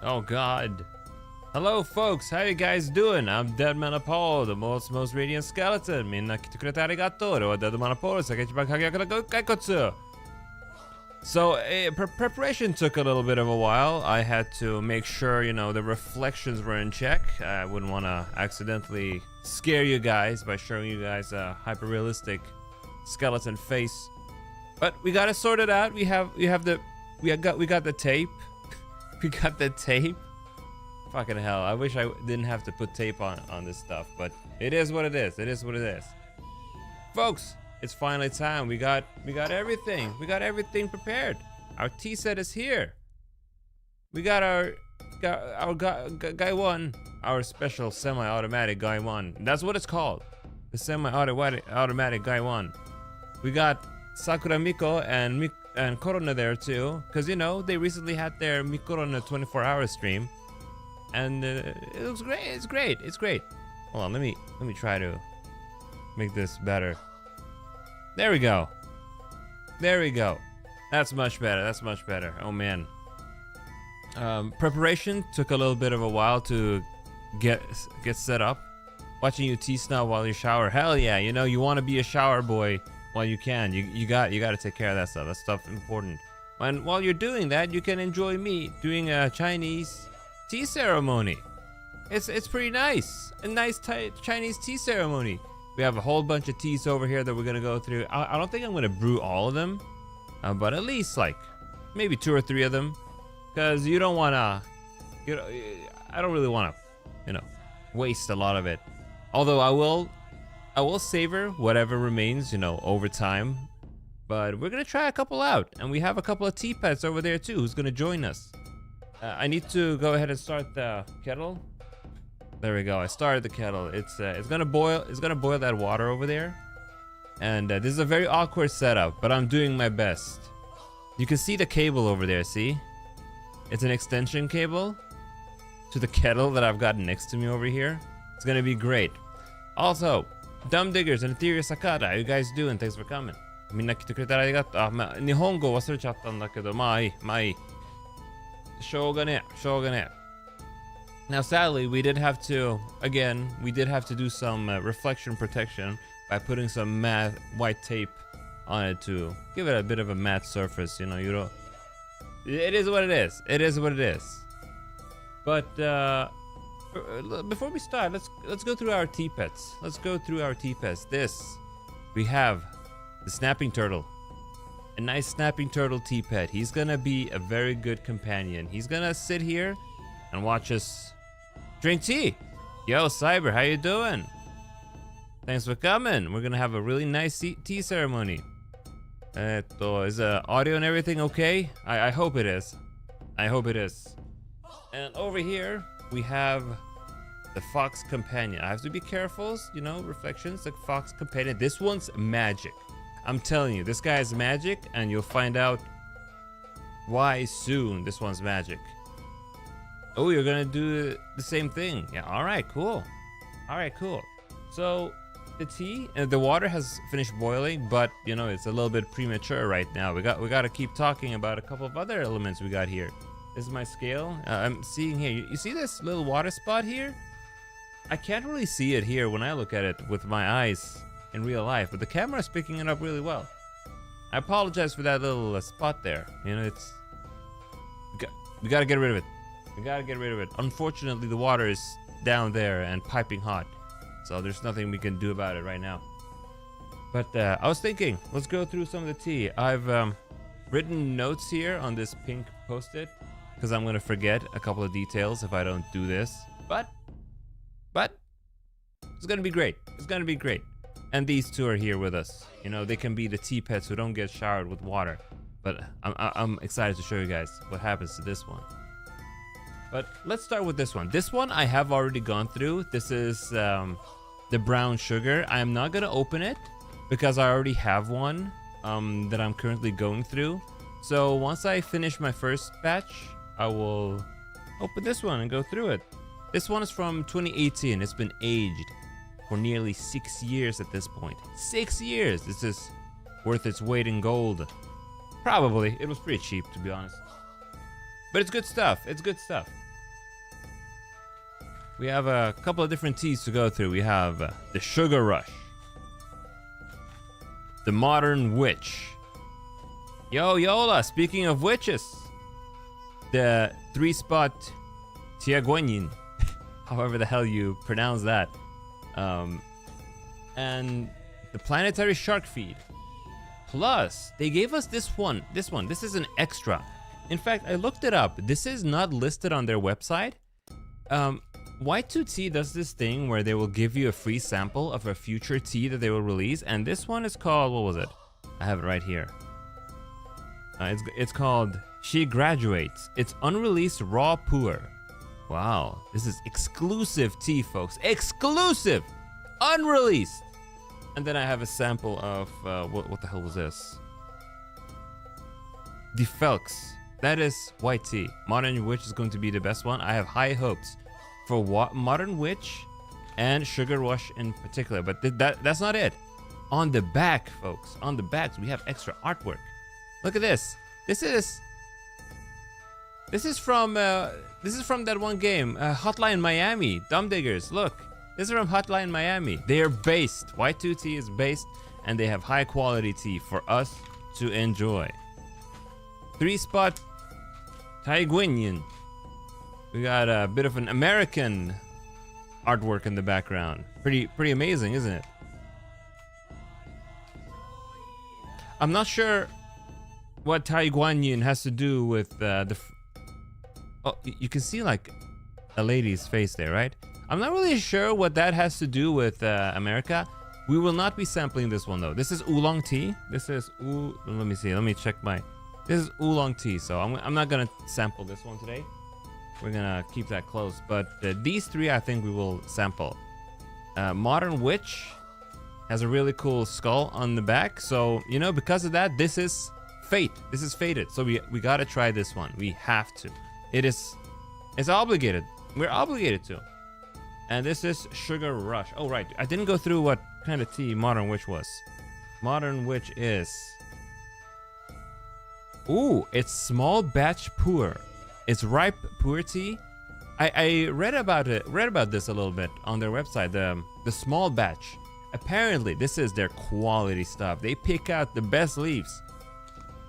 Oh God. Hello folks, how you guys doing? I'm Deadman Apollo, the most radiant skeleton. みんな来てくれてありがとう。俺は Deadman Apollo、世界一番輝く骸骨。So preparation took a little bit of a while. I had to make sure, you know, the reflections were in check. I wouldn't want to accidentally scare you guys by showing you guys a hyper-realistic skeleton face. But we got it sorted out. We got the tape. We got the tape. Fucking hell, I wish I didn't have to put tape on this stuff, but it is what it is. It is what it is. Folks, it's finally time. We got everything. We got everything prepared. Our tea set is here. We got our guy one, our special semi-automatic guy one. That's what it's called. The semi-automatic guy one. We got Sakura Miko and Corona there too, because you know they recently had their Mikorona 24-hour stream, and it looks great. It's great. It's great. Hold on, let me try to make this better. There we go. There we go. That's much better. That's much better. Oh man. Preparation took a little bit of a while to get set up. Watching you tea snob while you shower. Hell yeah. You know you want to be a shower boy. While you can, you got to take care of that stuff. That stuff's important. And while you're doing that, you can enjoy me doing a Chinese tea ceremony. It's pretty nice. A nice Chinese tea ceremony. We have a whole bunch of teas over here that we're gonna go through. I don't think I'm gonna brew all of them, but at least like maybe 2 or 3 of them, because you don't wanna, I don't really wanna, waste a lot of it. Although I will savor whatever remains, over time. But we're gonna try a couple out, and we have a couple of tea pets over there too who's gonna join us. I need to go ahead and start the kettle. There we go. I started the kettle. It's gonna boil. It's gonna boil that water over there. And this is a very awkward setup, but I'm doing my best. You can see the cable over there. See? It's an extension cable to the kettle that I've got next to me over here. It's gonna be great. Also, Dumb Diggers and Ethereal Sakata, how you guys doing? Thanks for coming. みんな来てくれてありがとう。日本語忘れちゃったんだけど、まあいい。しょうがねえ。Now, sadly, we did have to do some reflection protection by putting some matte white tape on it to give it a bit of a matte surface. It is what it is. It is what it is. But before we start, let's go through our tea pets. Let's go through our tea pets. We have the snapping turtle. A nice snapping turtle tea pet. He's gonna be a very good companion. He's gonna sit here and watch us drink tea. Yo, Cyber, how you doing? Thanks for coming. We're gonna have a really nice tea ceremony. Is the audio and everything okay? I hope it is. I hope it is. And over here, we have the fox companion. I have to be careful, reflections, the fox companion. This one's magic. I'm telling you, this guy is magic, and you'll find out why soon. This one's magic. Oh, you're gonna do the same thing. Yeah, all right, cool. All right, cool. So the tea and the water has finished boiling, but it's a little bit premature right now. We got to keep talking about a couple of other elements we got here. This is my scale. I'm seeing here. You see this little water spot here? I can't really see it here when I look at it with my eyes in real life, but the camera is picking it up really well. I apologize for that little spot there. We gotta get rid of it. We gotta get rid of it. Unfortunately, the water is down there and piping hot, so there's nothing we can do about it right now. But I was thinking, let's go through some of the tea. I've written notes here on this pink post-it because I'm gonna forget a couple of details if I don't do this. But it's gonna be great. It's gonna be great. And these two are here with us. They can be the tea pets who don't get showered with water. But I'm excited to show you guys what happens to this one. But let's start with this one. This one I have already gone through. This is the brown sugar. I am not gonna open it because I already have one that I'm currently going through. So once I finish my first batch, I will open this one and go through it. This one is from 2018. It's been aged for nearly 6 years at this point. 6 years! This is worth its weight in gold. Probably. It was pretty cheap, to be honest. But it's good stuff. It's good stuff. We have a couple of different teas to go through. We have the Sugar Rush, the Modern Witch. Yo, Yola, speaking of witches, the 3-spot Tiaguanyin, however the hell you pronounce that, and the Planetary Shark Feed. Plus, they gave us this one. This is an extra. In fact, I looked it up. This is not listed on their website. Y2T does this thing where they will give you a free sample of a future tea that they will release, and this one is called, what was it? I have it right here. It's called She Graduates. It's unreleased raw pour. Wow, this is exclusive tea, folks. Exclusive, unreleased. And then I have a sample of what the hell was this? The Felks. That is white tea. Modern Witch is going to be the best one. I have high hopes for Modern Witch and Sugar Rush in particular. But that's not it. On the back, folks, on the backs we have extra artwork. Look at this. This is from that one game, Hotline Miami. Dumb Diggers. Look, this is from Hotline Miami. They are based. Y2T is based, and they have high quality tea for us to enjoy. 3-spot Taiguinyan. We got a bit of an American artwork in the background. Pretty amazing, isn't it? I'm not sure what Taiguanyin has to do with oh, you can see like a lady's face there, right? I'm not really sure what that has to do with America. We will not be sampling this one though. This is oolong tea. This is let me see. Let me check my. This is oolong tea, so I'm not gonna sample this one today. We're gonna keep that close. But these three, I think we will sample. Modern Witch has a really cool skull on the back, so you know, because of that, this is fate. This is fated. So we gotta try this one. We have to. It's obligated. We're obligated to. And this is Sugar Rush. Oh right, I didn't go through what kind of tea Modern Witch was. Modern Witch is. Ooh, it's small batch pour. It's ripe pour tea. I read about this a little bit on their website. The small batch. Apparently, this is their quality stuff. They pick out the best leaves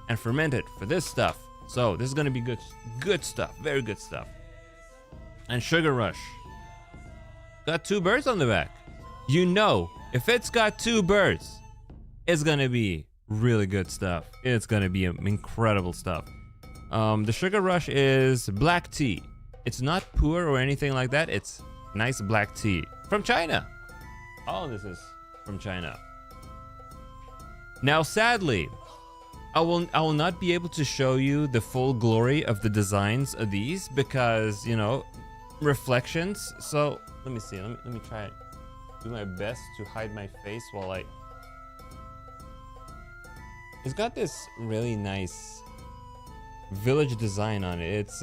and ferment it for this stuff. So this is gonna be good stuff, very good stuff. And Sugar Rush got 2 birds on the back. You know, if it's got 2 birds, it's gonna be really good stuff. It's gonna be incredible stuff. The Sugar Rush is black tea. It's not pour or anything like that. It's nice black tea from China. All this is from China. Now, sadly, I will not be able to show you the full glory of the designs of these because, you know, reflections. So let me see. Let me try it. Do my best to hide my face while I. It's got this really nice village design on it. It's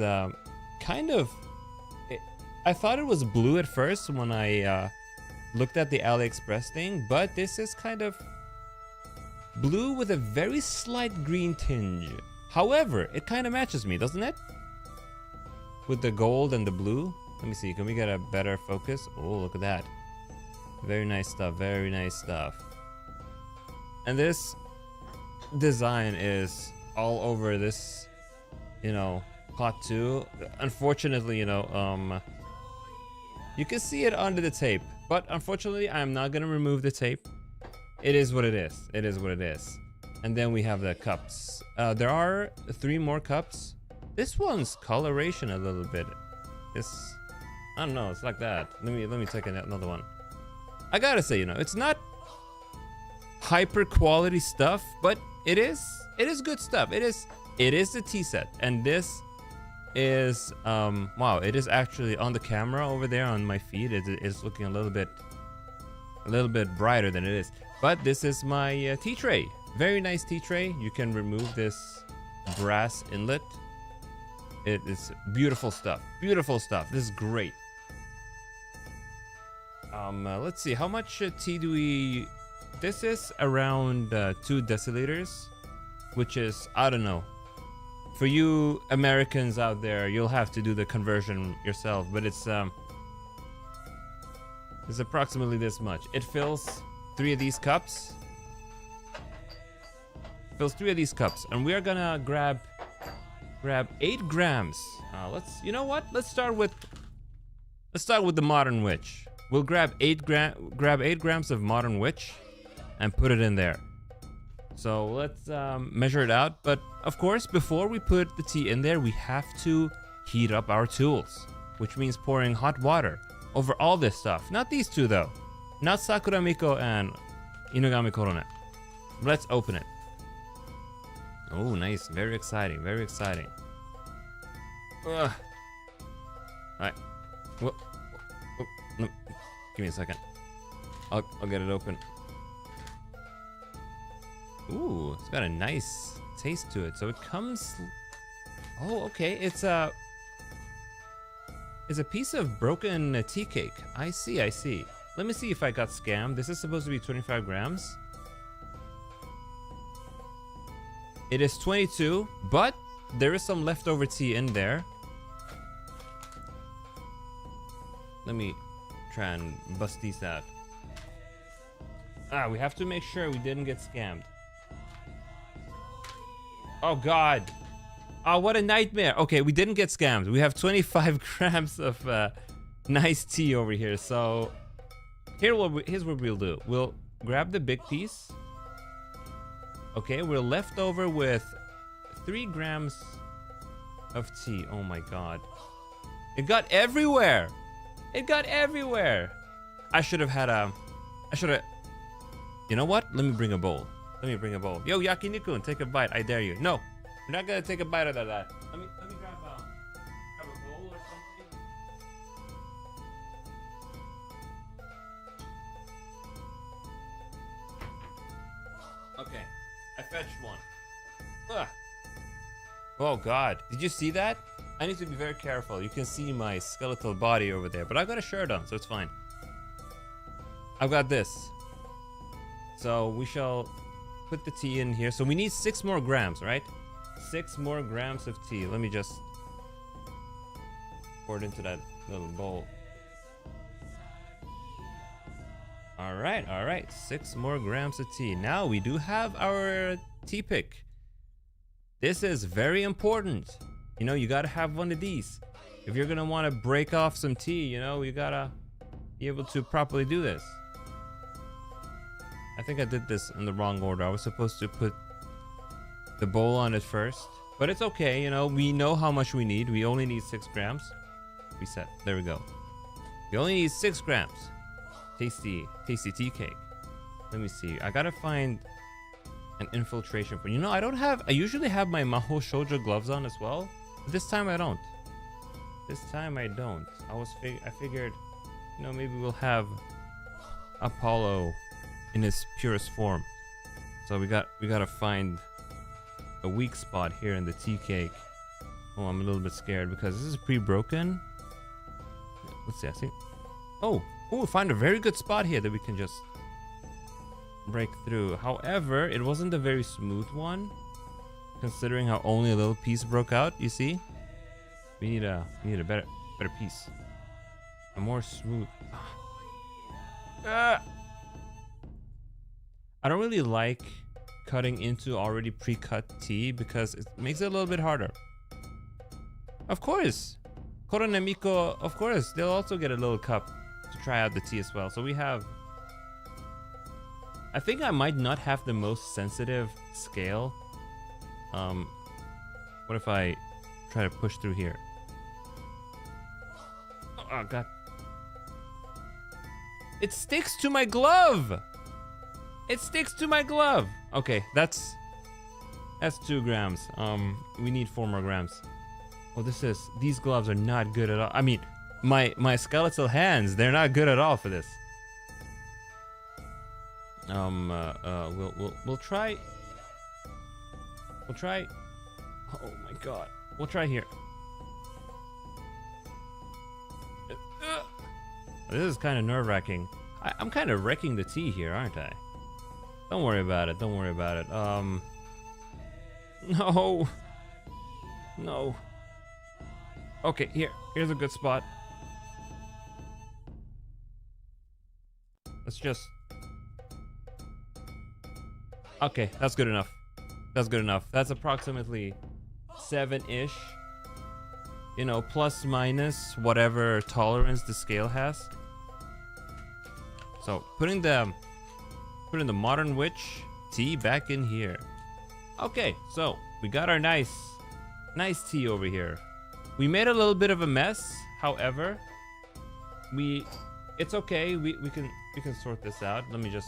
kind of. I thought it was blue at first when I looked at the AliExpress thing, but this is kind of blue with a very slight green tinge. However, it kind of matches me, doesn't it? With the gold and the blue. Let me see. Can we get a better focus? Oh, look at that. Very nice stuff. Very nice stuff. And this design is all over this, you know, pot too. Unfortunately, you know, you can see it under the tape, but unfortunately, I'm not gonna remove the tape. It is what it is. It is what it is. And then we have the cups. There are 3 more cups. This one's coloration a little bit. It's, I don't know. It's like that. Let me take another one. I gotta say, you know, it's not hyper quality stuff, but it is good stuff. It is the tea set, and this is wow, it is actually on the camera over there on my feed. It is looking a little bit brighter than it is. But this is my tea tray. Very nice tea tray. You can remove this brass inlet. It is beautiful stuff. Beautiful stuff. This is great. Let's see, how much tea do we? This is around 2 deciliters, which is, I don't know. For you Americans out there, you'll have to do the conversion yourself, but it's is approximately this much. It fills 3 of these cups. Fills 3 of these cups, and we are gonna grab 8 grams. You know what? Let's start with the modern witch. We'll grab 8 grams of modern witch and put it in there. So let's measure it out. But of course, before we put the tea in there, we have to heat up our tools, which means pouring hot water over all this stuff. Not these two though. Not Sakura Miko and Inugami Coronet. Let's open it. Oh, nice. Very exciting. Very exciting. Ugh. Alright. Well, no. Give me a second. I'll get it open. Ooh, it's got a nice taste to it. So it comes... Oh, okay. It's a piece of broken tea cake. I see. Let me see if I got scammed. This is supposed to be 25 grams. It is 22, but there is some leftover tea in there. Let me try and bust these out. We have to make sure we didn't get scammed. Oh God. Oh, what a nightmare. Okay, we didn't get scammed. We have 25 grams of nice tea over here. So here's what we'll do. We'll grab the big piece. Okay, we're left over with 3 grams of tea. Oh my God. It got everywhere. It got everywhere. I should have... You know what? Let me bring a bowl. Yo, Yakiniku, take a bite. I dare you. No, you're not gonna take a bite out of that. Let me grab a bowl or something. Okay, I fetched one. Ugh. Oh God, did you see that? I need to be very careful. You can see my skeletal body over there, but I got a shirt on, so it's fine. I've got this. So we shall put the tea in here. So we need 6 more grams, right? 6 more grams of tea. Let me just pour it into that little bowl. All right. 6 more grams of tea. Now we do have our tea pick. This is very important. You know, you gotta have one of these. If you're gonna wanna break off some tea, you know, you gotta be able to properly do this. I think I did this in the wrong order. I was supposed to put the bowl on it first, but it's okay. You know, we know how much we need. We only need 6 grams. Reset. There we go. We only need 6 grams. Tasty tea cake. Let me see. I gotta find an infiltration point. You know, I usually have my Maho Shoujo gloves on as well. But this time I don't. I figured, you know, maybe we'll have Apollo in his purest form. So we gotta find a weak spot here in the tea cake. Oh, I'm a little bit scared because this is pre-broken. Let's see. I see. Oh, we find a very good spot here that we can just break through. However, it wasn't a very smooth one, considering how only a little piece broke out. You see, we need a better piece, a more smooth. I don't really like cutting into already pre-cut tea because it makes it a little bit harder. Of course, Korone Miko, of course, they'll also get a little cup to try out the tea as well. So we have... I think I might not have the most sensitive scale. What if I try to push through here? Oh God. It sticks to my glove! It sticks to my glove! Okay, that's 2 grams. We need 4 more grams. Well, these gloves are not good at all. I mean, my skeletal hands, they're not good at all for this. We'll try. Oh my God. We'll try here. This is kind of nerve-wracking. I'm kind of wrecking the tea here, aren't I? Don't worry about it. No. Okay, here's a good spot. Let's just... Okay, that's good enough. That's good enough. That's approximately 7-ish. You know, plus minus whatever tolerance the scale has. So putting the modern witch tea back in here. Okay, so we got our nice tea over here. We made a little bit of a mess, however, it's okay. We can sort this out. Let me just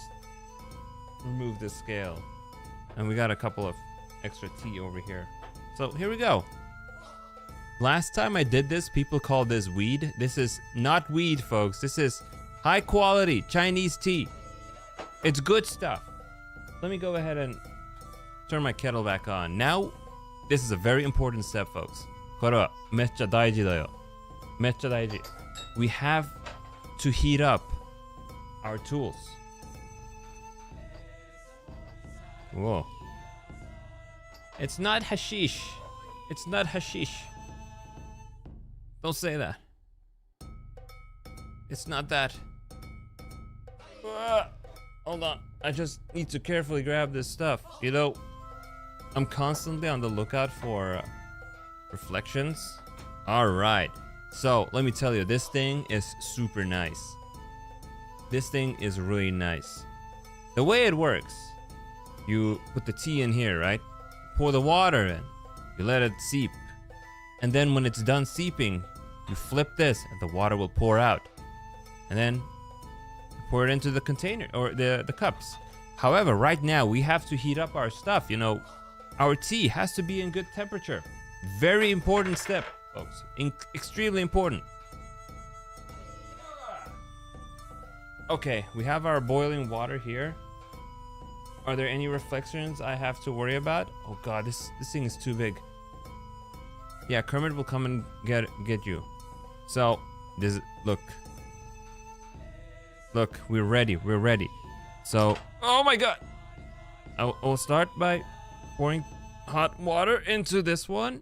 remove this scale. And we got a couple of extra tea over here. So here we go. Last time I did this, people called this weed. This is not weed, folks. This is high quality Chinese tea. It's good stuff. Let me go ahead and turn my kettle back on. Now, this is a very important step, folks. これはめっちゃ大事だよ。めっちゃ大事。We have to heat up our tools. Whoa. It's not hashish. It's not hashish. Don't say that. It's not that. Hold on. I just need to carefully grab this stuff. You know, I'm constantly on the lookout for reflections. All right. So let me tell you, this thing is super nice. This thing is really nice. The way it works, you put the tea in here, right? Pour the water in. You let it seep. And then when it's done seeping, you flip this and the water will pour out. And then pour it into the container or the cups. However, right now we have to heat up our stuff. You know, our tea has to be in good temperature. Very important step, folks. Extremely important. Okay, we have our boiling water here. Are there any reflections I have to worry about? Oh god, this thing is too big. Yeah, Kermit will come and get you. So, this look, we're ready. So, oh my god! I'll start by pouring hot water into this one.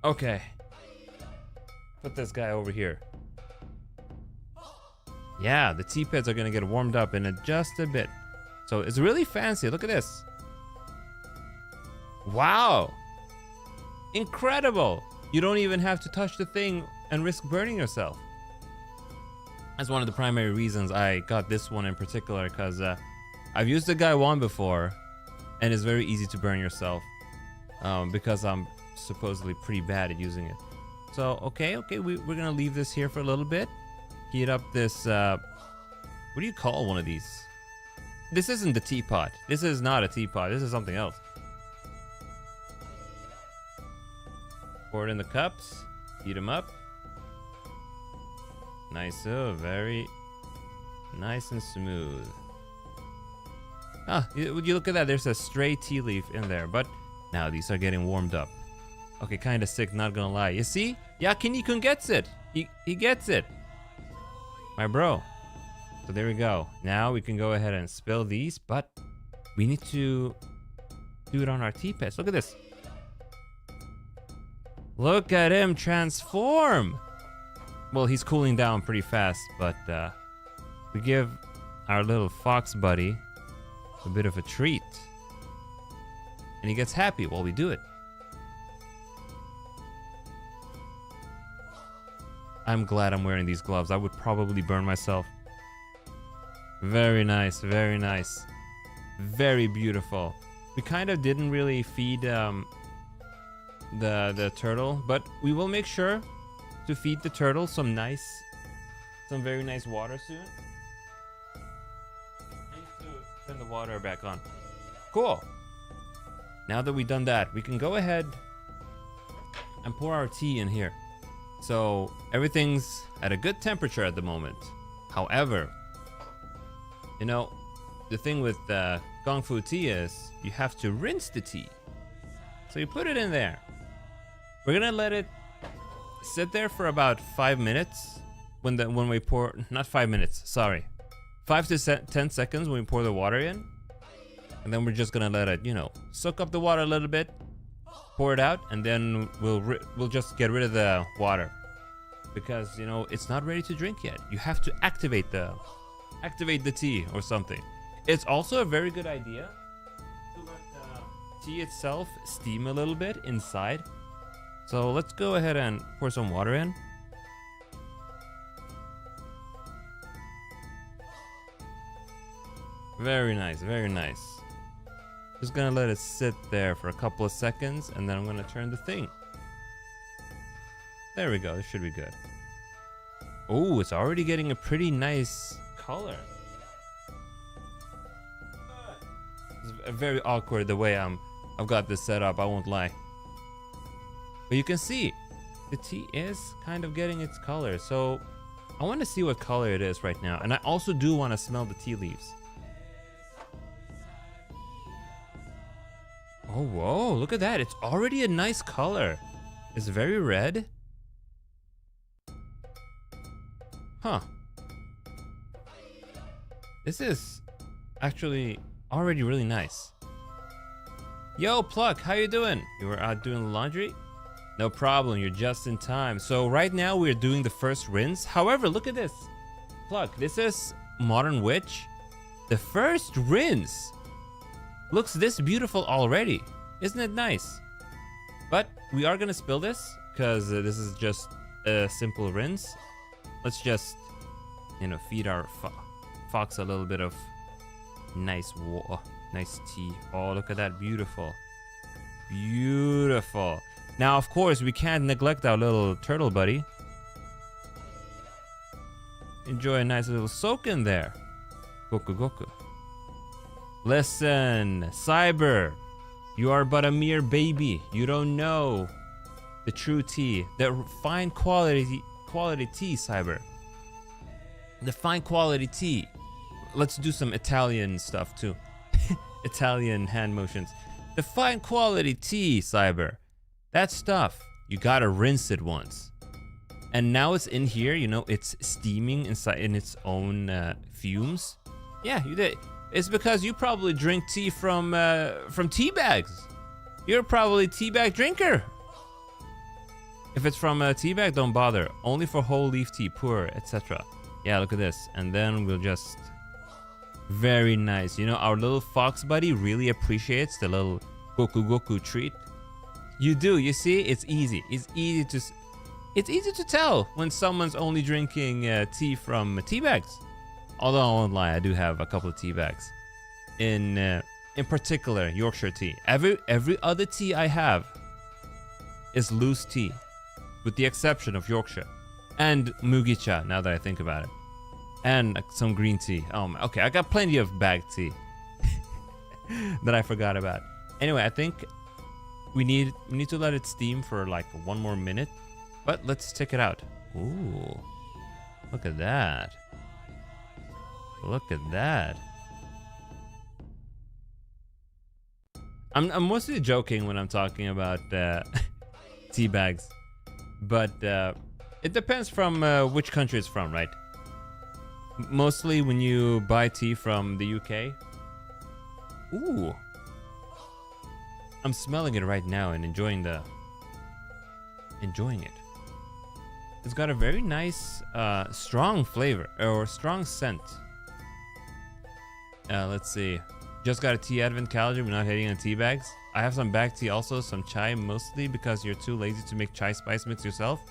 Okay. Put this guy over here. Yeah, the tea pits are gonna get warmed up in just a bit. So it's really fancy. Look at this. Wow. Incredible. You don't even have to touch the thing and risk burning yourself. That's one of the primary reasons I got this one in particular, because I've used the Gaiwan before and it's very easy to burn yourself because I'm supposedly pretty bad at using it. So okay, we're gonna leave this here for a little bit. Heat up this, what do you call one of these? This isn't the teapot. This is not a teapot. This is something else. Pour it in the cups. Heat them up. Nice, oh, very nice and smooth. Ah, would you look at that? There's a stray tea leaf in there, but now these are getting warmed up. Okay, kind of sick, not gonna lie. You see? Yakini-kun gets it. He gets it. My bro. So there we go. Now we can go ahead and spill these, but we need to do it on our tea pets. Look at this. Look at him transform. Well, he's cooling down pretty fast, but we give our little fox buddy a bit of a treat. And he gets happy while we do it. I'm glad I'm wearing these gloves. I would probably burn myself. Very nice, very nice. Very beautiful. We kind of didn't really feed the turtle, but we will make sure to feed the turtle some very nice water soon. I need to turn the water back on. Cool. Now that we've done that, we can go ahead and pour our tea in here. So everything's at a good temperature at the moment. However, you know, the thing with Gongfu tea is you have to rinse the tea. So you put it in there. We're gonna let it sit there for about 5 minutes when we pour, not 5 minutes, sorry. 5 to 10 seconds when we pour the water in. And then we're just gonna let it, you know, soak up the water a little bit, pour it out, and then we'll just get rid of the water. because you know it's not ready to drink yet. You have to activate the tea or something. It's also a very good idea to let the tea itself steam a little bit inside. So let's go ahead and pour some water in. Very nice, very nice. Just gonna let it sit there for a couple of seconds, and then I'm gonna turn the thing. There we go, this should be good. Oh, it's already getting a pretty nice color. It's very awkward the way I've got this set up, I won't lie. But you can see, the tea is kind of getting its color. So I want to see what color it is right now. And I also do want to smell the tea leaves. Oh, whoa, look at that. It's already a nice color. It's very red. Huh. This is actually already really nice. Yo, Pluck, how you doing? You were out doing the laundry? No problem, you're just in time. So right now we're doing the first rinse. However, look at this. Pluck, this is Modern Witch. The first rinse looks this beautiful already. Isn't it nice? But we are gonna spill this because this is just a simple rinse. Let's just, you know, feed our fox a little bit of nice water, nice tea. Oh, look at that, beautiful. Beautiful. Now, of course, we can't neglect our little turtle buddy. Enjoy a nice little soak in there. Goku Goku. Listen, Cyber, you are but a mere baby. You don't know the true tea, the fine quality tea, Cyber. The fine quality tea. Let's do some Italian stuff too. Italian hand motions. The fine quality tea, Cyber. That stuff, you gotta rinse it once. And now it's in here, you know, it's steaming inside in its own fumes. Yeah, you did. It's because you probably drink tea from tea bags. You're probably a tea bag drinker. If it's from a tea bag, don't bother. Only for whole leaf tea, puer, etc. Yeah, look at this. And then we'll just... Very nice. You know, our little fox buddy really appreciates the little Goku Goku treat. You do, you see, it's easy. It's easy to tell when someone's only drinking tea from tea bags. Although I won't lie, I do have a couple of tea bags. In particular, Yorkshire tea. Every other tea I have is loose tea, with the exception of Yorkshire and Mugicha. Now that I think about it, and some green tea. Okay, I got plenty of bagged tea that I forgot about. Anyway, I think we need to let it steam for like 1 more minute, but let's check it out. Ooh, look at that. Look at that. I'm mostly joking when I'm talking about tea bags, but it depends from which country it's from, right? Mostly when you buy tea from the UK. Ooh. I'm smelling it right now and enjoying it. It's got a very nice, strong flavor or strong scent. Let's see. Just got a tea advent calendar. We're not hitting on tea bags. I have some bagged tea also, some chai, mostly because you're too lazy to make chai spice mix yourself.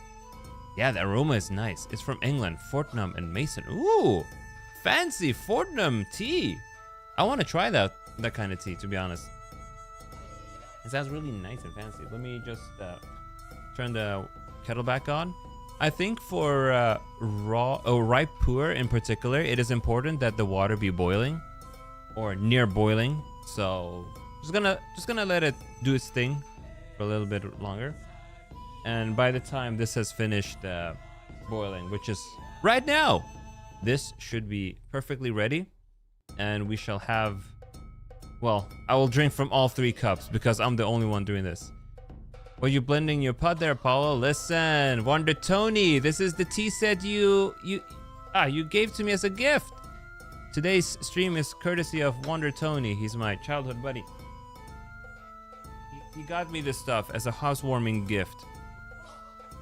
Yeah, the aroma is nice. It's from England, Fortnum and Mason. Ooh, fancy Fortnum tea. I want to try that kind of tea, to be honest. It sounds really nice and fancy. Let me just turn the kettle back on. I think for ripe puer in particular, it is important that the water be boiling or near boiling. So just gonna let it do its thing for a little bit longer. And by the time this has finished boiling, which is right now, this should be perfectly ready. And we shall have, well, I will drink from all 3 cups because I'm the only one doing this. Were you blending your pot there, Paulo? Listen, Wonder Tony, this is the tea set you gave to me as a gift. Today's stream is courtesy of Wonder Tony. He's my childhood buddy. He got me this stuff as a housewarming gift.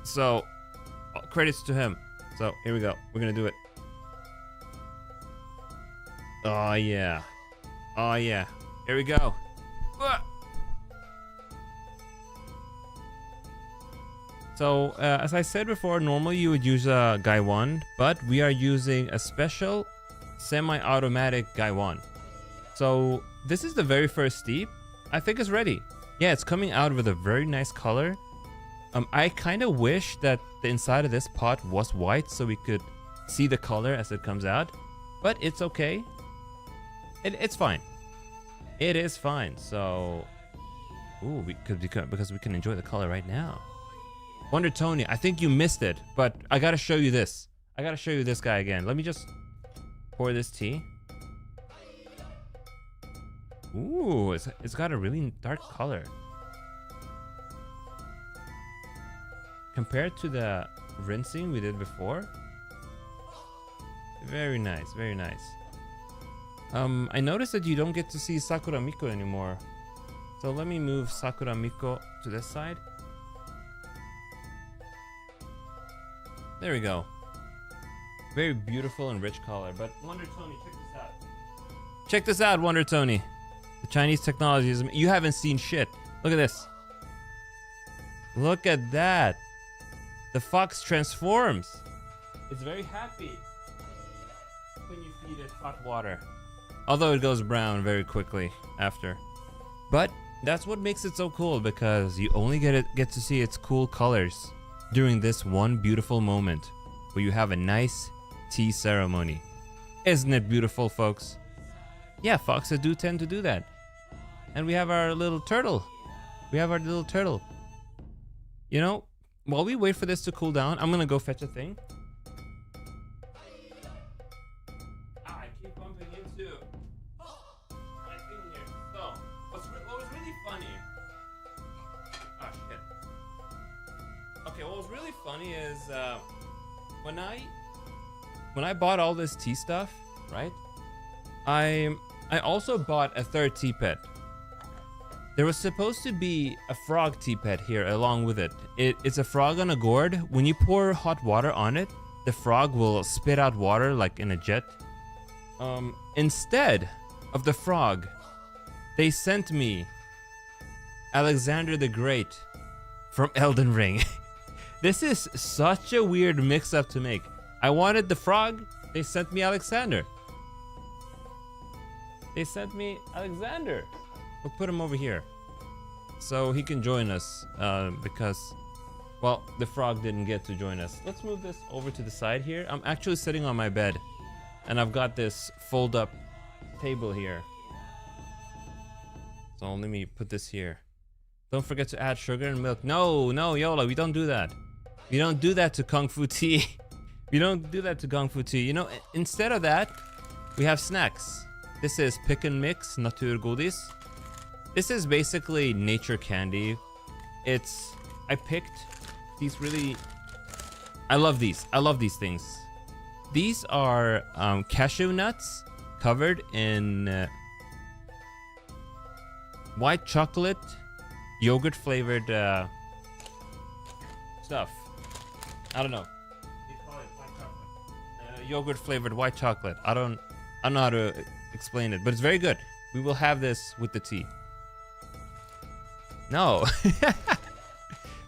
So credits to him. So here we go. We're gonna do it. Oh yeah. Oh yeah. Here we go. So as I said before, normally you would use a Gaiwan, but we are using a special semi-automatic Gaiwan. So this is the very first steep. I think it's ready. Yeah, it's coming out with a very nice color. I kind of wish that the inside of this pot was white so we could see the color as it comes out, but it's okay. It's fine. It is fine. So, ooh, because we can enjoy the color right now. Wonder Tony, I think you missed it, but I gotta show you this. I gotta show you this guy again. Let me just pour this tea. Ooh, it's got a really dark color. Compared to the rinsing we did before. Very nice, very nice. I noticed that you don't get to see Sakura Miko anymore. So let me move Sakura Miko to this side. There we go. Very beautiful and rich color. But Wonder Tony, check this out. Check this out, Wonder Tony. The Chinese technology is... You haven't seen shit. Look at this. Look at that. The fox transforms. It's very happy when you feed it hot water. Although it goes brown very quickly after. But that's what makes it so cool, because you only get to see its cool colors during this one beautiful moment where you have a nice tea ceremony. Isn't it beautiful, folks? Yeah, foxes do tend to do that. And we have our little turtle. We have our little turtle. You know, while we wait for this to cool down, I'm gonna go fetch a thing. I keep bumping into my thing here. So, what was really funny... Oh, shit. Okay, what was really funny is when I bought all this tea stuff, right? I also bought a third tea pet. There was supposed to be a frog tea pet here along with it. It's a frog on a gourd. When you pour hot water on it, the frog will spit out water like in a jet. Instead of the frog, they sent me Alexander the Great from Elden Ring. This is such a weird mix-up to make. I wanted the frog, they sent me Alexander. They sent me Alexander. We'll put him over here so he can join us because, well, the frog didn't get to join us. Let's move this over to the side here. I'm actually sitting on my bed and I've got this fold-up table here. So let me put this here. Don't forget to add sugar and milk. No, Yola, we don't do that. We don't do that to Gongfu Tea. We don't do that to Gongfu Tea. You know, instead of that, we have snacks. This is Pick and Mix Naturgodis. This is basically nature candy. I picked these really... I love these. I love these things. These are cashew nuts covered in white chocolate, yogurt flavored stuff. I don't know. They call it white chocolate. Yogurt flavored white chocolate. I don't know how to explain it, but it's very good. We will have this with the tea. No.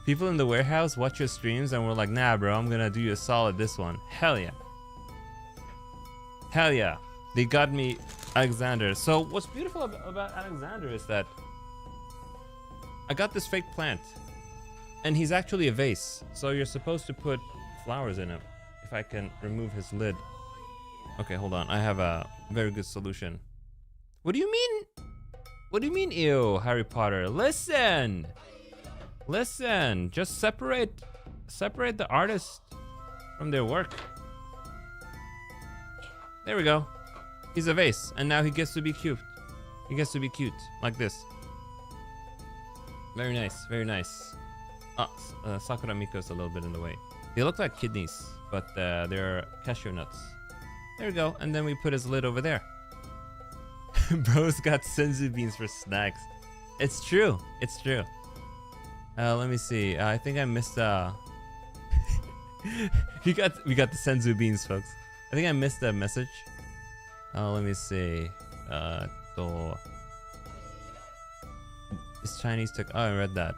People in the warehouse watch your streams and we're like, nah, bro, I'm gonna do you a solid this one. Hell yeah. Hell yeah. They got me Alexander. So what's beautiful about Alexander is that I got this fake plant and he's actually a vase. So you're supposed to put flowers in him. If I can remove his lid. Okay, hold on. I have a very good solution. What do you mean? What do you mean, ew, Harry Potter? Listen! Listen! Just separate the artist from their work. There we go. He's a vase, and now he gets to be cute. He gets to be cute, like this. Very nice, very nice. Sakura Miko's a little bit in the way. They look like kidneys, but they're cashew nuts. There we go, and then we put his lid over there. Bro's got senzu beans for snacks. It's true. It's true. Let me see. I think I missed we got the senzu beans, folks. I think I missed that message. Let me see. To it's Chinese tech. Oh, I read that.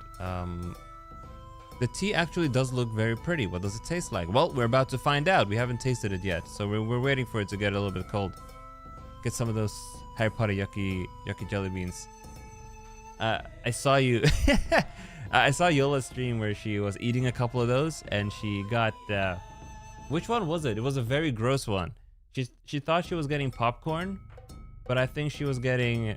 The tea actually does look very pretty. What does it taste like? Well, we're about to find out. We haven't tasted it yet, so we're waiting for it to get a little bit cold. Get some of those Harry Potter yucky jelly beans. I saw you. I saw Yola's stream where she was eating a couple of those, and she got. Which one was it? It was a very gross one. She thought she was getting popcorn, but I think she was getting.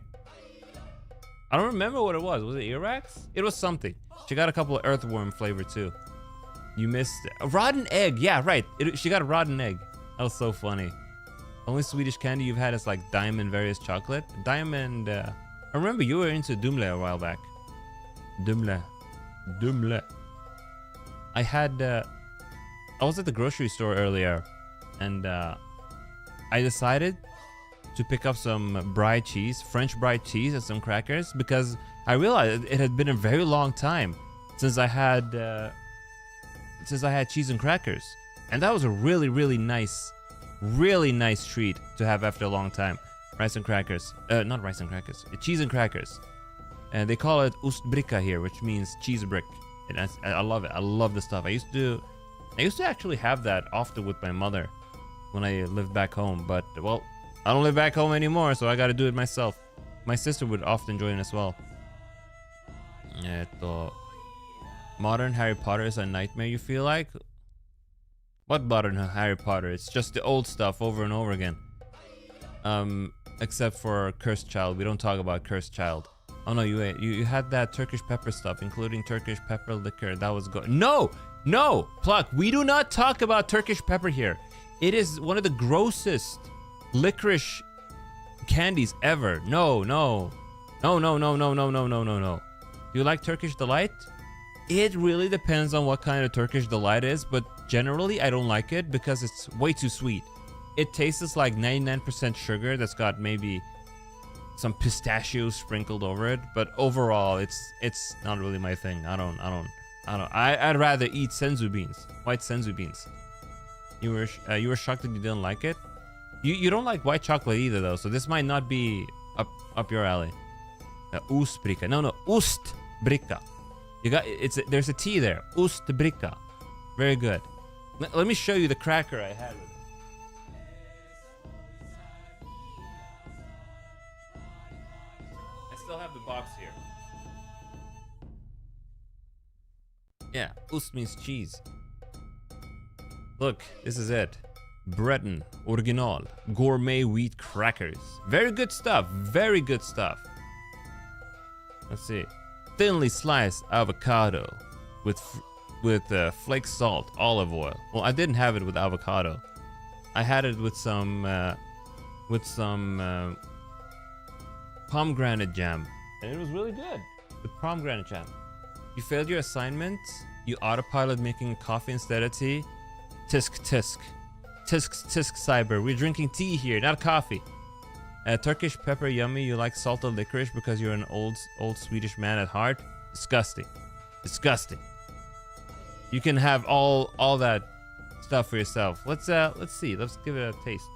I don't remember what it was. Was it earwax? It was something. She got a couple of earthworm flavor too. You missed a rotten egg. Yeah, right. She got a rotten egg. That was so funny. Only Swedish candy you've had is like Diamond various chocolate. Diamond. I remember you were into Dumle a while back. Dumle. I had. I was at the grocery store earlier, and I decided to pick up some brie cheese, French brie cheese, and some crackers because I realized it had been a very long time since I had cheese and crackers, and that was a really nice treat to have after a long time. Rice and crackers, not rice and crackers, cheese and crackers, and they call it ostbricka here, which means cheese brick, and I love it. I love the stuff. I used to actually have that often with my mother when I lived back home, but well, I don't live back home anymore, so I gotta do it myself. My sister would often join as well. Modern Harry Potter is a nightmare, you feel like? What modern Harry Potter? It's just the old stuff over and over again. Except for Cursed Child. We don't talk about Cursed Child. Oh no, you had that Turkish pepper stuff, including Turkish pepper liquor. That was good. No! Pluck, we do not talk about Turkish pepper here. It is one of the grossest licorice candies ever. No. Do you like Turkish Delight? It really depends on what kind of Turkish Delight is, but generally I don't like it because it's way too sweet. It tastes like 99% sugar that's got maybe some pistachios sprinkled over it, but overall it's not really my thing. I'd rather eat senzu beans, white senzu beans. You were shocked that you didn't like it? You don't like white chocolate either though, so this might not be up your alley. Ostbricka. No, ostbricka. There's a T there. Ostbricka. Very good. Let me show you the cracker I had with it. I still have the box here. Yeah, ost means cheese. Look, this is it. Breton Original Gourmet Wheat Crackers. Very good stuff. Very good stuff. Let's see. Thinly sliced avocado with flake salt, olive oil. Well, I didn't have it with avocado. I had it with some pomegranate jam, and it was really good with pomegranate jam. You failed your assignment. You autopilot making coffee instead of tea. Tisk cyber. We're drinking tea here, not coffee. Turkish pepper yummy. You like salted licorice because you're an old Swedish man at heart. Disgusting. You can have all that stuff for yourself. Let's see. Let's give it a taste.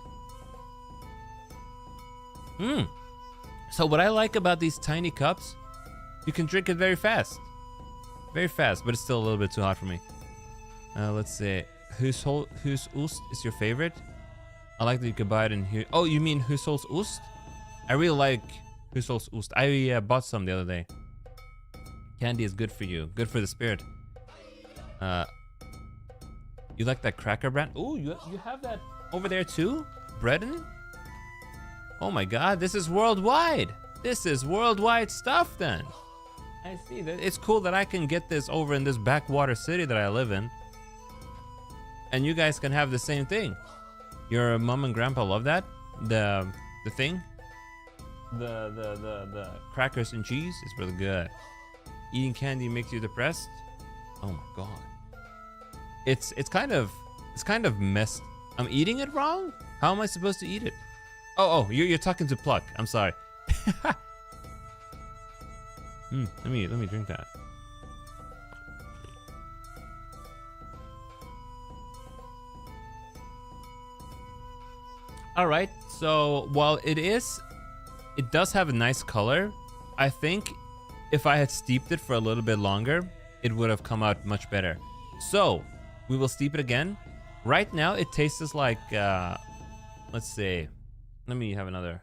So what I like about these tiny cups, you can drink it very fast, but it's still a little bit too hot for me. Let's see. Whose ost is your favorite? I like that you could buy it in here. Oh, you mean Husol's ost? I really like Husol's ost. I bought some the other day. Candy is good for you. Good for the spirit. You like that cracker brand? Oh, you have that over there too? Breton? Oh my god, this is worldwide. This is worldwide stuff then. I see that. It's cool that I can get this over in this backwater city that I live in. And you guys can have the same thing. Your mom and grandpa love that? The thing? The crackers and cheese is really good. Eating candy makes you depressed? Oh my god. It's kind of messed. I'm eating it wrong? How am I supposed to eat it? Oh, you're talking to Pluck. I'm sorry. Let me drink that. All right. So while it does have a nice color. I think if I had steeped it for a little bit longer, it would have come out much better. So we will steep it again. Right now, it tastes like, let's see. Let me have another.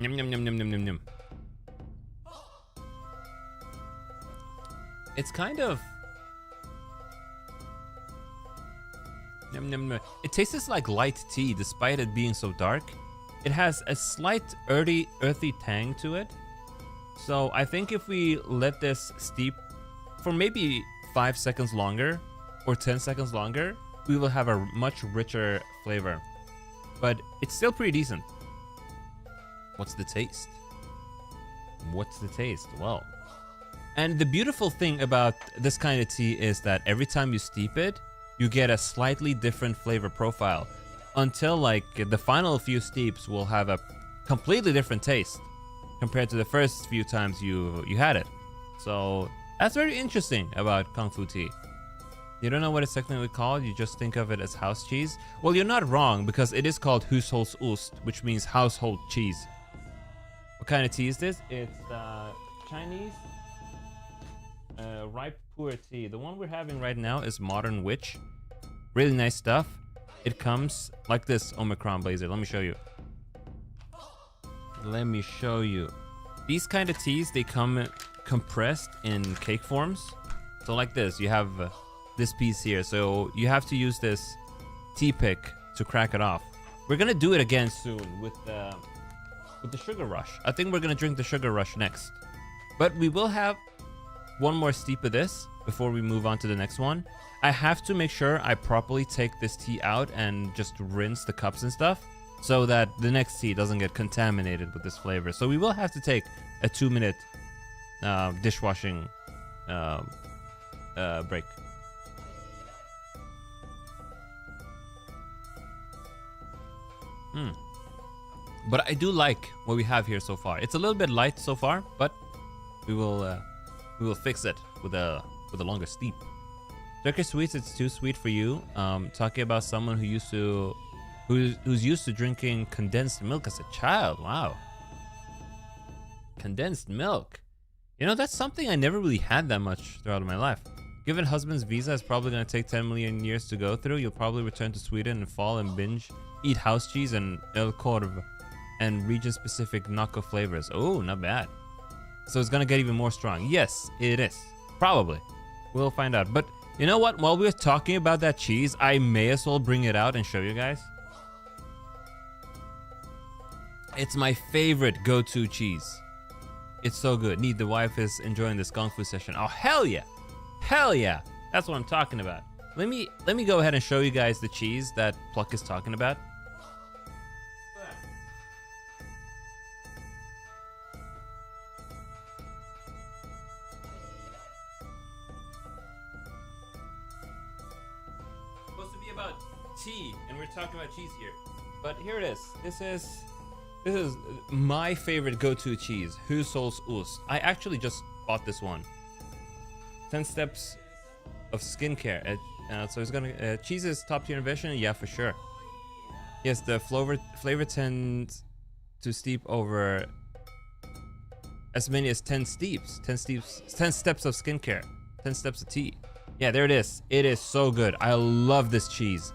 Yum, yum, yum, yum, yum, yum, yum. It's kind of... Yum, yum, yum. It tastes like light tea despite it being so dark. It has a slight earthy tang to it. So I think if we let this steep for maybe 5 seconds longer or 10 seconds longer, we will have a much richer flavor. But it's still pretty decent. What's the taste? What's the taste? Well, and the beautiful thing about this kind of tea is that every time you steep it, you get a slightly different flavor profile until like the final few steeps will have a completely different taste compared to the first few times you had it. So that's very interesting about Gongfu tea. You don't know what it's technically called, you just think of it as house cheese. Well, you're not wrong because it is called Hushållsost, which means household cheese. What kind of tea is this? It's Chinese ripe pu'er tea. The one we're having right now is Modern Witch. Really nice stuff. It comes like this, Omicron Blazer. Let me show you. Let me show you. These kind of teas, they come compressed in cake forms. So like this, you have this piece here. So you have to use this tea pick to crack it off. We're gonna do it again soon with the sugar rush. I think we're gonna drink the sugar rush next. But we will have one more steep of this before we move on to the next one. I have to make sure I properly take this tea out and just rinse the cups and stuff so that the next tea doesn't get contaminated with this flavor. So we will have to take a 2-minute dishwashing break. But I do like what we have here so far. It's a little bit light so far, but we will fix it with a longer steep. Turkish sweets, it's too sweet for you. Talking about someone who's used to drinking condensed milk as a child. Wow. Condensed milk. You know, that's something I never really had that much throughout my life. Given husband's visa is probably going to take 10 million years to go through, you'll probably return to Sweden and fall and binge, eat house cheese and El Corv and region-specific knockoff flavors. Oh, not bad. So it's going to get even more strong. Yes, it is. Probably. We'll find out. But you know what? While we're talking about that cheese, I may as well bring it out and show you guys. It's my favorite go-to cheese. It's so good. Need the wife is enjoying this Gongfu session. Oh, hell yeah. Hell yeah. That's what I'm talking about. Let me go ahead and show you guys the cheese that Pluck is talking about. Supposed to be about tea, and we're talking about cheese here. But here it is. This is my favorite go-to cheese, Hushållsost. I actually just bought this one. 10 steps of skincare. So it's gonna cheese is top tier innovation. Yeah, for sure. Yes, the flavor tends to steep over as many as 10 steps. 10 steps of skincare. 10 steps of tea. Yeah, there it is. It is so good. I love this cheese.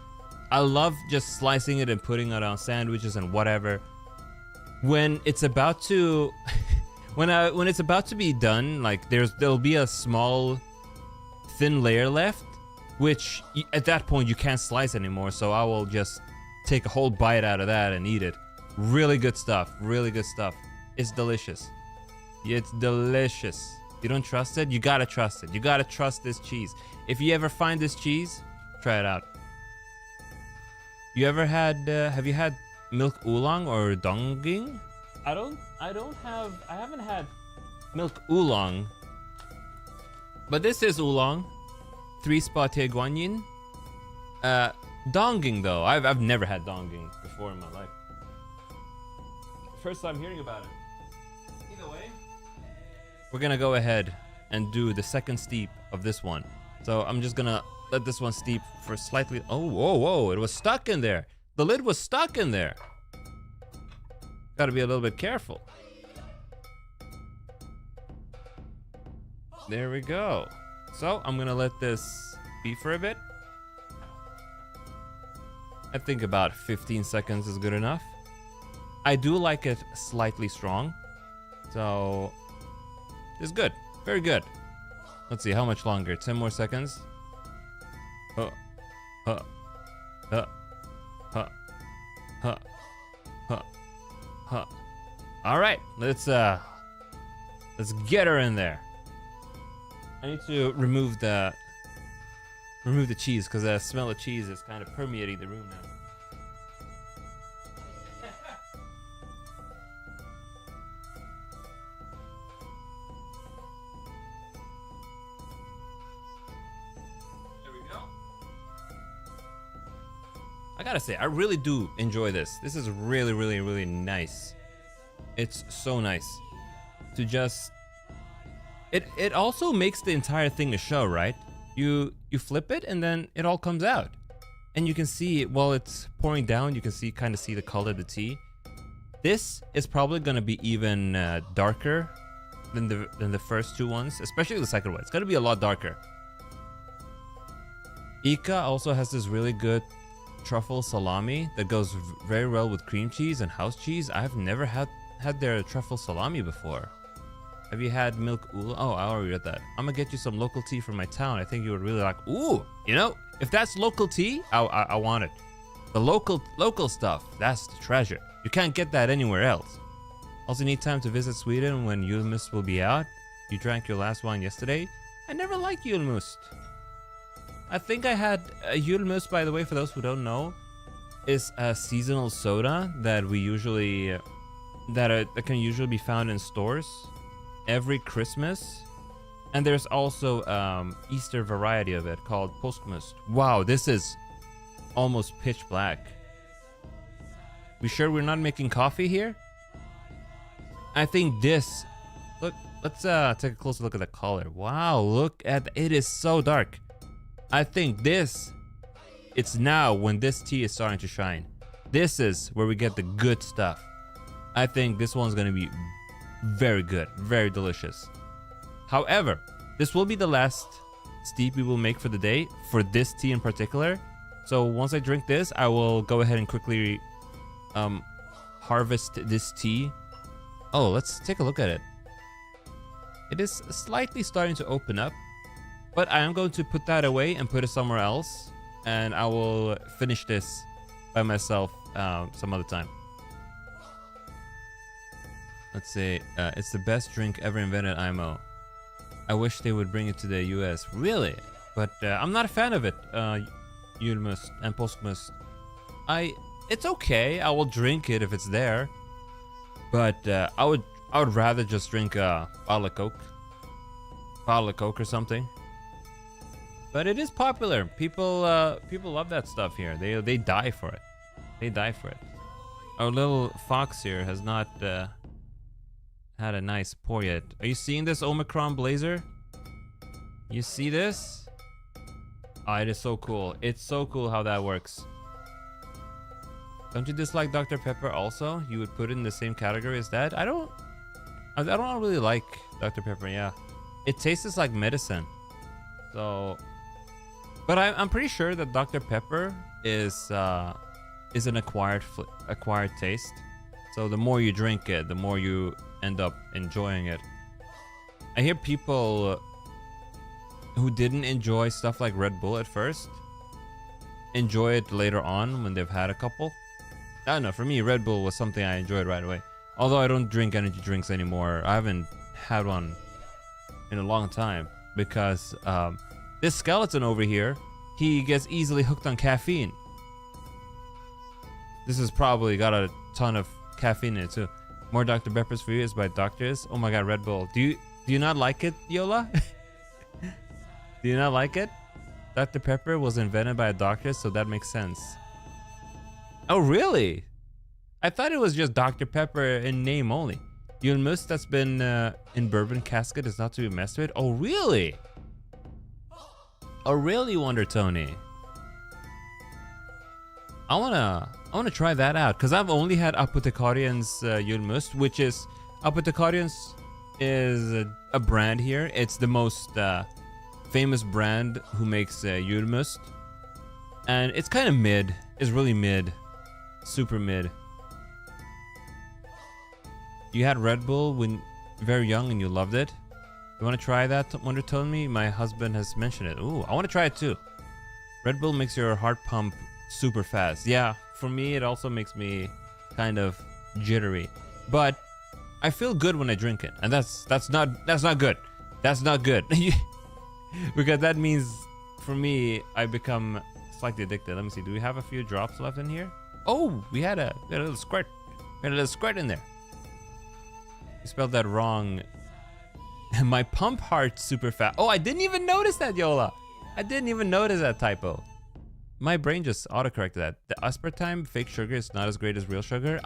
I love just slicing it and putting it on sandwiches and whatever. When it's about to when it's about to be done, like there'll be a small thin layer left, which at that point you can't slice anymore, so I will just take a whole bite out of that and eat it. Really good stuff. Really good stuff. It's delicious. It's delicious. You don't trust it? You gotta trust it. You gotta trust this cheese. If you ever find this cheese, try it out. You ever had have you had milk oolong or dongging? I haven't had milk oolong, but this is oolong. 3-spot guanyin. Dongging though, I've never had dongging before in my life. First time hearing about it. Either way, we're gonna go ahead and do the second steep of this one. So I'm just gonna let this one steep for slightly. Oh, whoa, it was stuck in there. The lid was stuck in there. Gotta be a little bit careful. There we go. So I'm gonna let this be for a bit. I think about 15 seconds is good enough. I do like it slightly strong. So it's good, very good. Let's see, how much longer? 10 more seconds. Huh, huh, huh, huh, huh, huh, huh. All right, let's get her in there. I need to remove the cheese because the smell of cheese is kind of permeating the room now. There we go. I gotta say, I really do enjoy this. This is really, really, really nice. It's so nice to just. It also makes the entire thing a show, right? You flip it and then it all comes out, and you can see while it's pouring down, you can kind of see the color of the tea. This is probably gonna be even darker than the first two ones, especially the second one. It's gonna be a lot darker. Ika also has this really good truffle salami that goes very well with cream cheese and house cheese. I've never had their truffle salami before. Have you had milk oolong? Oh, I already read that. I'm gonna get you some local tea from my town. I think you would really like. Ooh, you know, if that's local tea, I want it. The local stuff, that's the treasure. You can't get that anywhere else. Also need time to visit Sweden when julmust will be out. You drank your last wine yesterday. I never liked julmust. I think I had julmust, by the way, for those who don't know, is a seasonal soda that we usually that can usually be found in stores every Christmas. And there's also Easter variety of it called påskmust. Wow, this is almost pitch black. We sure we're not making coffee here? I think this, look, let's take a closer look at the color. Wow, look at it, is so dark. I think it's now when this tea is starting to shine. This is where we get the good stuff. I think this one's gonna be very good, very delicious. However, this will be the last steep we will make for the day, for this tea in particular. So once I drink this, I will go ahead and quickly harvest this tea. Oh, let's take a look at it. It is slightly starting to open up, but I am going to put that away and put it somewhere else, and I will finish this by myself some other time. Let's see, it's the best drink ever invented, IMO. I wish they would bring it to the US. Really? But I'm not a fan of it. Julmust and påskmust. It's okay. I will drink it if it's there. But I would rather just drink a bottle of Coke or something. But it is popular. People love that stuff here. They die for it. They die for it. Our little fox here has not had a nice pour yet. Are you seeing this Omicron blazer? You see this? Oh, it is so cool. It's so cool how that works. Don't you dislike Dr. Pepper also? You would put it in the same category as that? I don't really like Dr. Pepper, yeah. It tastes like medicine. So, but I'm pretty sure that Dr. Pepper is an acquired taste. So the more you drink it, the more you end up enjoying it. I hear people who didn't enjoy stuff like Red Bull at first enjoy it later on when they've had a couple. I don't know, for me Red Bull was something I enjoyed right away. Although I don't drink energy drinks anymore. I haven't had one in a long time because this skeleton over here, he gets easily hooked on caffeine. This has probably got a ton of caffeine in it too. More Dr. Peppers for you is by doctors. Oh my god, Red Bull. Do you not like it, Yola? Do you not like it? Dr. Pepper was invented by a doctor, so that makes sense. Oh really? I thought it was just Dr. Pepper in name only. Julmust that's been in bourbon casket is not to be messed with. Oh really? Oh, really, Wonder Tony? I wanna try that out because I've only had Apotekariens Julmust, which is Apotekariens is a brand here. It's the most famous brand who makes Julmust, and it's kind of mid. It's really mid, super mid. You had Red Bull when very young and you loved it. You want to try that, Wonder Tony? My husband has mentioned it. Ooh, I want to try it too. Red Bull makes your heart pump super fast. Yeah, for me it also makes me kind of jittery, but I feel good when I drink it, and that's not good. That's not good. Because that means for me I become slightly addicted. Let me see. Do we have a few drops left in here? Oh, we had a little squirt. We had a little squirt in there. You spelled that wrong. My pump heart super fast. Oh, I didn't even notice that, Yola. I didn't even notice that typo. My brain just autocorrected that. The aspartame fake sugar is not as great as real sugar.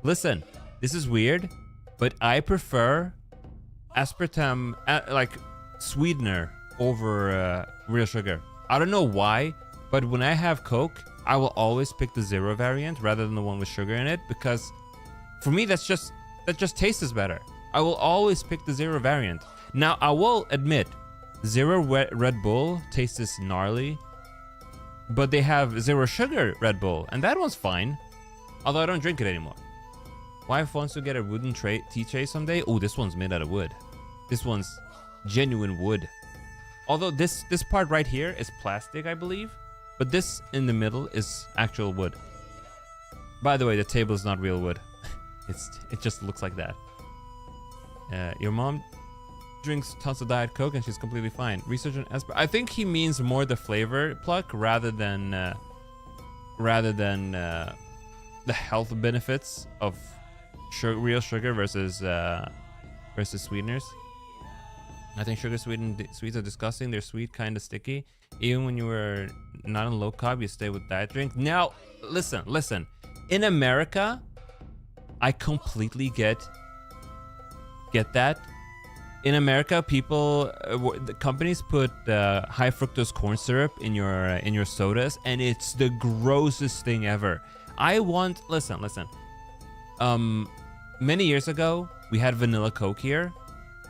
Listen, this is weird, but I prefer aspartame, like sweetener, over real sugar. I don't know why, but when I have Coke, I will always pick the zero variant rather than the one with sugar in it, because for me that just tastes better. I will always pick the zero variant. Now I will admit, zero Red Bull tastes gnarly, but they have zero sugar Red Bull, and that one's fine. Although I don't drink it anymore. Wife wants to get a wooden tea tray someday. Oh, this one's made out of wood. This one's genuine wood. Although this part right here is plastic, I believe, but this in the middle is actual wood. By the way, the table is not real wood. It just looks like that. Your mom drinks tons of Diet Coke and she's completely fine. Research on aspartame. I think he means more the flavor pluck rather than the health benefits of real sugar versus sweeteners. I think sugar sweetened sweets are disgusting. They're sweet, kind of sticky. Even when you were not on low carb, you stay with diet drink. Now, listen. In America, I completely get that. In America, the companies put high fructose corn syrup in your sodas, and it's the grossest thing ever. Listen. Many years ago, we had vanilla Coke here,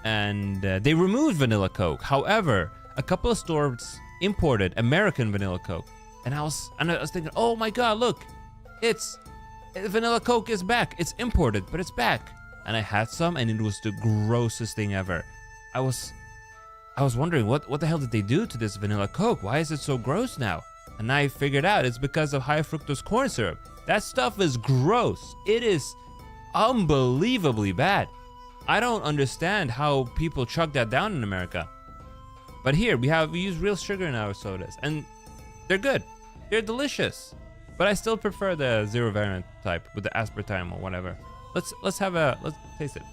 and they removed vanilla Coke. However, a couple of stores imported American vanilla Coke, and I was thinking, oh my god, look, vanilla Coke is back. It's imported, but it's back. And I had some, and it was the grossest thing ever. I was wondering what the hell did they do to this vanilla Coke? Why is it so gross now? And I figured out it's because of high fructose corn syrup. That stuff is gross. It is unbelievably bad. I don't understand how people chug that down in America. But here we use real sugar in our sodas, and they're good. They're delicious. But I still prefer the zero variant type with the aspartame or whatever. Let's taste it.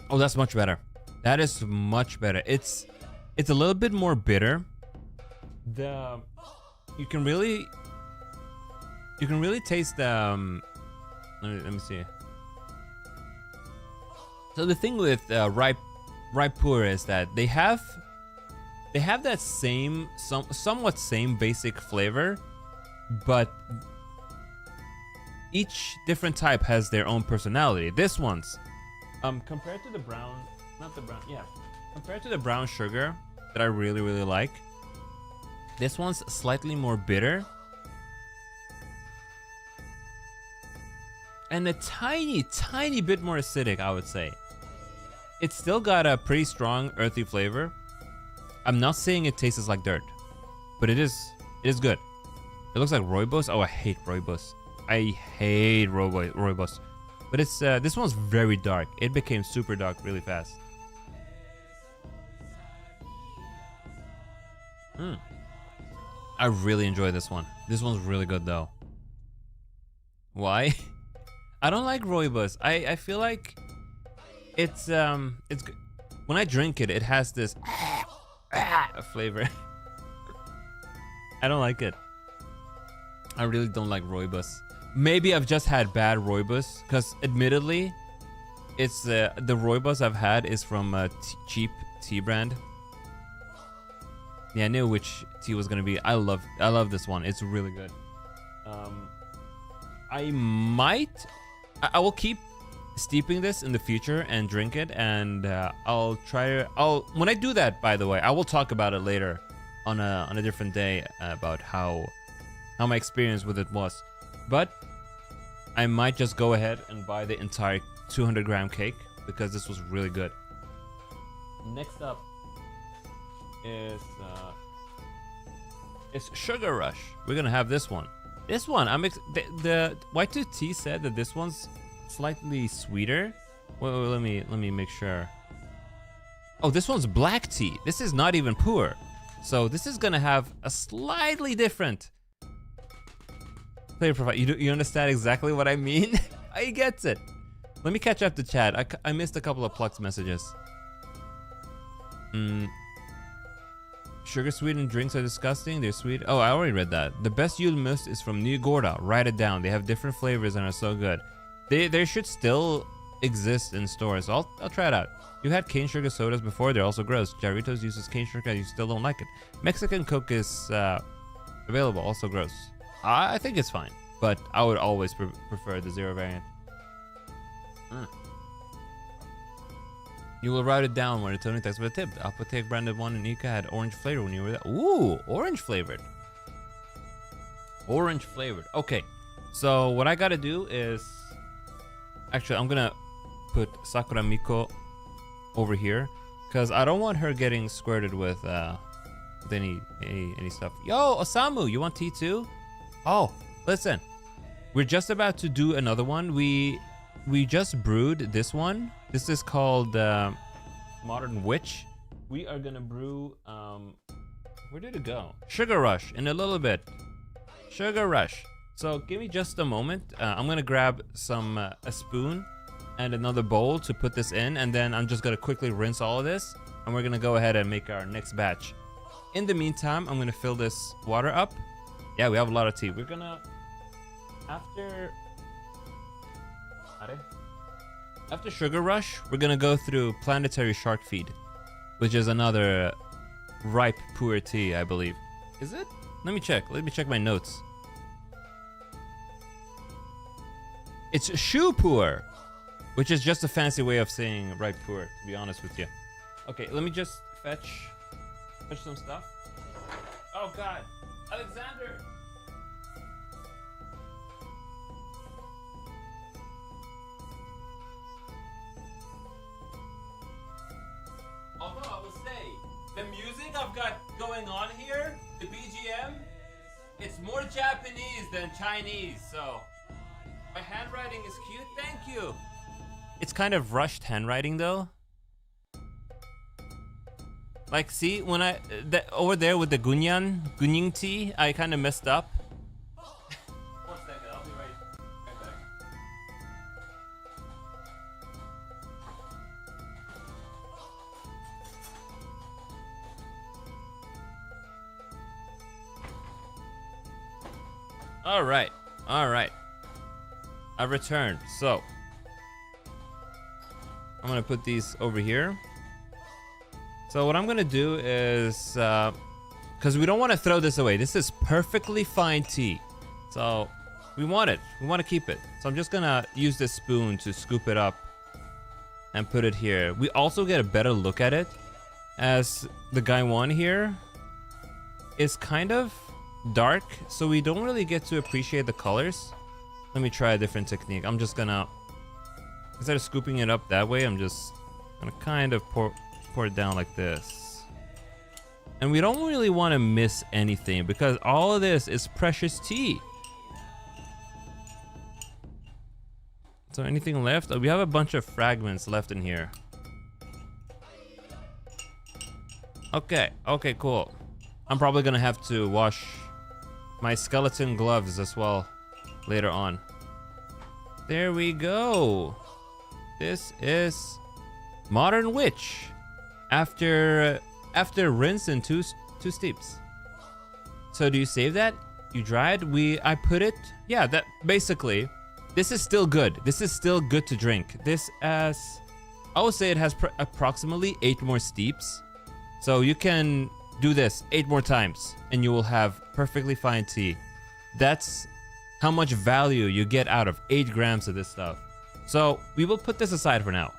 Oh, that's much better. That is much better. It's a little bit more bitter. You can really taste the let me see. So the thing with ripe pour is that they have that same somewhat same basic flavor, but each different type has their own personality. This one's compared to the brown, compared to the brown sugar that I really like, this one's slightly more bitter and a tiny bit more acidic, I would say. It's still got a pretty strong earthy flavor. I'm not saying it tastes like dirt, but it is good. It looks like rooibos. Oh, I hate rooibos. I hate rooibos. But it's this one's very dark. It became super dark really fast. I really enjoy this one. This one's really good though. Why? I don't like rooibos. I feel like it's when I drink it, it has this flavor. I don't like it. I really don't like rooibos. Maybe I've just had bad rooibos, because admittedly, it's the rooibos I've had is from cheap tea brand. Yeah, I knew which tea was gonna be. I love this one. It's really good. I will keep steeping this in the future and drink it, and when I do that, by the way, I will talk about it later on a different day about how my experience with it was. But I might just go ahead and buy the entire 200-gram cake because this was really good. Next up is Sugar Rush. We're gonna have this one. This one, the Y2T said that this one's slightly sweeter. Well, let me make sure. Oh, this one's black tea. This is not even pu'er. So this is gonna have a slightly different flavor profile. You understand exactly what I mean? I get it. Let me catch up to chat. I missed a couple of Plux messages. Sugar sweetened drinks are disgusting. They're sweet. Oh, I already read that. The best Julmust is from New Gorda. Write it down. They have different flavors and are so good. They should still exist in stores. So I'll try it out. You had cane sugar sodas before. They're also gross. Jarritos uses cane sugar and you still don't like it. Mexican Coke is available. Also gross. I think it's fine, but I would always prefer the zero variant. You will write it down when returning text with a tip. The Apotheke branded one in Ica had orange flavor when you were there. Ooh, orange flavored. Orange flavored. Okay, so what I gotta do is... Actually, I'm gonna put Sakura Miko over here because I don't want her getting squirted with any stuff. Yo, Osamu, you want tea too? Oh, listen. We're just about to do another one. We just brewed this one. This is called Modern Witch. We are gonna brew, where did it go? Sugar Rush in a little bit. Sugar Rush. So give me just a moment. I'm gonna grab a spoon and another bowl to put this in, and then I'm just gonna quickly rinse all of this, and we're gonna go ahead and make our next batch. In the meantime, I'm gonna fill this water up. Yeah, we have a lot of tea. We're gonna, after Sugar Rush, we're gonna go through Planetary Shark Feed, which is another ripe pu'er tea, I believe. Is it? Let me check my notes. It's Shu pu'er, which is just a fancy way of saying ripe pu'er, to be honest with you. Okay, let me just fetch some stuff. Oh God, Alexander! Although I will say, the music I've got going on here, the BGM, it's more Japanese than Chinese, so my handwriting is cute, thank you. It's kind of rushed handwriting though. Like, see, when over there with the Gunying tea, I kind of messed up. 1 second, I'll be right back. All right. I've returned. So I'm gonna put these over here. So what I'm gonna do is, because we don't want to throw this away. This is perfectly fine tea. So we want it. We want to keep it. So I'm just gonna use this spoon to scoop it up and put it here. We also get a better look at it, as the Gaiwan here is kind of dark, so we don't really get to appreciate the colors. Let me try a different technique. I'm just gonna, instead of scooping it up that way, I'm just gonna kind of pour it down like this. And we don't really want to miss anything because all of this is precious tea. So anything left? Oh, we have a bunch of fragments left in here. Okay, cool. I'm probably gonna have to wash my skeleton gloves as well later on. There we go. This is Modern Witch after rinse in two steeps. So do you save that? You dried? I put it. Yeah, that basically. This is still good. This is still good to drink. This as I would say it has approximately 8 more steeps. So you can do this 8 more times and you will have perfectly fine tea. That's how much value you get out of 8 grams of this stuff. So we will put this aside for now.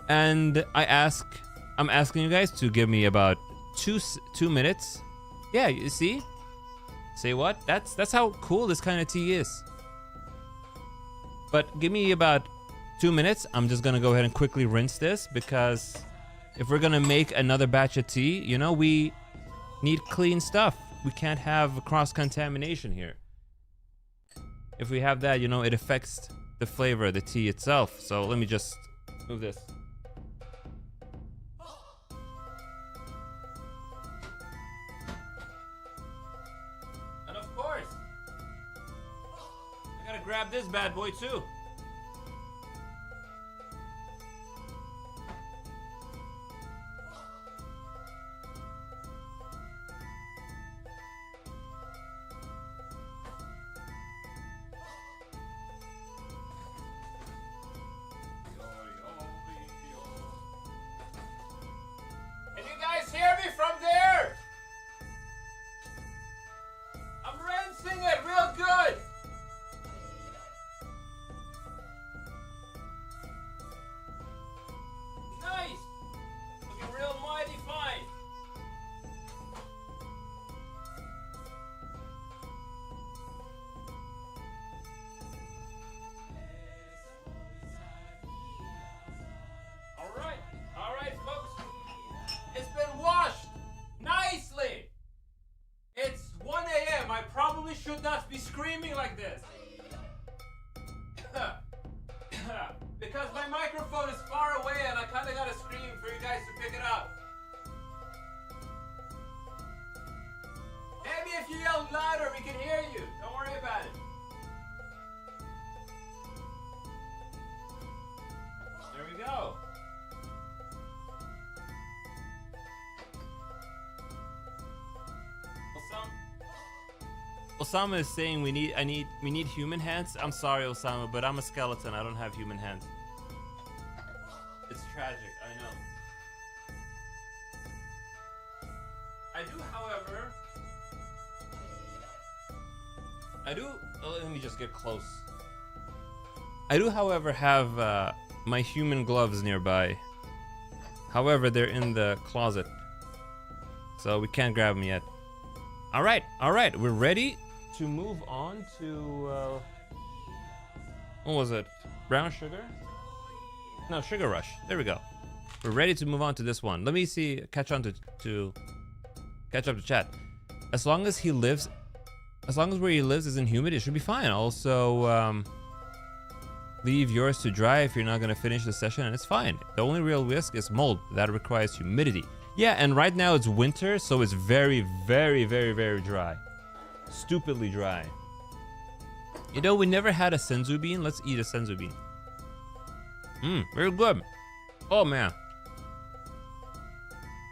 And I'm asking you guys to give me about 2 minutes. Yeah, you see? Say what? That's how cool this kind of tea is. But give me about 2 minutes. I'm just gonna go ahead and quickly rinse this, because if we're gonna make another batch of tea, you know, we need clean stuff. We can't have cross-contamination here. If we have that, you know, it affects the flavor of the tea itself. So let me just move this. And of course, I gotta grab this bad boy too. Can you guys hear me from there? I'm rinsing it real good. Nice. Looking real mighty fine. All right, folks. It's been washed nicely. It's 1 a.m. I probably should not be screaming like this. Because my microphone is far away and I kind of gotta scream for you guys to pick it up. Maybe if you yell louder, we can hear you. Don't worry about it. There we go. Osama is saying we need human hands. I'm sorry, Osama, but I'm a skeleton. I don't have human hands. It's tragic, I know. I do, however. Let me just get close. I do, however, have my human gloves nearby. However, they're in the closet, so we can't grab them yet. All right, we're ready to move on to what was it? Brown sugar? No, sugar rush. There we go. We're ready to move on to this one. Let me see, catch up to chat. As long as where he lives isn't humid, it should be fine. Also, leave yours to dry if you're not gonna finish the session, and it's fine. The only real risk is mold. That requires humidity. Yeah, and right now it's winter, so it's very, very, very, very dry. Stupidly dry. You know, we never had a senzu bean. Let's eat a senzu bean. Very good. Oh man.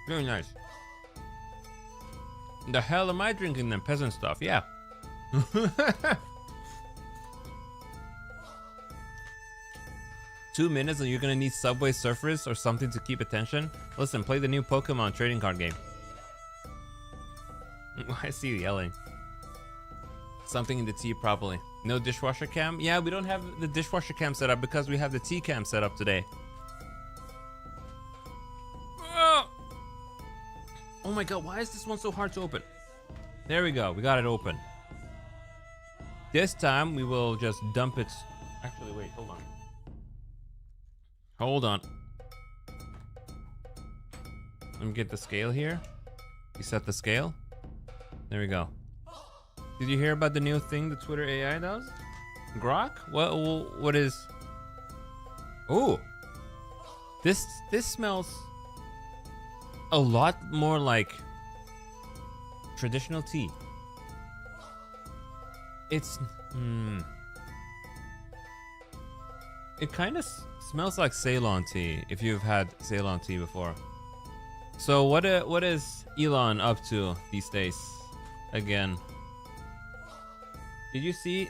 Very nice. The hell am I drinking then? Peasant stuff, yeah. 2 minutes and you're gonna need Subway Surfers or something to keep attention? Listen, play the new Pokemon trading card game. I see you yelling. Something in the tea properly. No dishwasher cam? Yeah, we don't have the dishwasher cam set up because we have the tea cam set up today. Oh my god, why is this one so hard to open? There we go, we got it open. This time we will just dump it. Actually, wait, hold on. Hold on. Let me get the scale here. You set the scale. There we go. Did you hear about the new thing the Twitter AI does? Grok? What is? Oh, this smells a lot more like traditional tea. It's it kind of smells like Ceylon tea, if you've had Ceylon tea before. So what is Elon up to these days? Again, did you see?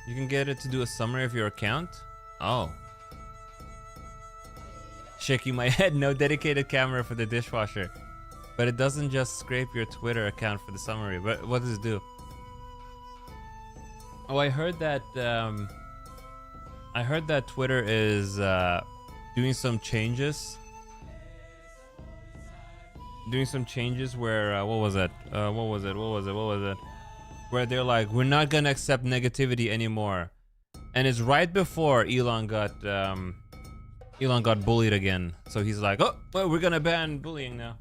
You can get it to do a summary of your account. Oh, Shaking my head. No dedicated camera for the dishwasher. But it doesn't just scrape your Twitter account for the summary. But what does it do? Oh, I heard that Twitter is doing some changes. Doing some changes where what was it? Where they're like, we're not gonna accept negativity anymore, and it's right before Elon got bullied again. So he's like, oh, well, we're gonna ban bullying now.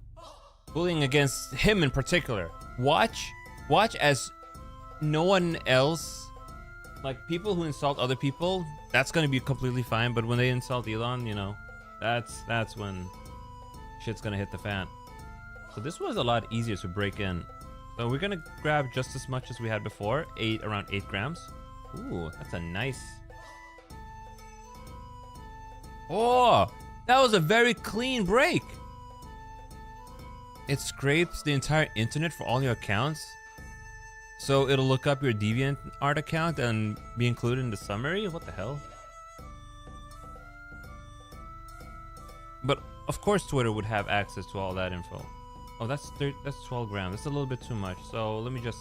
Bullying against him in particular. Watch as no one else, like people who insult other people, that's gonna be completely fine. But when they insult Elon, you know, that's when shit's gonna hit the fan. So this was a lot easier to break in. So we're gonna grab just as much as we had before, around 8 grams. Ooh, that's a nice. Oh, that was a very clean break. It scrapes the entire internet for all your accounts. So it'll look up your DeviantArt account and be included in the summary? What the hell? But of course Twitter would have access to all that info. Oh, that's 12 grams. That's a little bit too much. So let me just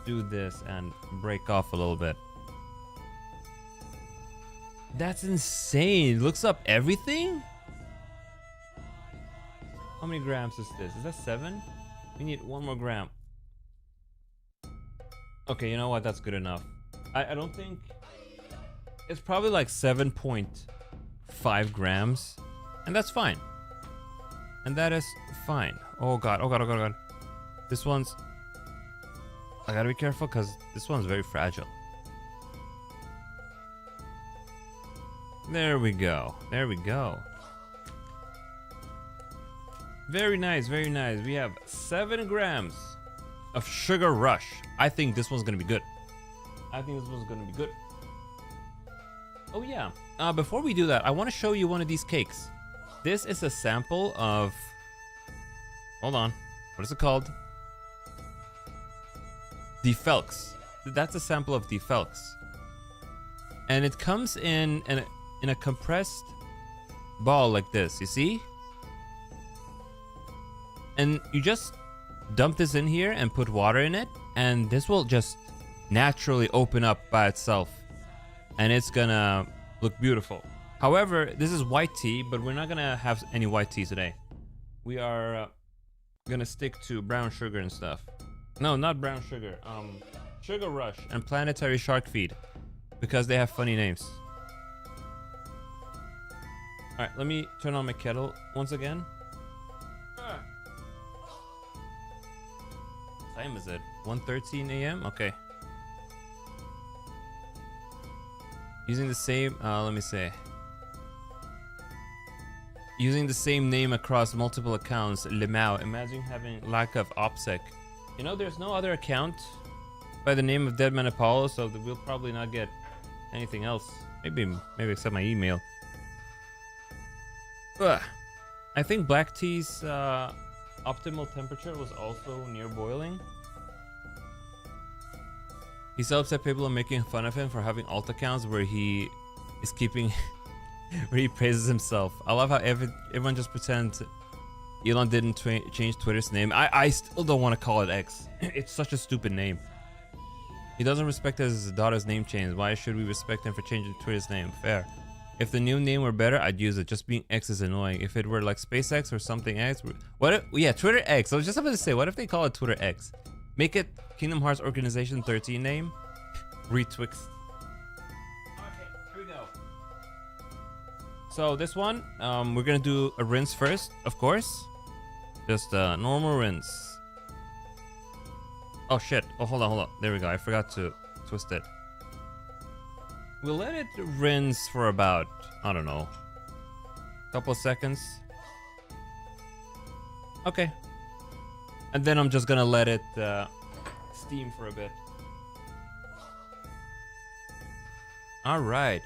do this and break off a little bit. That's insane. It looks up everything? How many grams is this? Is that 7? We need 1 more gram. Okay, you know what? That's good enough. I don't think... It's probably like 7.5 grams. And that's fine. And that is fine. Oh god, oh god, oh god, oh god. This one's... I gotta be careful because this one's very fragile. There we go. There we go. Very nice, very nice. We have 7 grams of Sugar Rush. I think this one's gonna be good. I think this one's gonna be good. Oh yeah. Before we do that, I want to show you one of these cakes. This is a sample of... Hold on. What is it called? Defelks. That's a sample of Defelks. And it comes in a compressed ball like this, you see? And you just dump this in here and put water in it, and this will just naturally open up by itself. And it's gonna look beautiful. However, this is white tea, but we're not gonna have any white tea today. We are gonna stick to brown sugar and stuff. No, not brown sugar. Sugar Rush and Planetary Shark Feed, because they have funny names. All right, let me turn on my kettle once again. What time is it? 1:13 a.m. Okay. Using the same. Let me say. Using the same name across multiple accounts, Limao. Imagine having lack of OPSEC. You know, there's no other account by the name of Deadman Apollo, so we'll probably not get anything else. Maybe except my email. Ugh. I think black tea's optimal temperature was also near boiling. He's so upset people are making fun of him for having alt accounts where he is keeping... where he praises himself. I love how everyone just pretends Elon didn't change Twitter's name. I still don't want to call it X. It's such a stupid name. He doesn't respect his daughter's name change. Why should we respect him for changing Twitter's name? Fair. If the new name were better, I'd use it. Just being X is annoying. If it were like SpaceX or something X, what if, yeah, Twitter X. I was just about to say, what if they call it Twitter X? Make it Kingdom Hearts Organization 13 name. Retwixt. Okay, here we go. So this one, we're gonna do a rinse first, of course. Just a normal rinse. Oh shit! Oh, hold on. There we go. I forgot to twist it. We'll let it rinse for about, I don't know, a couple of seconds. Okay. And then I'm just gonna let it steam for a bit. All right.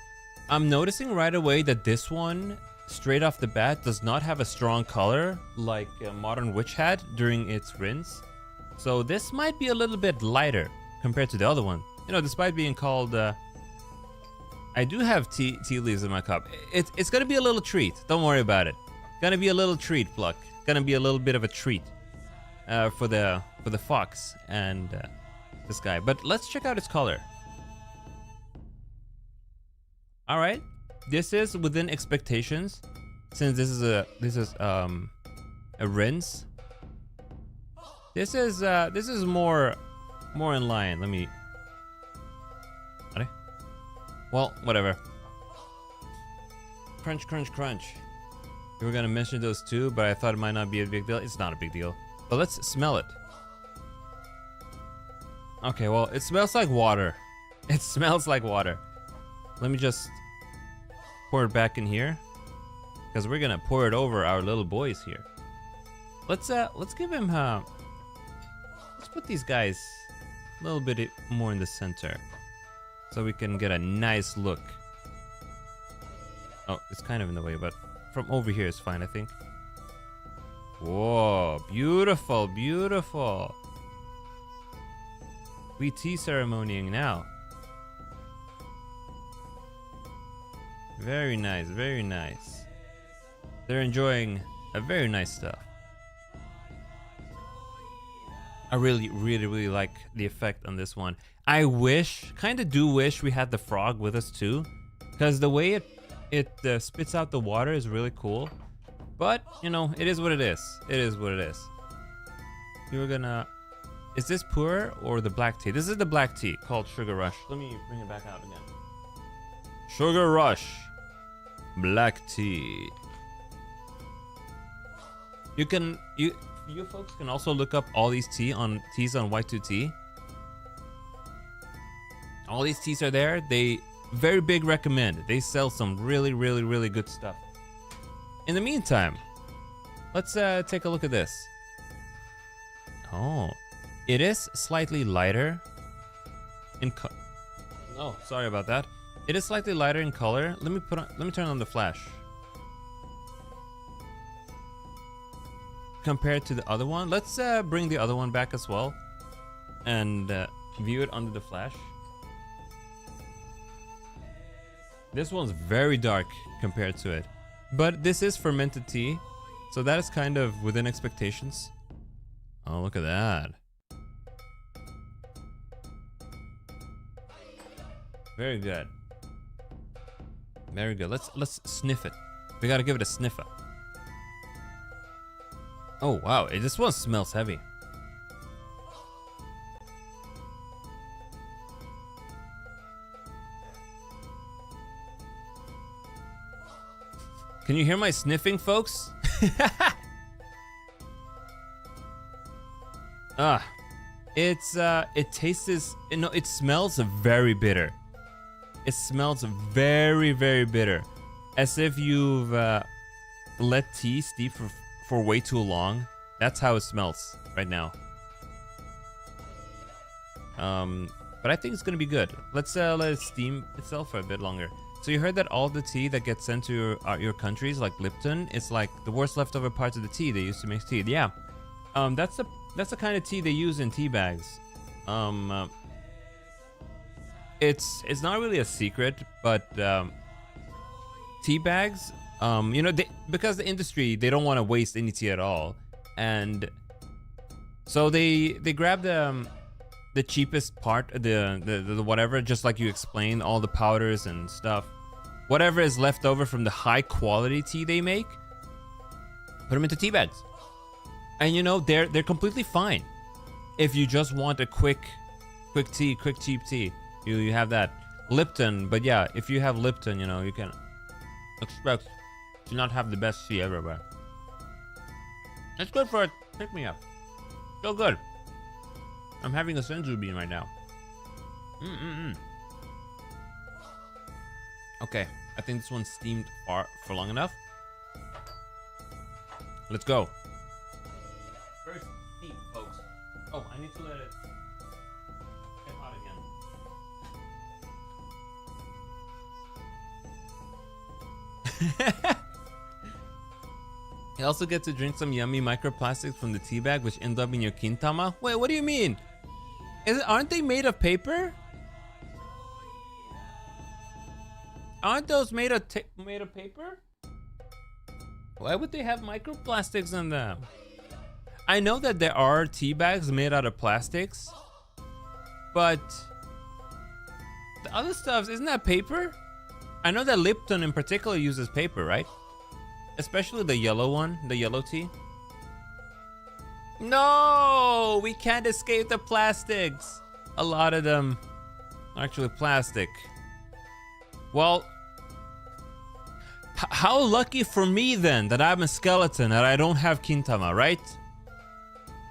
I'm noticing right away that this one, straight off the bat, does not have a strong color like Modern Witch had during its rinse. So this might be a little bit lighter compared to the other one. You know, despite being called, I I do have tea leaves in my cup. It's gonna be a little treat. Don't worry about it. Gonna be a little treat, Pluck. Gonna be a little bit of a treat for the fox and this guy. But let's check out its color. All right, this is within expectations, since this is a rinse. This is more in line. Let me. Well, whatever. Crunch, crunch, crunch. We were gonna mention those two, but I thought it might not be a big deal. It's not a big deal. But let's smell it. Okay, well, it smells like water. It smells like water. Let me just pour it back in here, because we're gonna pour it over our little boys here. Let's give him let's put these guys a little bit more in the center, so we can get a nice look. Oh, it's kind of in the way, but from over here is fine, I think. Whoa, beautiful, beautiful. We tea ceremonying now. Very nice, very nice. They're enjoying a very nice stuff. I really like the effect on this one. I kind of do wish we had the frog with us too, because the way it spits out the water is really cool. But you know, it is what it is. It is what it is. We were gonna. Is this puer or the black tea? This is the black tea called Sugar Rush. Let me bring it back out again. Sugar Rush, black tea. You folks can also look up all these teas on Y2T. All these teas are there. They very big recommend. They sell some really good stuff. In the meantime, let's take a look at this. Oh, it is slightly lighter in oh, sorry about that. It is slightly lighter in color. Let me turn on the flash. Compared to the other one, let's bring the other one back as well and view it under the flash. This one's very dark compared to it, but this is fermented tea, so that is kind of within expectations. Oh, look at that. Very good. Very good. Let's sniff it. We gotta give it a sniffer. Oh wow, this one smells heavy. Can you hear my sniffing, folks? It tastes, no, it smells very bitter. It smells very bitter, as if you've let tea steep for way too long. That's how it smells right now. But I think it's gonna be good. Let's let it steam itself for a bit longer. So you heard that all the tea that gets sent to your countries, like Lipton, is like the worst leftover parts of the tea they used to make tea. Yeah, that's the kind of tea they use in tea bags. It's not really a secret, but tea bags, you know, because the industry, they don't want to waste any tea at all, and so they grab the cheapest part, the whatever, just like you explained, all the powders and stuff, whatever is left over from the high quality tea they make, put them into tea bags, and you know, they're completely fine. If you just want a quick cheap tea, you have that Lipton. But yeah, if you have Lipton, you know, you can expect to not have the best tea everywhere. It's good for a pick-me-up. So good. I'm having a senzu bean right now. Okay, I think this one's steamed for long enough. Let's go. First heat, folks. Oh, I need to let it get hot again. You also get to drink some yummy microplastics from the tea bag, which end up in your kintama. Wait, what do you mean? Aren't they made of paper? Aren't those made of paper? Why would they have microplastics in them? I know that there are tea bags made out of plastics, but the other stuff, isn't that paper? I know that Lipton in particular uses paper, right? Especially the yellow one, the yellow tea. No, we can't escape the plastics. A lot of them are actually plastic. Well, how lucky for me then that I'm a skeleton and I don't have Kintama, right?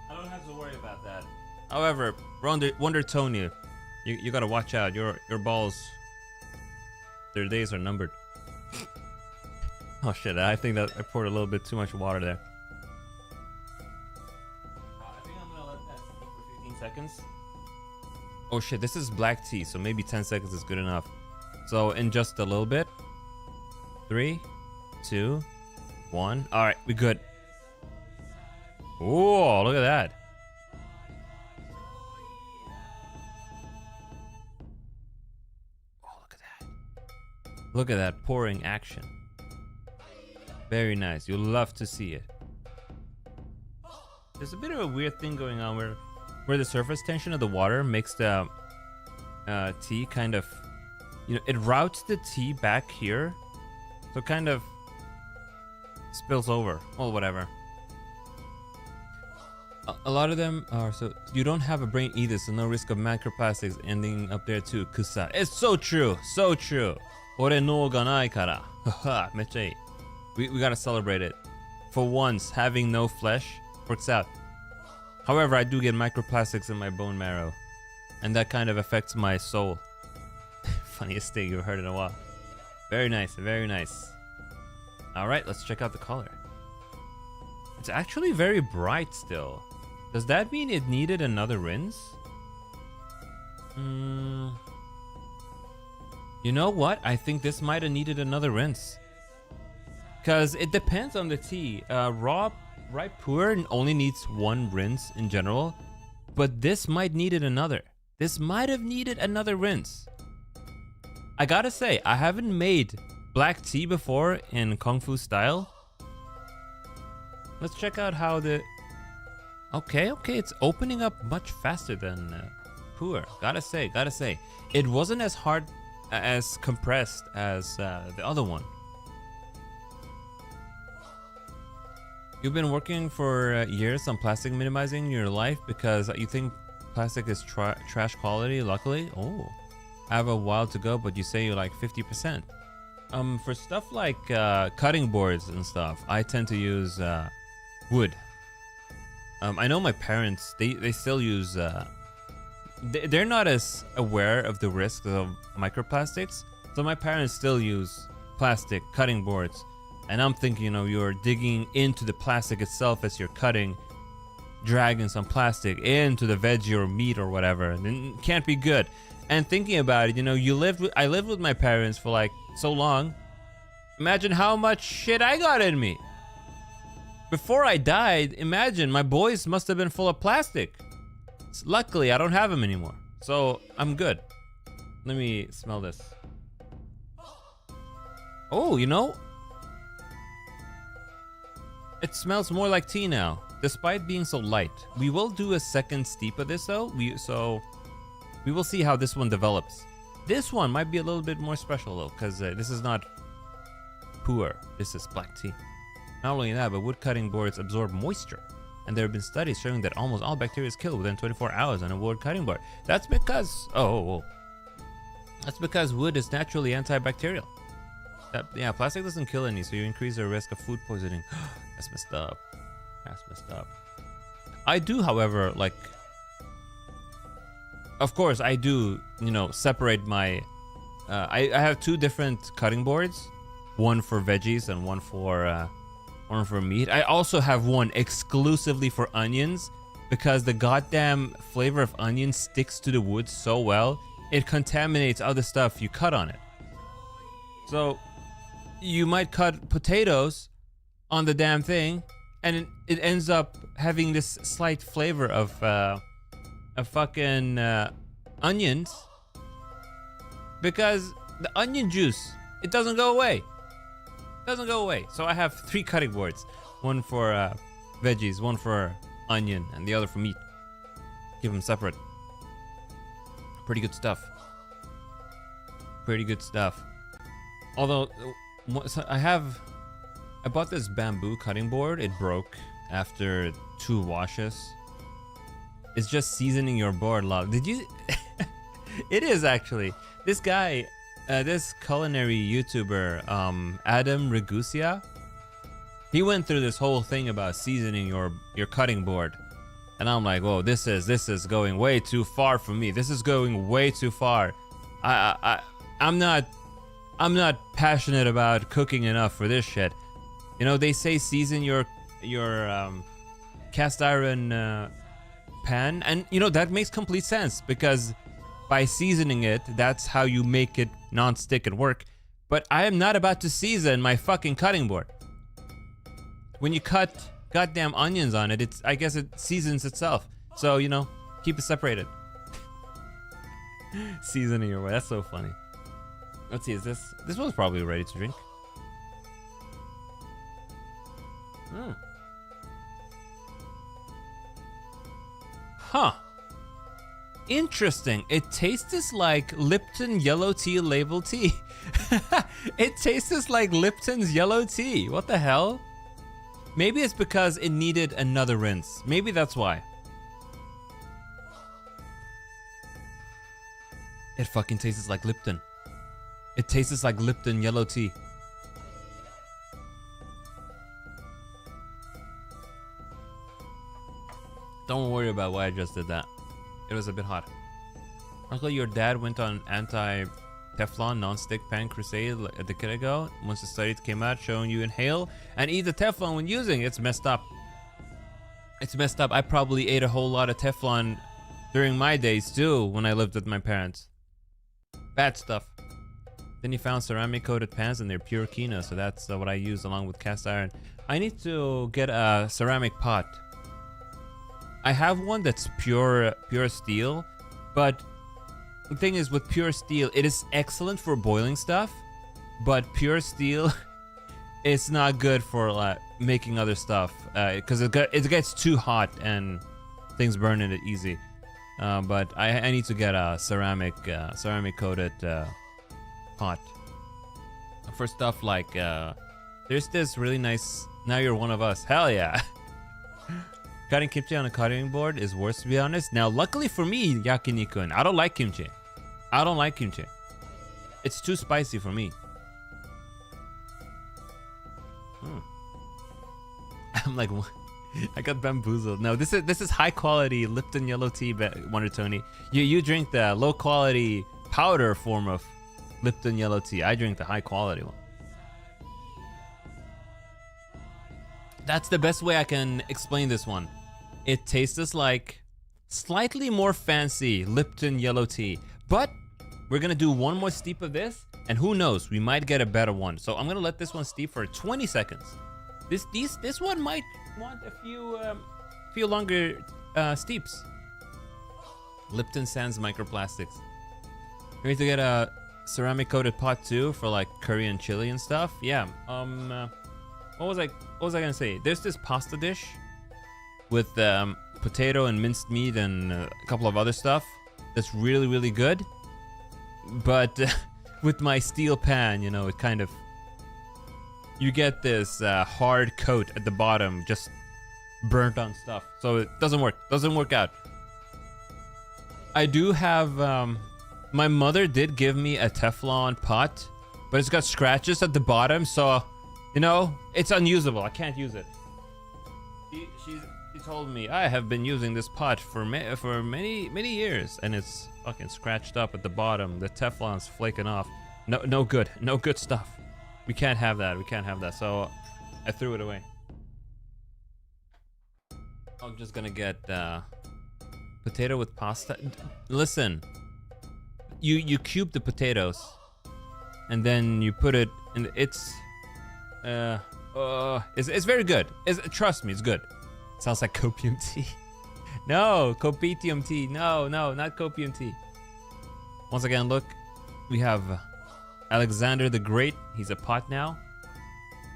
I don't have to worry about that. However, Wonder Tony, you gotta watch out. Your balls, their days are numbered. Oh shit, I think that I poured a little bit too much water there. I think I'm gonna let that sit for 15 seconds. Oh shit, this is black tea, so maybe 10 seconds is good enough. So in just a little bit. 3, 2, 1. All right, we good. Oh, look at that. Oh, look at that. Look at that pouring action. Very nice. You'll love to see it. There's a bit of a weird thing going on where the surface tension of the water makes the tea kind of, it routes the tea back here. So kind of spills over. Well, whatever. A lot of them are, so you don't have a brain either, so no risk of microplastics ending up there too. Kusa. It's so true. So true. Ore no ga nai kara. Haha, mecha ii. We gotta celebrate it. For once, having no flesh works out. However, I do get microplastics in my bone marrow, and that kind of affects my soul. Funniest thing you've heard in a while. Very nice, very nice. All right, let's check out the color. It's actually very bright still. Does that mean it needed another rinse? You know what? I think this might have needed another rinse. Because it depends on the tea. Raw, ripe pu'er only needs one rinse in general. But this might needed another. This might have needed another rinse. I gotta say, I haven't made black tea before in Kung Fu style. Let's check out how the... Okay, it's opening up much faster than pu'er. Gotta say. It wasn't as hard, as compressed as the other one. You've been working for years on plastic minimizing your life because you think plastic is trash quality, luckily? Oh. I have a while to go, but you say you're like 50%. For stuff like cutting boards and stuff, I tend to use wood. I know my parents, they still use, they're not as aware of the risks of microplastics, so my parents still use plastic cutting boards. And I'm thinking, you're digging into the plastic itself as you're cutting, dragging some plastic into the veggie or meat or whatever, and it can't be good. And thinking about it, I lived with my parents for like so long. Imagine how much shit I got in me. Before I died, imagine my boys must have been full of plastic. Luckily, I don't have them anymore. So I'm good. Let me smell this. Oh, it smells more like tea now, despite being so light. We will do a second steep of this though. We will see how this one develops. This one might be a little bit more special though, because this is not pu'er, this is black tea. Not only that, but wood cutting boards absorb moisture. And there have been studies showing that almost all bacteria is killed within 24 hours on a wood cutting board. That's because, that's because wood is naturally antibacterial. Yeah, plastic doesn't kill any, so you increase the risk of food poisoning. That's messed up. I do, however, of course, I do, separate my... I have two different cutting boards. One for veggies and one for meat. I also have one exclusively for onions because the goddamn flavor of onion sticks to the wood so well, it contaminates other stuff you cut on it. So, you might cut potatoes on the damn thing, and it ends up having this slight flavor of fucking onions, because the onion juice It doesn't go away. Doesn't go away. So I have 3 cutting boards. One for veggies, one for onion, and the other for meat. Keep them separate. Pretty good stuff. Pretty good stuff. Although, so I bought this bamboo cutting board. It broke after 2 washes. It's just seasoning your board a lot. Did you? It is actually. This guy, this culinary YouTuber, Adam Ragusia, he went through this whole thing about seasoning your cutting board, and I'm like, whoa, this is going way too far for me. This is going way too far. I'm not passionate about cooking enough for this shit. You know, they say season your cast iron pan, and you know that makes complete sense because by seasoning it, that's how you make it non-stick and work. But I am not about to season my fucking cutting board. When you cut goddamn onions on it, I guess it seasons itself. So, you know, keep it separated. Seasoning your way. That's so funny. Let's see, is this one's probably ready to drink. Huh. Interesting. It tastes like Lipton yellow tea label tea. It tastes like Lipton's yellow tea. What the hell? Maybe it's because it needed another rinse. Maybe that's why. It fucking tastes like Lipton. It tastes like Lipton yellow tea. Don't worry about why I just did that. It was a bit hot. Uncle, your dad went on anti-Teflon non-stick pan crusade a decade ago. Once the studies came out showing you inhale and eat the Teflon when using it, it's messed up. It's messed up. I probably ate a whole lot of Teflon during my days too when I lived with my parents. Bad stuff. Then he found ceramic coated pans and they're pure quinoa, so that's what I use along with cast iron. I need to get a ceramic pot. I have one that's pure steel, but the thing is with pure steel, it is excellent for boiling stuff, but pure steel, it's not good for making other stuff because it gets too hot and things burn in it easy. But I need to get a ceramic coated pot for stuff like there's this really nice Now You're One of Us. Hell yeah. Cutting kimchi on a cutting board is worse, to be honest. Now, luckily for me, Yakiniku-kun, I don't like kimchi. I don't like kimchi. It's too spicy for me. I'm like, I got bamboozled. No, this is high quality Lipton yellow tea, Wonder Tony. You drink the low quality powder form of Lipton yellow tea. I drink the high quality one. That's the best way I can explain this one. It tastes like slightly more fancy Lipton yellow tea. But we're gonna do one more steep of this, and who knows, we might get a better one. So I'm gonna let this one steep for 20 seconds. This one might want a few longer steeps. Lipton Sans microplastics. We need to get a ceramic coated pot too for like curry and chili and stuff. Yeah. What was I gonna say? There's this pasta dish with potato and minced meat and a couple of other stuff that's really, really good. But with my steel pan, you know, it kind of, you get this hard coat at the bottom, just burnt on stuff. So it doesn't work out. I do have, my mother did give me a Teflon pot, but it's got scratches at the bottom, so, you know, it's unusable. I can't use it. She told me I have been using this pot for many years, and it's fucking scratched up at the bottom. The Teflon's flaking off. No good stuff. We can't have that. So I threw it away. I'm just gonna get potato with pasta. Listen, you cube the potatoes, and then you put it in. It's very good. Trust me, it's good. Sounds like copium tea. No, copetium tea. No, not copium tea. Once again, look, we have Alexander the Great. He's a pot now.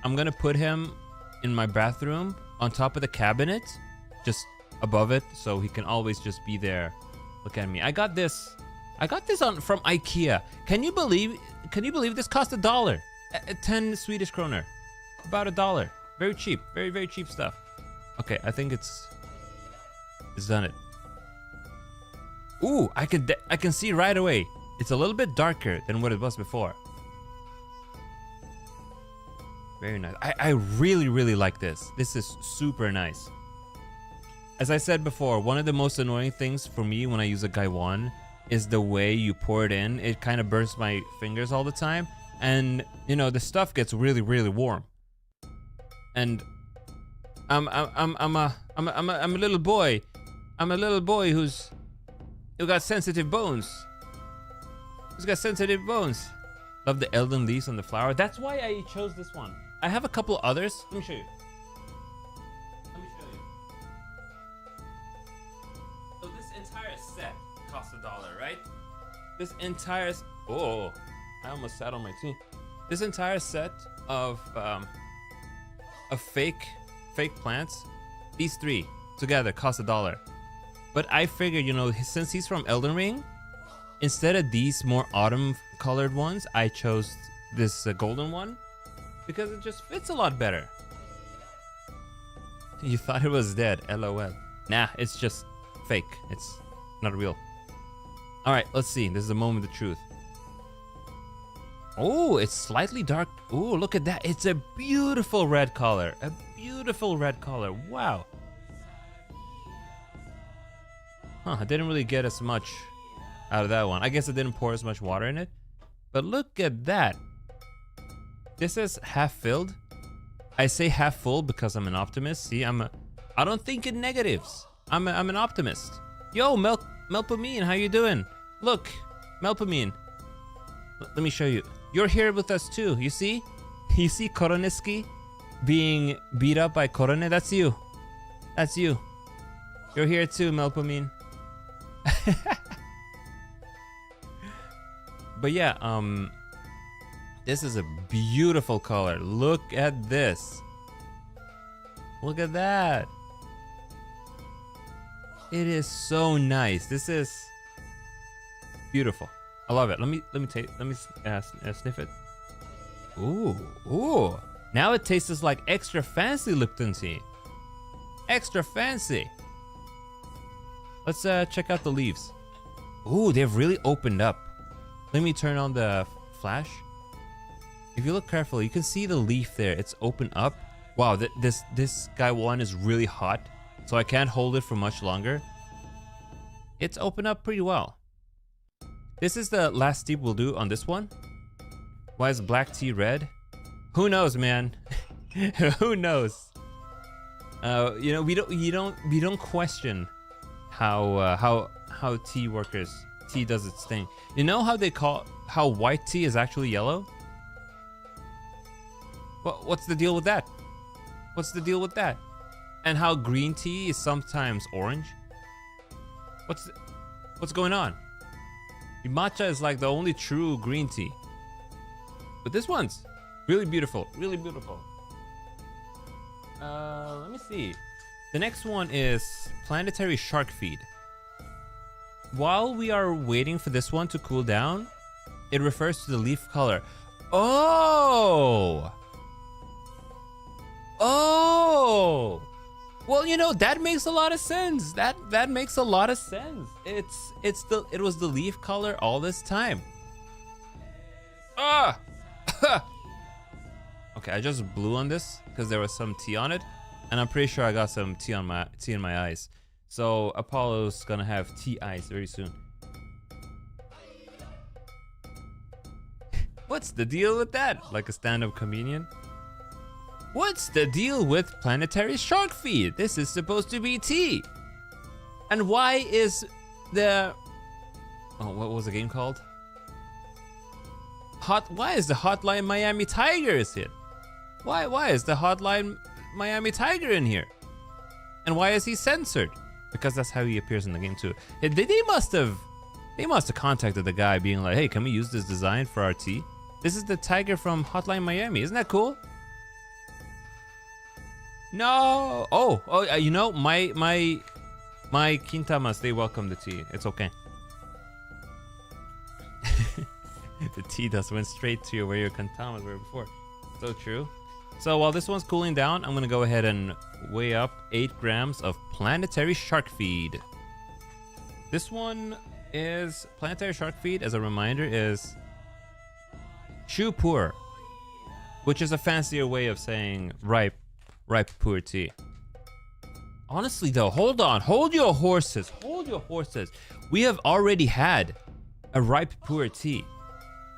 I'm gonna put him in my bathroom on top of the cabinet, just above it, so he can always just be there. Look at me. I got this from IKEA. Can you believe this cost $1? 10 Swedish kroner. About $1. Very cheap. Very, very cheap stuff. Okay, I think it's done it. Ooh, I can see right away. It's a little bit darker than what it was before. Very nice. I really, really like this. This is super nice. As I said before, one of the most annoying things for me when I use a Gaiwan is the way you pour it in. It kind of burns my fingers all the time. And, you know, the stuff gets really, really warm. And I'm a little boy. I'm a little boy who got sensitive bones. Who's got sensitive bones. Love the elden leaves on the flower. That's why I chose this one. I have a couple others. Let me show you. So this entire set costs $1, right? This entire... Oh, I almost sat on my team. This entire set of fake plants, these three together cost $1. But I figured, you know, since he's from Elden Ring, instead of these more autumn colored ones, I chose this golden one because it just fits a lot better. You thought it was dead, LOL. Nah, it's just fake. It's not real. All right, let's see. This is the moment of truth. Oh, it's slightly dark. Oh, look at that. It's a beautiful red color. A beautiful red color. Wow. Huh, I didn't really get as much out of that one. I guess I didn't pour as much water in it. But look at that. This is half filled. I say half full because I'm an optimist. See, I don't think in negatives. I'm an optimist. Yo, Melpomene, how you doing? Look, Melpomene. Let me show you. You're here with us too. You see? You see Koroniski being beat up by Korone? That's you. That's you. You're here too, Melpomene. But yeah, this is a beautiful color. Look at this. Look at that. It is so nice. This is beautiful. I love it. Let me sniff it. Ooh. Now it tastes like extra fancy Lipton tea. Extra fancy. Let's check out the leaves. Ooh, they've really opened up. Let me turn on the flash. If you look carefully, you can see the leaf there. It's opened up. Wow, this Gaiwan is really hot, so I can't hold it for much longer. It's opened up pretty well. This is the last steep we'll do on this one. Why is black tea red? Who knows, man? Who knows? You know, we don't question how tea does its thing. You know how white tea is actually yellow? What's the deal with that? What's the deal with that? And how green tea is sometimes orange? What's going on? Matcha is like the only true green tea. But this one's really beautiful, really beautiful. Let me see. The next one is planetary shark feed. While we are waiting for this one to cool down, it refers to the leaf color. Oh! Well, you know, that makes a lot of sense. That makes a lot of sense. It was the leaf color all this time. Ah! Okay, I just blew on this because there was some tea on it, and I'm pretty sure I got some tea in my eyes. So Apollo's gonna have tea eyes very soon. What's the deal with that? Like a stand-up comedian? What's the deal with planetary shark feed? This is supposed to be tea. And why is the... Oh, what was the game called? Why is the Hotline Miami Tigers hit? Why is the Hotline Miami Tiger in here? And why is he censored? Because that's how he appears in the game too. They must have contacted the guy being like, hey, can we use this design for our tea? This is the tiger from Hotline Miami. Isn't that cool? No. Oh, you know, my kintamas, they welcome the tea. It's okay. The tea dust went straight to where your kintamas were before. So true. So while this one's cooling down, I'm gonna go ahead and weigh up 8 grams of planetary shark feed. This one is planetary shark feed, as a reminder, is Shupur, which is a fancier way of saying ripe pur tea. Honestly though, hold on, hold your horses. We have already had a ripe pur tea.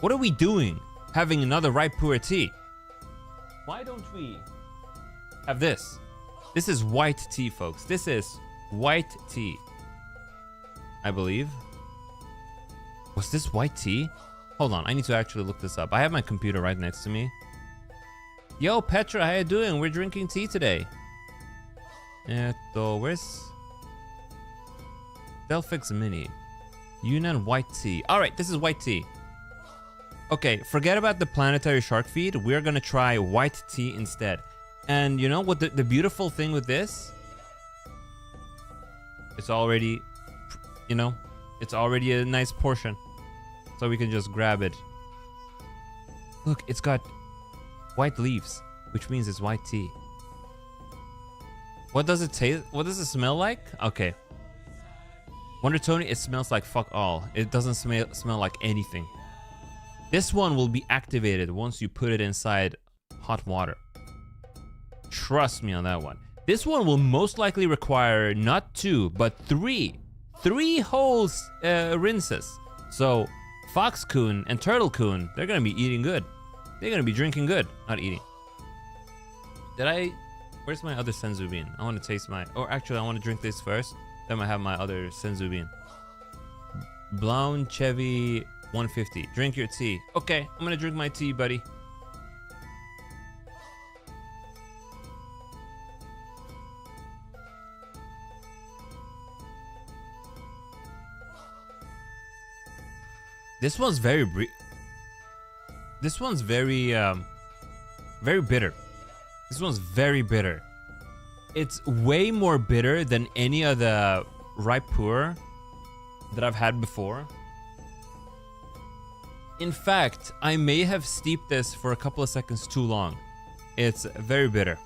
What are we doing having another ripe pur tea? Why don't we have this? This is white tea, folks. This is white tea, I believe. Was this white tea? Hold on, I need to actually look this up. I have my computer right next to me. Yo, Petra, how you doing? We're drinking tea today. Where's Delphix Mini? Yunnan white tea. All right, this is white tea. Okay, forget about the planetary shark feed. We're gonna try white tea instead. And you know what the beautiful thing with this? It's already, you know, it's already a nice portion. So we can just grab it. Look, it's got white leaves, which means it's white tea. What does it taste? What does it smell like? Okay. Wonder Tony, it smells like fuck all. It doesn't smell like anything. This one will be activated once you put it inside hot water. Trust me on that one. This one will most likely require not 2, but 3 whole rinses. So Fox-kun and Turtle-kun, they're gonna be eating good. They're gonna be drinking good, not eating. Where's my other senzu bean? I want to taste or actually I want to drink this first. Then I have my other senzu bean. Blaun Chevy 150. Drink your tea. Okay, I'm gonna drink my tea, buddy. This one's very very bitter. This one's very bitter. It's way more bitter than any of the ripe pur that I've had before. In fact, I may have steeped this for a couple of seconds too long. It's very bitter.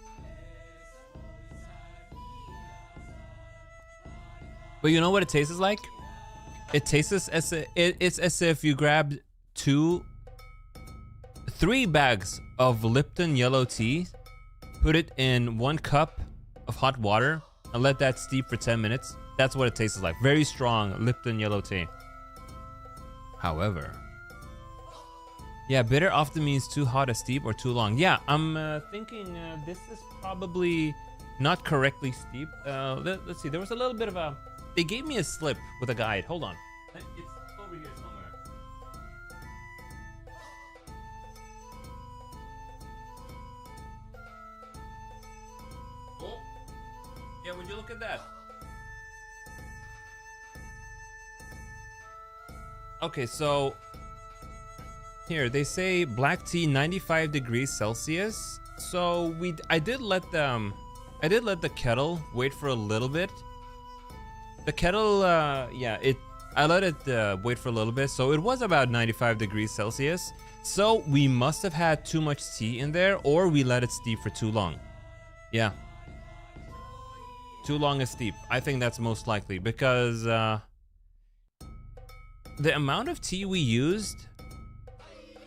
But you know what it tastes like? It tastes it's as if you grabbed 3 bags of Lipton yellow tea, put it in 1 cup of hot water, and let that steep for 10 minutes. That's what it tastes like. Very strong Lipton yellow tea. However, yeah, bitter often means too hot a steep or too long. Yeah, I'm thinking this is probably not correctly steeped. Let's see, there was a little bit of a... They gave me a slip with a guide. Hold on. It's over here somewhere. Oh, yeah, would you look at that? Okay, so here they say black tea 95 degrees Celsius. So I did let the kettle wait for a little bit. The kettle, yeah, I let it wait for a little bit, so it was about 95 degrees Celsius. So we must have had too much tea in there, or we let it steep for too long. Yeah. Too long a steep. I think that's most likely, because the amount of tea we used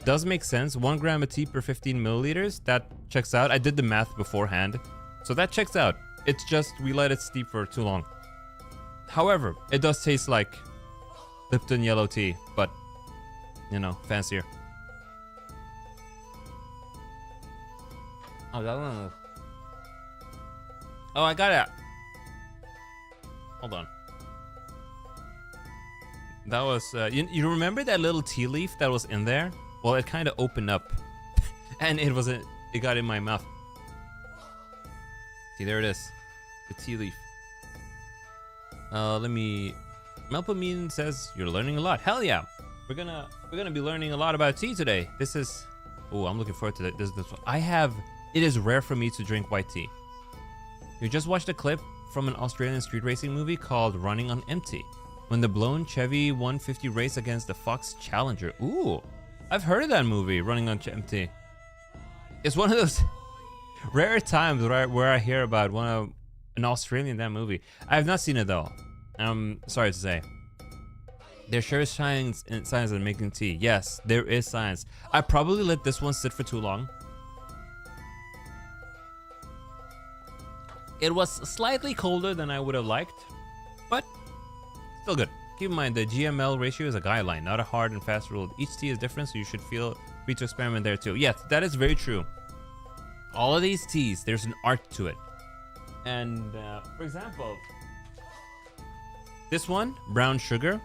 does make sense. 1 gram of tea per 15 milliliters. That checks out. I did the math beforehand, so that checks out. It's just we let it steep for too long. However, it does taste like Lipton yellow tea, but, you know, fancier. Oh, that one. Oh, I got it. Hold on. That was, you remember that little tea leaf that was in there? Well, it kind of opened up, and it got in my mouth. See, there it is, the tea leaf. Melpamine says you're learning a lot. Hell yeah. we're gonna be learning a lot about tea today. This is, oh, I'm looking forward to that. This one. It is rare for me to drink white tea. You just watched a clip from an Australian street racing movie called Running on Empty, when the blown Chevy 150 race against the Fox Challenger. Ooh, I've heard of that movie, Running on Empty. It's one of those rare times where I hear about an Australian that movie. I have not seen it though. I'm sorry to say. There sure is science in making tea. Yes, there is science. I probably let this one sit for too long. It was slightly colder than I would have liked, but still good. Keep in mind the GML ratio is a guideline, not a hard and fast rule. Each tea is different, so you should feel free to experiment there too. Yes, that is very true. All of these teas, there's an art to it. And for example, this one, brown sugar.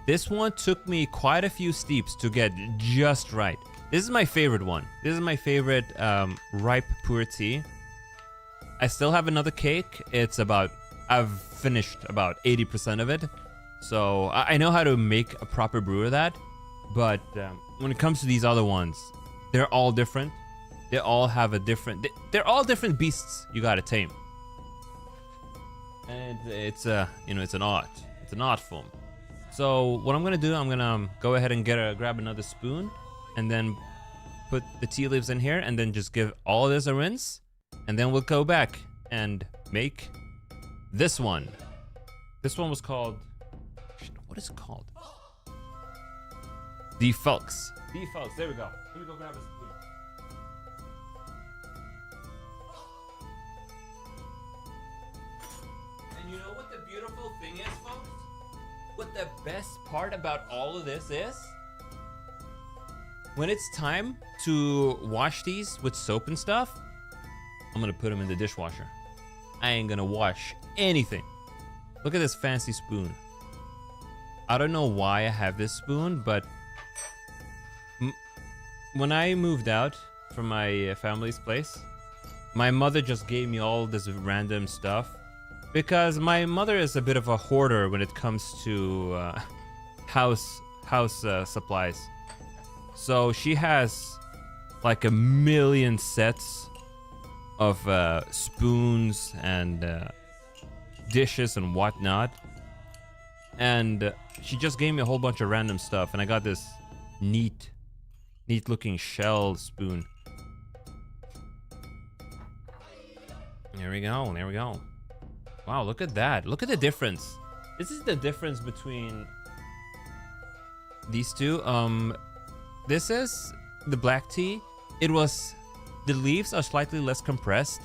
This one took me quite a few steeps to get just right. This is my favorite one. This is my favorite ripe pure tea. I still have another cake. I've finished about 80% of it. So I know how to make a proper brew of that. But when it comes to these other ones, they're all different. They all have a different, they're all different beasts you gotta tame. And it's an art. It's an art form. So what I'm gonna do, I'm gonna go ahead and grab another spoon and then put the tea leaves in here and then just give all of this a rinse. And then we'll go back and make this one. This one was called, what is it called? Defolks. Defolks, there we go. Let me go grab a spoon. And you know what the beautiful thing is, folks? What the best part about all of this is? When it's time to wash these with soap and stuff, I'm gonna put them in the dishwasher. I ain't gonna wash anything. Look at this fancy spoon. I don't know why I have this spoon, but when I moved out from my family's place, my mother just gave me all this random stuff because my mother is a bit of a hoarder when it comes to house supplies. So she has like a million sets of spoons and dishes and whatnot, and she just gave me a whole bunch of random stuff, and I got this neat looking shell spoon. There we go. Wow, look at that. Look at the difference. This is the difference between these two. This is the black tea. The leaves are slightly less compressed,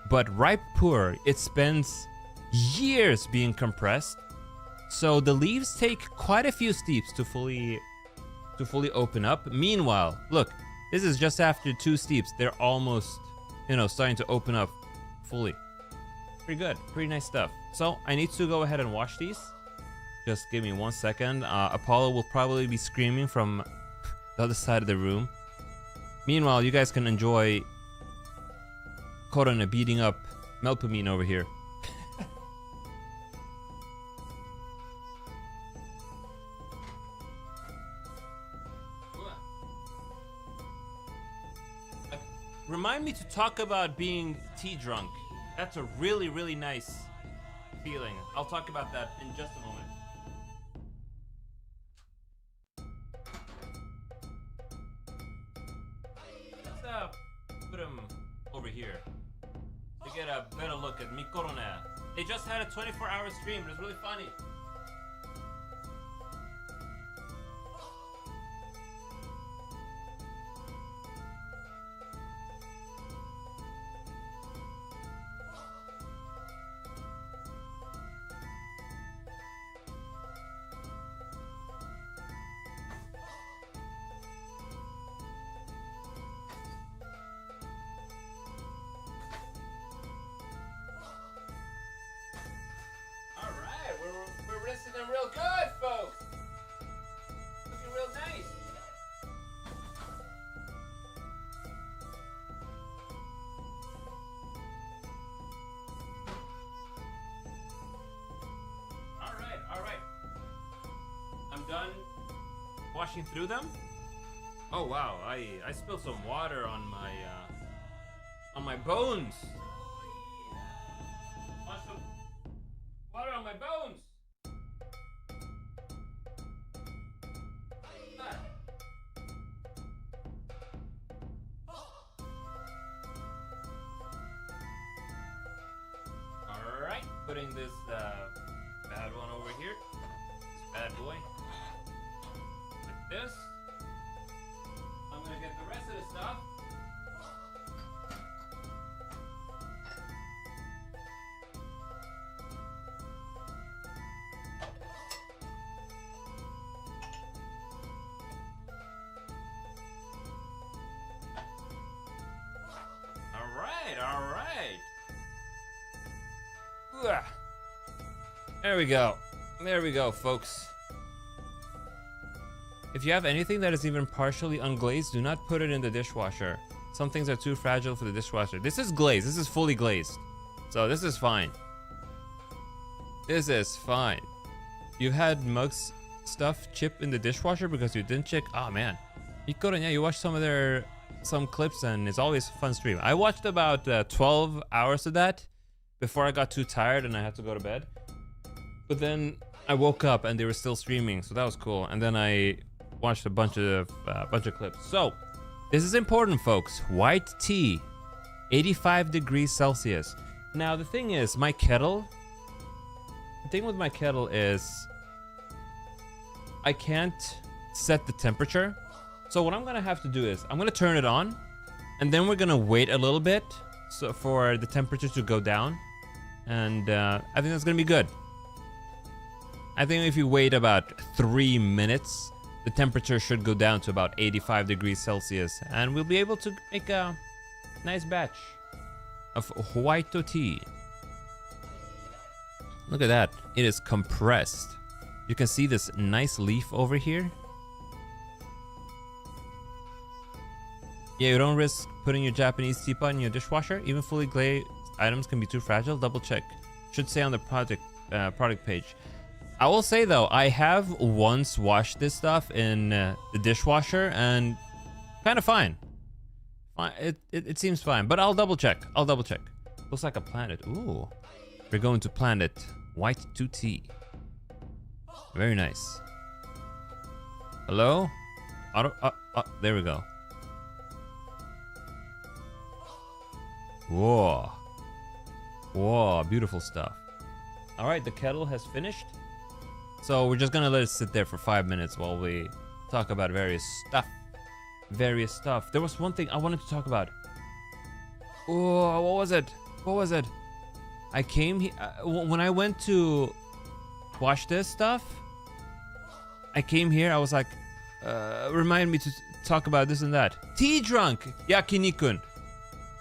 but ripe pure, it spends years being compressed. So the leaves take quite a few steeps to fully open up. Meanwhile, look, this is just after 2 steeps. They're almost, starting to open up fully. Pretty good, pretty nice stuff. So I need to go ahead and wash these. Just give me 1 second. Apollo will probably be screaming from the other side of the room. Meanwhile, you guys can enjoy Korona beating up Melpomene over here. Remind me to talk about being tea drunk. That's a really, really nice feeling. I'll talk about that in just a moment. Let's put him over here to get a better look at Mikorona. They just had a 24-hour stream. It was really funny. Looking real good, folks. Looking real nice. All right. I'm done washing through them. Oh wow, I spilled some water on my bones. Want some water on my bones? Alright, putting this bad one over here. This bad boy. Like this. I'm gonna get the rest of the stuff. Alright. There we go. There we go, folks. If you have anything that is even partially unglazed, do not put it in the dishwasher. Some things are too fragile for the dishwasher. This is glazed. This is fully glazed. So this is fine. This is fine. You had Mug's stuff chip in the dishwasher because you didn't check. Oh man. Yeah, you watched some clips and it's always a fun stream. I watched about 12 hours of that before I got too tired and I had to go to bed. But then I woke up and they were still streaming, so that was cool. And then I watched a bunch of clips. So this is important, folks. White tea, 85 degrees Celsius. Now the thing is, my kettle. The thing with my kettle is I can't set the temperature. So what I'm gonna have to do is I'm gonna turn it on, and then we're gonna wait a little bit so for the temperature to go down, and I think that's gonna be good. I think if you wait about 3 minutes, the temperature should go down to about 85 degrees Celsius, and we'll be able to make a nice batch of white tea. Look at that, it is compressed. You can see this nice leaf over here. Yeah, you don't risk putting your Japanese teapot in your dishwasher. Even fully glazed items can be too fragile. Double check. Should say on the product page. I will say though, I have once washed this stuff in the dishwasher and kind of fine. It seems fine, but I'll double check. Looks like a planet. Ooh, we're going to planet white tea. Very nice. Hello? There we go. Whoa. Whoa, beautiful stuff. All right, the kettle has finished. So we're just gonna let it sit there for 5 minutes while we talk about various stuff. There was one thing I wanted to talk about. Oh, what was it? I came here, when I went to wash this stuff, I came here, I was like, remind me to talk about this and that. Tea drunk, Yakini-kun.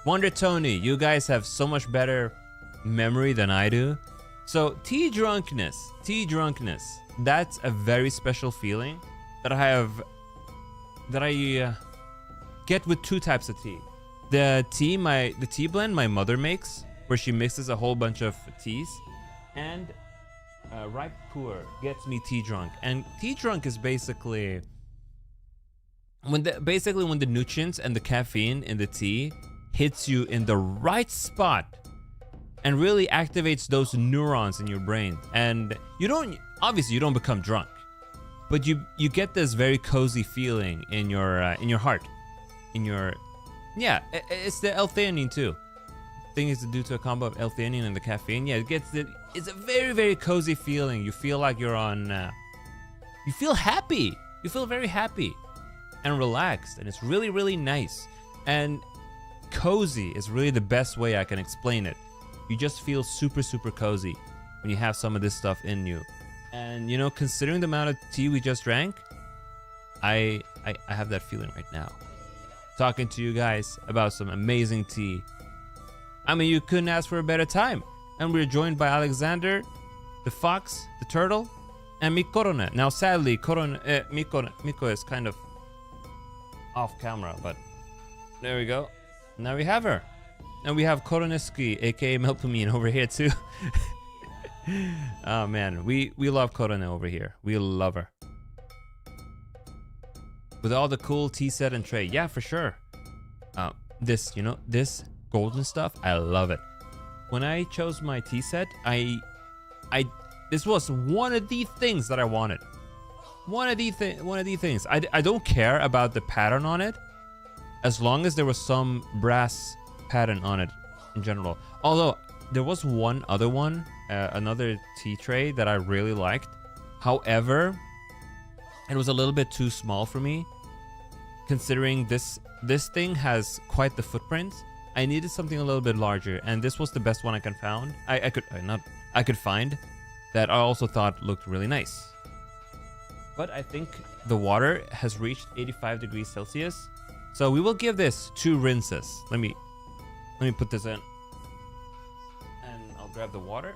Wonder Tony, you guys have so much better memory than I do. So tea drunkenness, that's a very special feeling that I get with two types of tea. The tea blend my mother makes, where she mixes a whole bunch of teas, and ripe pu'er gets me tea drunk. And tea drunk is basically when the nutrients and the caffeine in the tea hits you in the right spot and really activates those neurons in your brain. And you don't become drunk, but you get this very cozy feeling in your heart, it's the L-theanine too. Thing is due to a combo of L-theanine and the caffeine. Yeah, it's a very, very cozy feeling. You feel like you're on, you feel happy. You feel very happy and relaxed, and it's really, really nice. And cozy is really the best way I can explain it. You just feel super, super cozy when you have some of this stuff in you. And you know, considering the amount of tea we just drank, I have that feeling right now. Talking to you guys about some amazing tea. I mean, you couldn't ask for a better time. And we're joined by Alexander, the fox, the turtle, and Mikorone. Now, sadly, Miko is kind of off camera, but there we go. Now we have her. And we have Koroneski, aka Melpomene, over here too. Oh man, we love Korone over here. We love her. with all the cool tea set and tray. Yeah, for sure. This, you know, this golden stuff, I love it. When I chose my tea set, this was one of the things that I wanted. One of the things. I don't care about the pattern on it, as long as there was some brass pattern on it in general. Although there was one other one, another tea tray that I really liked. However, it was a little bit too small for me, considering this thing has quite the footprint. I needed something a little bit larger, and this was the best one I could find. I could find that I also thought looked really nice. But I think the water has reached 85 degrees Celsius, so we will give this 2 rinses. Let me put this in, and I'll grab the water.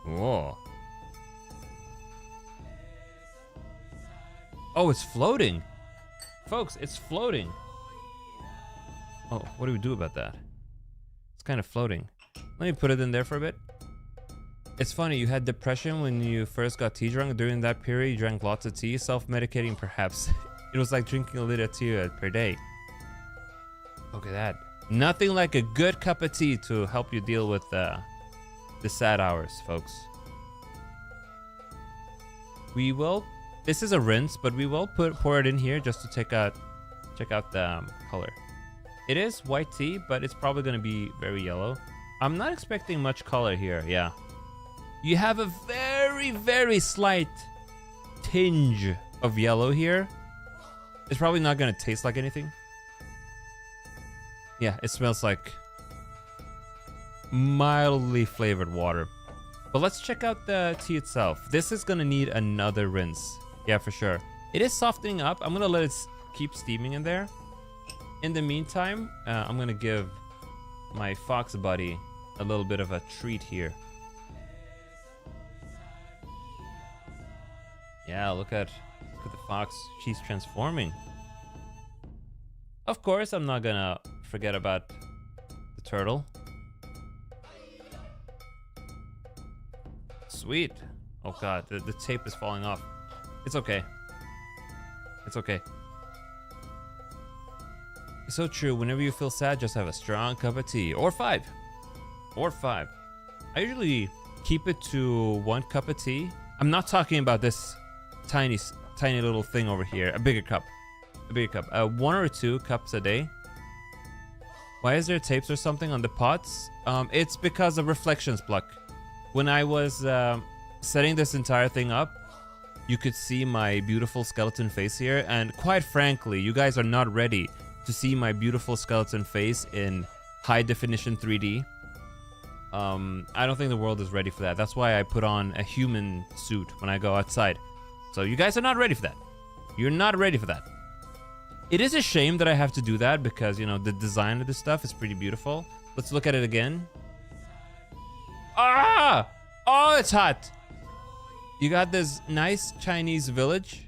Whoa. Oh, it's floating. Folks, it's floating. Oh, what do we do about that? It's kind of floating. Let me put it in there for a bit. It's funny, you had depression when you first got tea drunk. During that period, you drank lots of tea, self-medicating perhaps. It was like drinking a liter of tea per day. Look at that. Nothing like a good cup of tea to help you deal with the sad hours, folks. We will, this is a rinse, but we will pour it in here just to check out the color. It is white tea, but it's probably going to be very yellow. I'm not expecting much color here. Yeah, you have a very, very slight tinge of yellow here. It's probably not going to taste like anything. Yeah, it smells like mildly flavored water. But let's check out the tea itself. This is gonna need another rinse. Yeah, for sure. It is softening up. I'm gonna let it keep steaming in there. In the meantime, I'm gonna give my fox buddy a little bit of a treat here. Yeah, look at the fox. She's transforming. Of course, I'm not gonna forget about the turtle. Sweet. Oh god, the tape is falling off. It's okay. It's okay. It's so true. Whenever you feel sad, just have a strong cup of tea. Or 5. Or 5. I usually keep it to 1 cup of tea. I'm not talking about this tiny little thing over here. A bigger cup. A bigger cup. 1 or 2 cups a day. Why is there tapes or something on the pots? It's because of reflections, Pluck. When I was setting this entire thing up, you could see my beautiful skeleton face here, and quite frankly, you guys are not ready to see my beautiful skeleton face in high definition 3D. I don't think the world is ready for that. That's why I put on a human suit when I go outside. So you guys are not ready for that. You're not ready for that. It is a shame that I have to do that because, you know, the design of this stuff is pretty beautiful. Let's look at it again. Ah! Oh, it's hot. You got this nice Chinese village.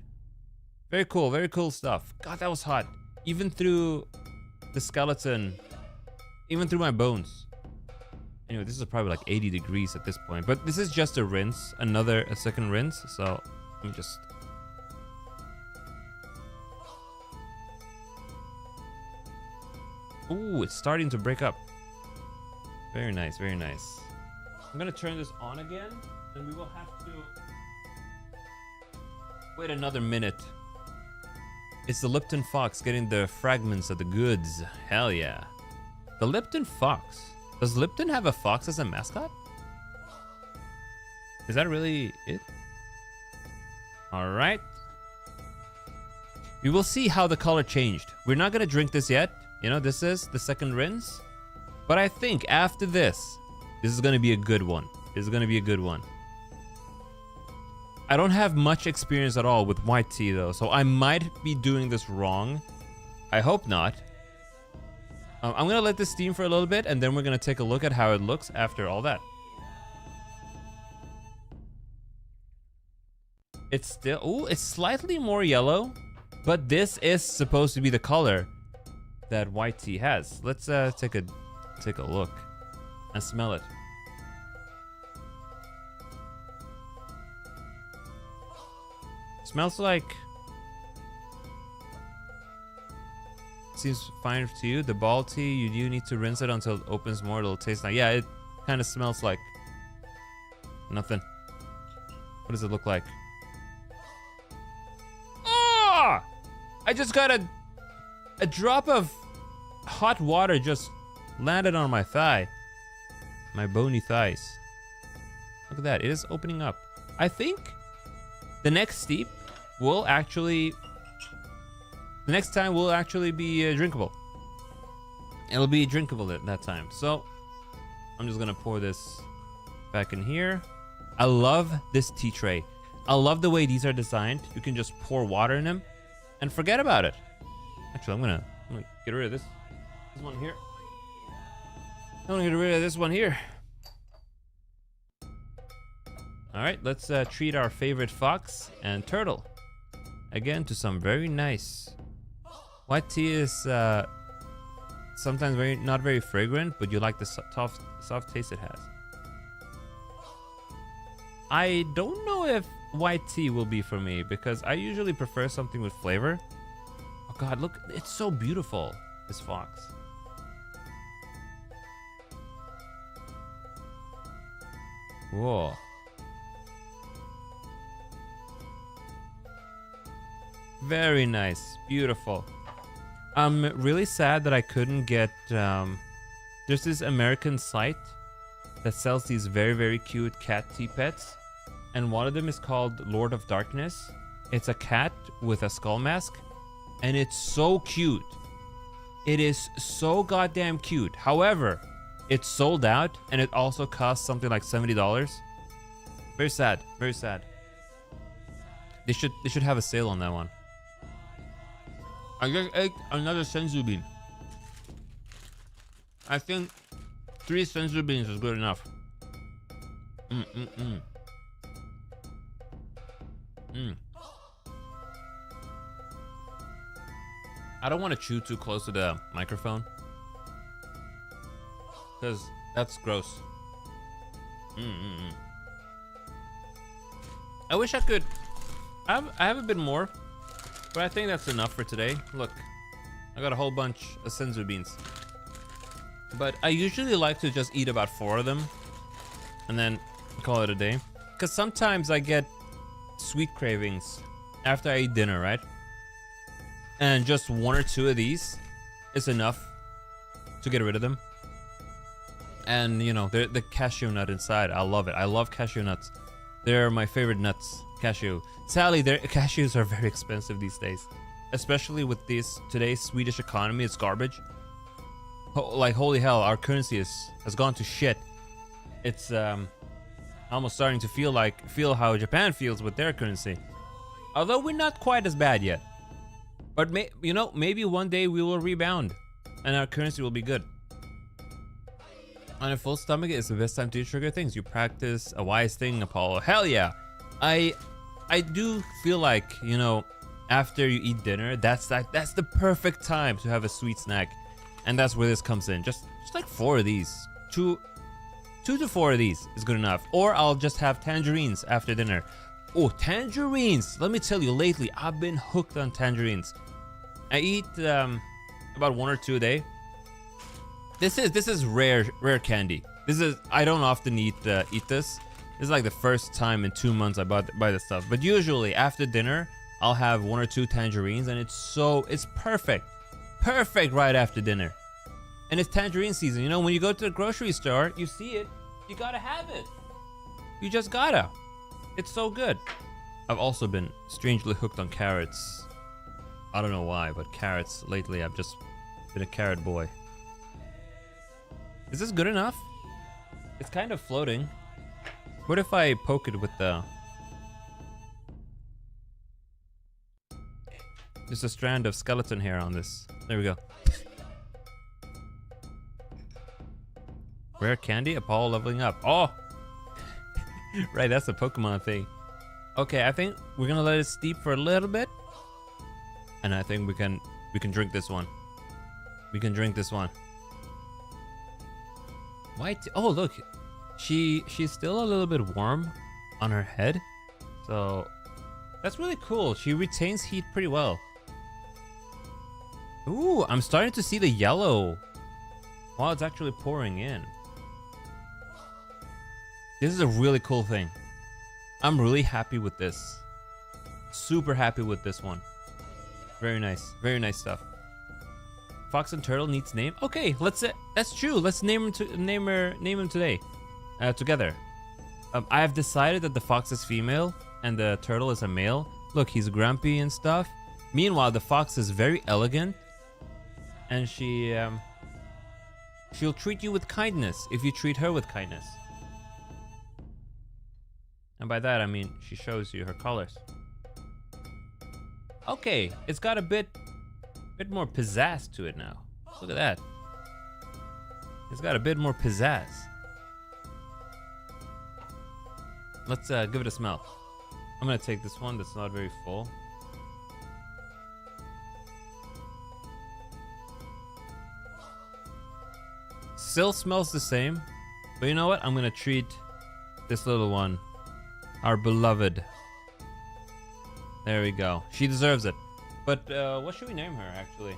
Very cool stuff. God, that was hot. Even through the skeleton, even through my bones. Anyway, this is probably like 80 degrees at this point, but this is just a rinse, a second rinse. So let me just. Ooh, it's starting to break up. Very nice, very nice. I'm gonna turn this on again, and we will have to wait another minute. It's the Lipton Fox getting the fragments of the goods. Hell yeah. The Lipton Fox. Does Lipton have a fox as a mascot? Is that really it? All right. We will see how the color changed. We're not gonna drink this yet. You know, this is the second rinse. But I think after this is gonna be a good one. This is gonna be a good one. I don't have much experience at all with white tea though, so I might be doing this wrong. I hope not. I'm gonna let this steam for a little bit, and then we're gonna take a look at how it looks after all that. It's still, ooh, it's slightly more yellow, but this is supposed to be the color that white tea has. Let's take a look and smell it. Smells like... Seems fine to you. The ball tea, you do need to rinse it until it opens more. It'll taste like... Yeah, it kind of smells like... nothing. What does it look like? Ah! I just got a drop of hot water just landed on my thigh. My bony thighs. Look at that. It is opening up. I think the next steep will actually... the next time will actually be drinkable. It'll be drinkable at that time. So I'm just gonna pour this back in here. I love this tea tray. I love the way these are designed. You can just pour water in them and forget about it. Actually, I'm gonna get rid of this one here. I'm gonna get rid of this one here. All right, let's treat our favorite fox and turtle again to some very nice. White tea is sometimes not very fragrant, but you like the soft taste it has. I don't know if white tea will be for me because I usually prefer something with flavor. Oh God, look, it's so beautiful, this fox. Whoa. Very nice, beautiful. I'm really sad that I couldn't get, there's this American site that sells these very, very cute cat tea pets. And one of them is called Lord of Darkness. It's a cat with a skull mask. And it's so cute. It is so goddamn cute. However, it's sold out and it also costs something like $70. Very sad, very sad. They should have a sale on that one. I just ate another senzu bean. I think 3 senzu beans is good enough. I don't want to chew too close to the microphone because that's gross. I wish I could. I have a bit more, but I think that's enough for today. Look, I got a whole bunch of senzu beans, but I usually like to just eat about 4 of them and then call it a day. Because sometimes I get sweet cravings after I eat dinner, right? And just 1 or 2 of these is enough to get rid of them. And you know, the cashew nut inside, I love it. I love cashew nuts. They're my favorite nuts. Cashew. Sadly, cashews are very expensive these days, especially with today's Swedish economy. It's garbage. Like holy hell, our currency has gone to shit. It's almost starting to feel how Japan feels with their currency. Although we're not quite as bad yet. But maybe one day we will rebound and our currency will be good. On a full stomach is the best time to trigger things. You practice a wise thing, Apollo. Hell yeah. I do feel like, you know, after you eat dinner, that's the perfect time to have a sweet snack. And that's where this comes in. Just like 4 of these. 2 to 4 of these is good enough. Or I'll just have tangerines after dinner. Oh, tangerines! Let me tell you, lately I've been hooked on tangerines. I eat about 1 or 2 a day. This is rare candy. I don't often eat this. This is like the first time in 2 months I buy this stuff. But usually after dinner, I'll have 1 or 2 tangerines, and it's perfect. Perfect right after dinner. And it's tangerine season. You know, when you go to the grocery store, you see it, you gotta have it. You just gotta. It's so good. I've also been strangely hooked on carrots. I don't know why, but carrots lately, I've just been a carrot boy. Is this good enough? It's kind of floating. What if I poke it with the... There's a strand of skeleton hair on this. There we go. Rare candy? Apollo leveling up. Oh! Right, that's a Pokemon thing. Okay, I think we're gonna let it steep for a little bit. And I think we can drink this one. We can drink this one. White. Oh, look. She's still a little bit warm on her head. So That's really cool. She retains heat pretty well. Ooh, I'm starting to see the yellow while it's actually pouring in. This is a really cool thing. I'm really happy with this. Super happy with this one. Very nice. Very nice stuff. Fox and Turtle needs name. Okay, let's. That's true. Let's name him today, together. I have decided that the fox is female and the turtle is a male. Look, he's grumpy and stuff. Meanwhile, the fox is very elegant, and she'll treat you with kindness if you treat her with kindness. And by that I mean she shows you her colors. Okay, it's got a bit more pizzazz to it now. Look at that. It's got a bit more pizzazz. Let's give it a smell. I'm gonna take this one that's not very full. Still smells the same, but you know what? I'm gonna treat this little one, our beloved. There we go. She deserves it. But what should we name her, actually?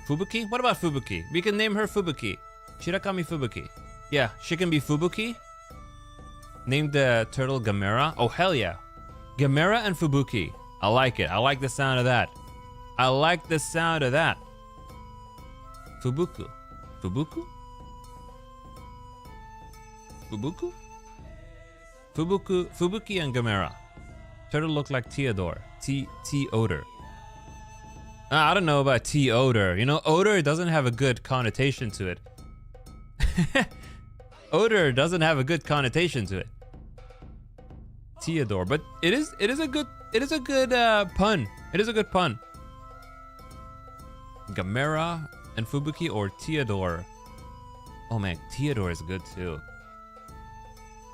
Fubuki? What about Fubuki? We can name her Fubuki. Shirakami Fubuki. Yeah, she can be Fubuki. Name the turtle Gamera. Oh, hell yeah. Gamera and Fubuki. I like it. I like the sound of that. I like the sound of that. Fubuku. Fubuku? Fubuku? Fubuki and Gamera. Turtle look like Theodore. Odor. I don't know about odor. You know, odor doesn't have a good connotation to it. Odor doesn't have a good connotation to it. Theodore, but it is a good pun. It is a good pun. Gamera and Fubuki or Theodore. Oh man, Theodore is good too.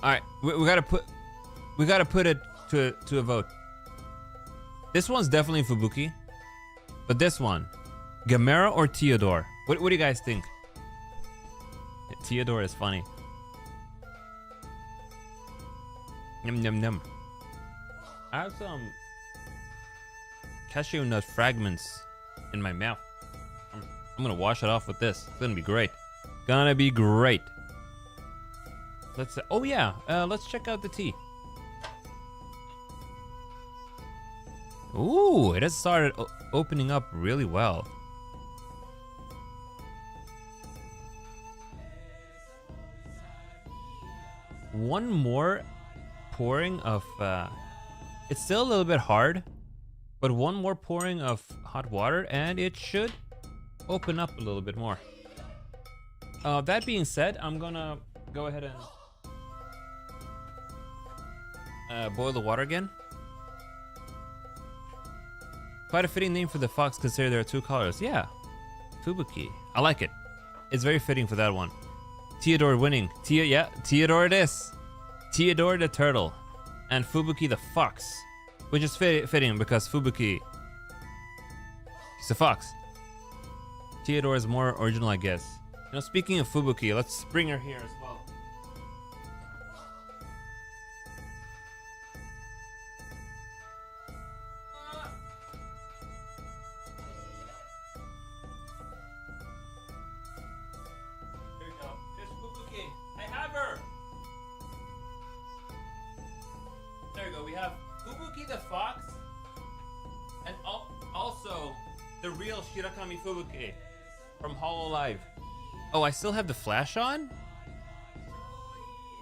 All right, we gotta put it to a vote. This one's definitely Fubuki, but this one, Gamera or Theodore? What do you guys think? Theodore is funny. Yum yum yum. I have some cashew nut fragments in my mouth. I'm gonna wash it off with this. It's gonna be great. Gonna be great. Let's. Oh yeah. Let's check out the tea. Ooh, it has started opening up really well. One more pouring of. It's still a little bit hard, but one more pouring of hot water and it should open up a little bit more. That being said, I'm gonna go ahead and boil the water again. Quite a fitting name for the fox considering there are two colors. Yeah, Fubuki. I like it. It's very fitting for that one. Theodore winning. Theodore it is. Theodore the turtle. And Fubuki the fox. Which is fitting because Fubuki, he's a fox. Theodore is more original, I guess. You know, speaking of Fubuki, let's bring her here as well. There we go. Here's Fubuki. I have her. There we go. We have Fubuki the fox, and also the real Shirakami Fubuki from Hololive. Oh, I still have the flash on?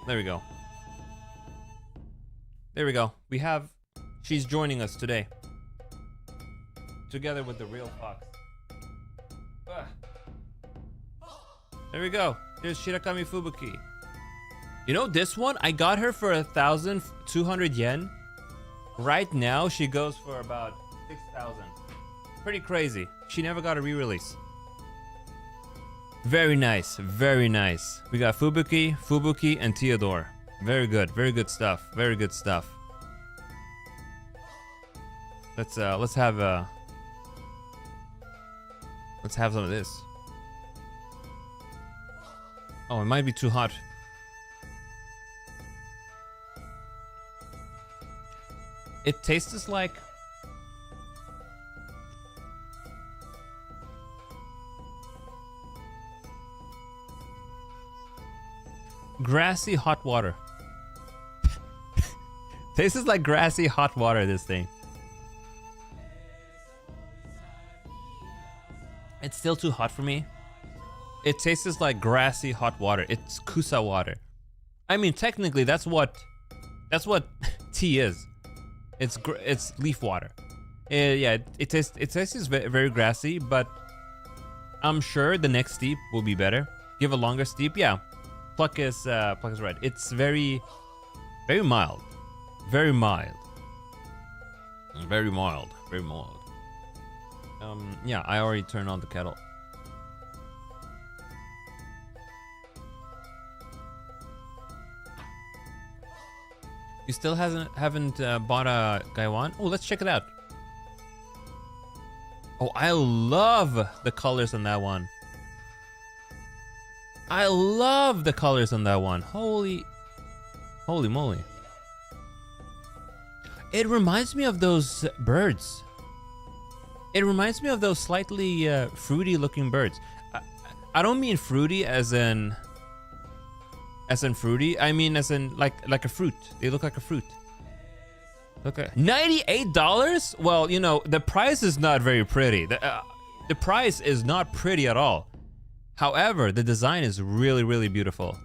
There we go. There we go. She's joining us today. Together with the real fox. There we go. Here's Shirakami Fubuki. You know, this one, I got her for 1,200 yen. Right now, she goes for about 6,000. Pretty crazy. She never got a re-release. Very nice, very nice. We got Fubuki, and Theodore. Very good stuff. Very good stuff. Let's have some of this. Oh, it might be too hot. It tastes like grassy hot water. Tastes like grassy hot water, this thing. It's still too hot for me. It tastes like grassy hot water. It's kusa water. I mean, technically, that's what tea is. It's leaf water. Yeah, it tastes very grassy, but I'm sure the next steep will be better. Give a longer steep, yeah. Pluck is right. It's very mild, very mild. Yeah, I already turned on the kettle. You still haven't bought a Gaiwan? Oh, let's check it out. Oh, I love the colors on that one. I love the colors on that one. Holy moly. It reminds me of those birds. It reminds me of those slightly fruity looking birds. I don't mean fruity as in fruity. I mean as in like a fruit. They look like a fruit. Okay. $98? Well, you know, the price is not very pretty. The price is not pretty at all. However, the design is really, really beautiful.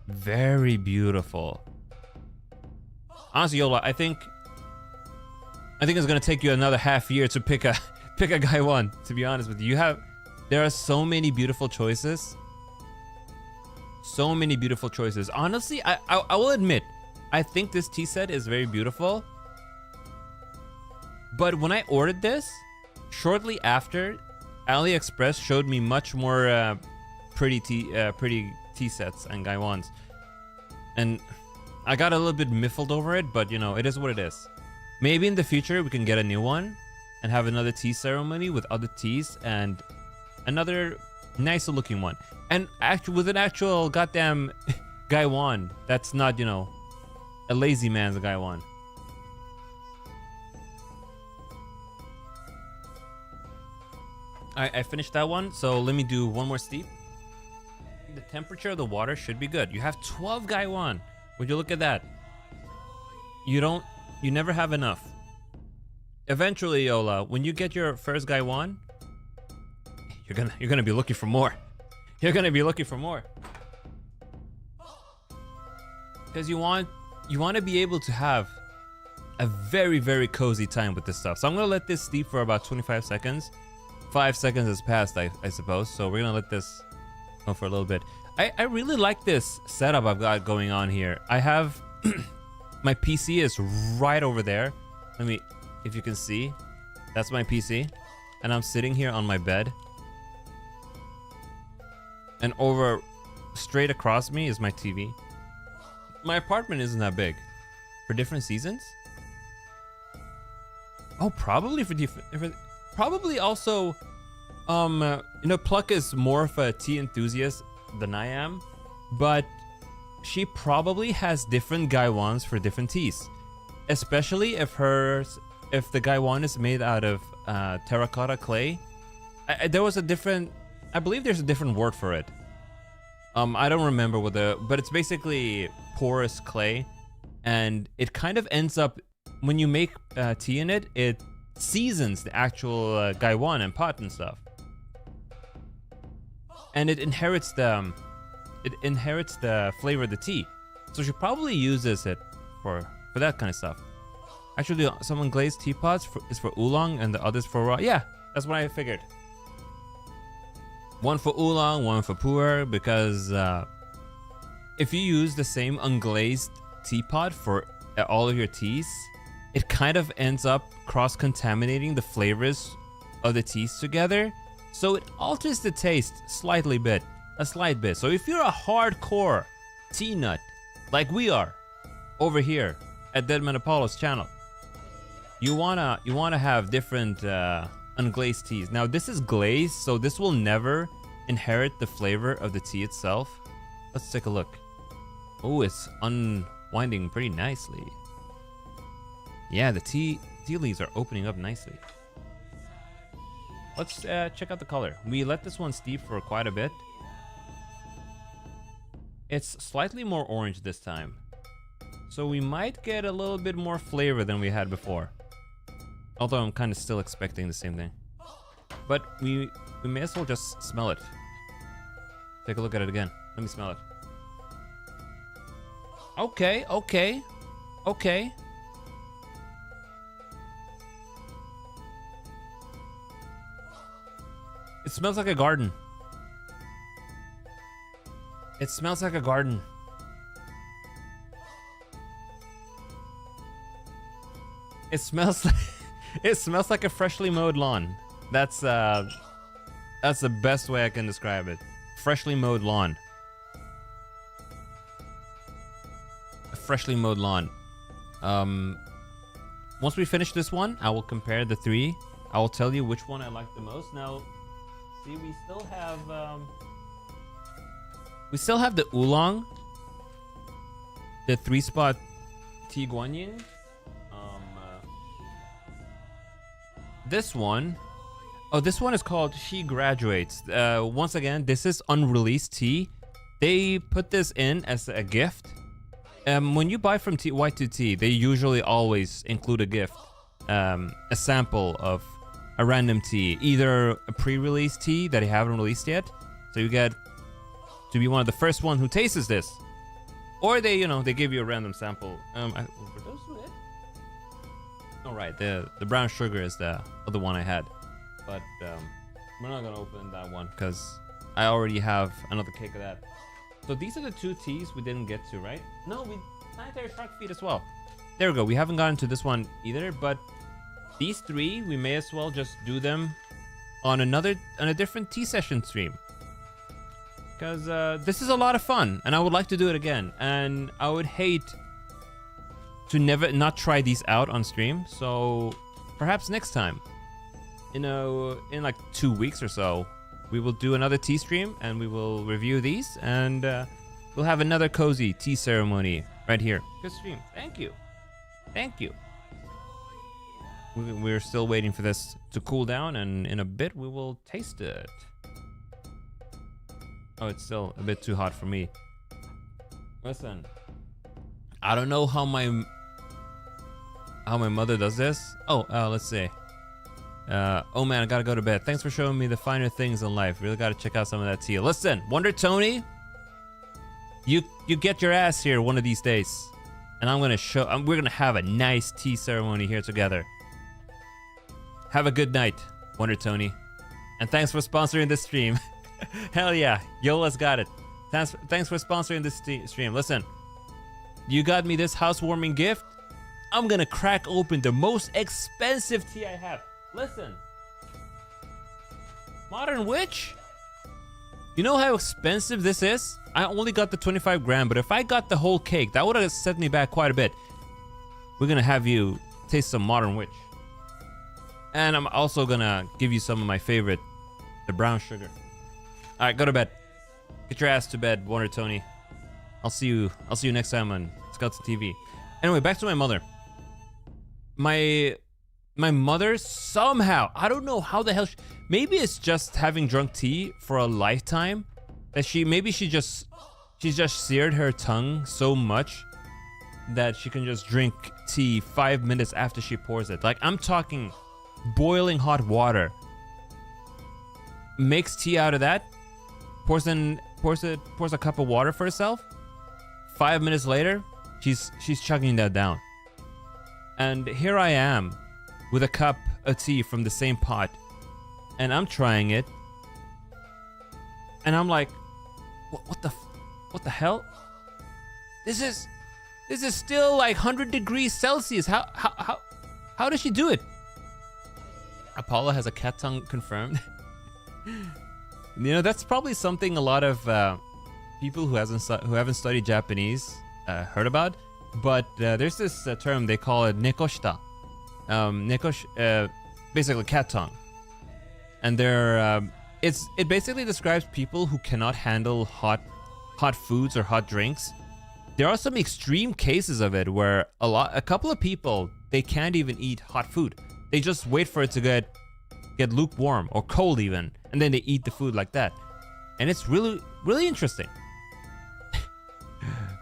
Very beautiful. Honestly, Yola, I think it's gonna take you another half year to pick a Gaiwan, to be honest with you. There are so many beautiful choices. So many beautiful choices. Honestly, I will admit, I think this tea set is very beautiful. But when I ordered this, shortly after, AliExpress showed me much more pretty tea sets and Gaiwans. And I got a little bit miffled over it, but you know, it is what it is. Maybe in the future we can get a new one and have another tea ceremony with other teas and another nicer looking one. And with an actual goddamn Gaiwan that's not, you know, a lazy man's Gaiwan. I finished that one, so let me do one more steep. The temperature of the water should be good. You have 12 Gaiwan. Would you look at that? You never have enough. Eventually, Yola, when you get your first Gaiwan, you're gonna be looking for more. You're gonna be looking for more. Because you want to be able to have a very, very cozy time with this stuff. So I'm gonna let this steep for about 25 seconds. 5 seconds has passed, I suppose. So we're gonna let this go for a little bit. I really like this setup I've got going on here. I have my PC is right over there. Let me, if you can see, that's my PC, and I'm sitting here on my bed. And over, straight across me is my TV. My apartment isn't that big. For different seasons? Oh, probably for different. Probably also, you know, Pluck is more of a tea enthusiast than I am, but she probably has different Gaiwans for different teas, especially if the Gaiwan is made out of terracotta clay. I believe there's a different word for it. I don't remember but it's basically porous clay, and it kind of ends up, when you make tea in it, it seasons the actual Gaiwan and pot and stuff, and it inherits the flavor of the tea. So she probably uses it for that kind of stuff. Actually, some unglazed teapots is for oolong and the others for raw. Yeah, that's what I figured. One for oolong, one for pu'er, because if you use the same unglazed teapot for all of your teas, it kind of ends up cross-contaminating the flavors of the teas together, so it alters the taste a slight bit. So if you're a hardcore tea nut, like we are over here at Deadman Apollo's channel, you wanna have different unglazed teas. Now this is glazed, so this will never inherit the flavor of the tea itself. Let's take a look. Oh, it's winding pretty nicely. Yeah, the tea leaves are opening up nicely. Let's check out the color. We let this one steep for quite a bit. It's slightly more orange this time. So we might get a little bit more flavor than we had before. Although I'm kind of still expecting the same thing. But we may as well just smell it. Take a look at it again. Let me smell it. Okay. It smells like a garden. It smells like a garden. It smells like a freshly mowed lawn. That's the best way I can describe it. Freshly mowed lawn. A freshly mowed lawn. Once we finish this one, I will compare the three. I will tell you which one I like the most. Now, see, we still have the oolong, the 3-spot tea guanyin. This one, this one is called She Graduates. Once again, this is unreleased tea. They put this in as a gift. When you buy from Y2 Tea, they usually always include a gift, a sample of a random tea, either a pre-release tea that they haven't released yet, so you get to be one of the first one who tastes this, or they give you a random sample. Were those it? All right, the brown sugar is the other one I had, but we're not gonna open that one because I already have another cake of that. So these are the two teas we didn't get to, right? No, we planetary shark feed as well. There we go. We haven't gotten to this one either, but these three we may as well just do them on a different tea session stream, because this is a lot of fun and I would like to do it again, and I would hate to not try these out on stream. So perhaps next time, in like 2 weeks or so, we will do another tea stream and we will review these, and we'll have another cozy tea ceremony right here. Good stream. Thank you. We're still waiting for this to cool down, and in a bit we will taste it. Oh, it's still a bit too hot for me. Listen, I don't know how my mother does this. Let's see. Oh man, I gotta go to bed. Thanks for showing me the finer things in life. Really gotta check out some of that tea. Listen, Wonder Tony, you get your ass here one of these days, and we're gonna have a nice tea ceremony here together. Have a good night, Wonder Tony, and thanks for sponsoring this stream. Hell yeah, Yola's got it. Thanks for sponsoring this stream. Listen, you got me this housewarming gift. I'm gonna crack open the most expensive tea I have. Listen, Modern Witch, you know how expensive this is? I only got the 25 gram, but if I got the whole cake, that would have set me back quite a bit. We're gonna have you taste some Modern Witch. And I'm also gonna give you some of my favorite, the brown sugar. All right, go to bed. Get your ass to bed, Wonder Tony. I'll see you next time on Scouts TV. Anyway, back to my mother. My mother somehow, I don't know how the hell, maybe it's just having drunk tea for a lifetime, that she just seared her tongue so much that she can just drink tea 5 minutes after she pours it. Like, I'm talking boiling hot water. Makes tea out of that, pours a cup of water for herself. 5 minutes later, she's chugging that down. And here I am with a cup of tea from the same pot, and I'm trying it, and I'm like, what the hell? This is still like 100 degrees Celsius. How does she do it? Apollo has a cat tongue confirmed. That's probably something a lot of people who haven't studied Japanese heard about. But there's this term, they call it nekoshita. Basically cat tongue. And it basically describes people who cannot handle hot foods or hot drinks there are some extreme cases of it where a couple of people, they can't even eat hot food. They just wait for it to get lukewarm or cold even, and then they eat the food like that. And it's really, really interesting.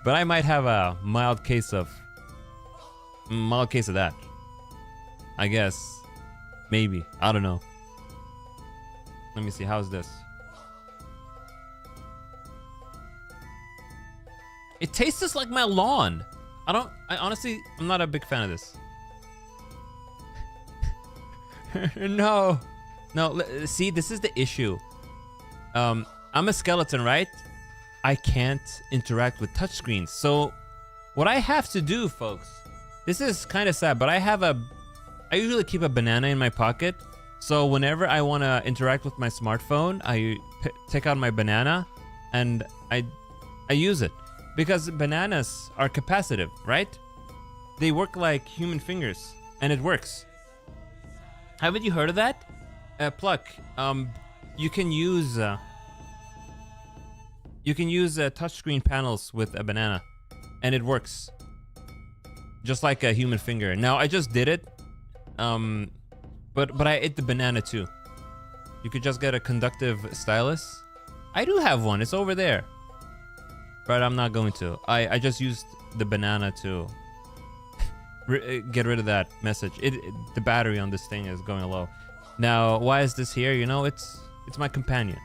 But I might have a mild case of that. I guess. Maybe. I don't know. Let me see. How's this? It tastes just like my lawn. I honestly, I'm not a big fan of this. No. See, this is the issue. I'm a skeleton, right? I can't interact with touchscreens. So what I have to do, folks, this is kind of sad, but I usually keep a banana in my pocket. So whenever I want to interact with my smartphone, I take out my banana and I use it. Because bananas are capacitive, right? They work like human fingers, and it works. Haven't you heard of that? Pluck, you can use touchscreen panels with a banana, and it works. Just like a human finger. Now, I just did it, but I ate the banana too. You could just get a conductive stylus. I do have one, it's over there. But I'm not going to. I just used the banana to get rid of that message. The battery on this thing is going low. Now, why is this here? You know, it's my companion.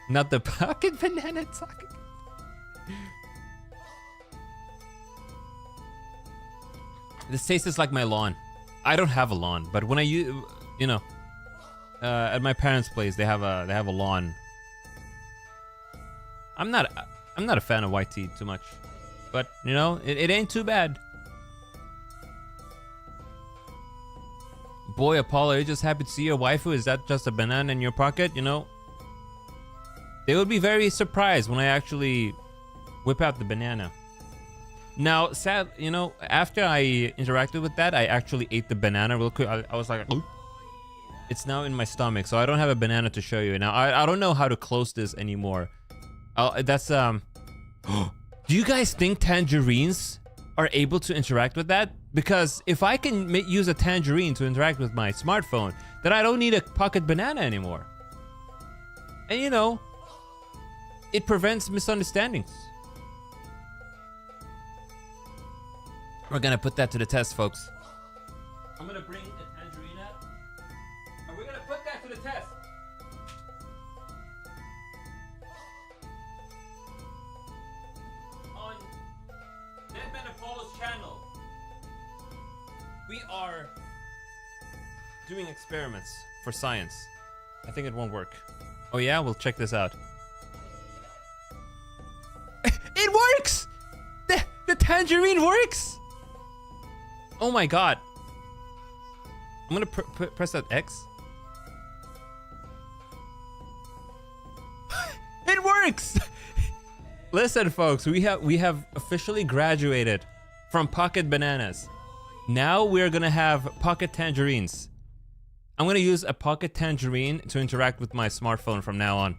Not the pocket banana talking. This tastes like my lawn. I don't have a lawn, but when at my parents' place, they have a lawn. I'm not a fan of white tea too much, but it ain't too bad. Boy, Apollo, you're just happy to see your waifu. Is that just a banana in your pocket? They would be very surprised when I actually whip out the banana. Now, sad, after I interacted with that, I actually ate the banana real quick. I was like, it's now in my stomach, so I don't have a banana to show you. Now, I don't know how to close this anymore. Do you guys think tangerines are able to interact with that? Because if I can use a tangerine to interact with my smartphone, then I don't need a pocket banana anymore. And it prevents misunderstandings. We're gonna put that to the test, folks. I'm gonna bring a tangerine out, and we're gonna put that to the test. On Deadman Apollo's channel, we are doing experiments for science. I think it won't work. Oh yeah? We'll check this out. It works! The tangerine works! Oh my god. I'm gonna press that X. It works! Listen, folks, we have officially graduated from pocket bananas. Now we're gonna have pocket tangerines. I'm gonna use a pocket tangerine to interact with my smartphone from now on.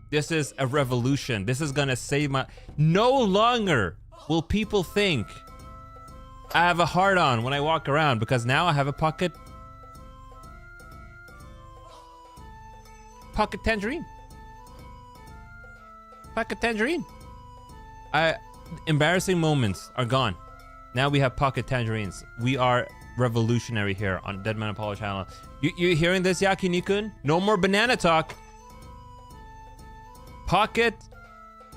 This is a revolution. This is gonna save my... No longer will people think I have a heart-on when I walk around, because now I have a pocket tangerine. Pocket tangerine. Embarrassing moments are gone. Now we have pocket tangerines. We are revolutionary here on Deadman Apollo channel. You hearing this, Yakinikun? No more banana talk. Pocket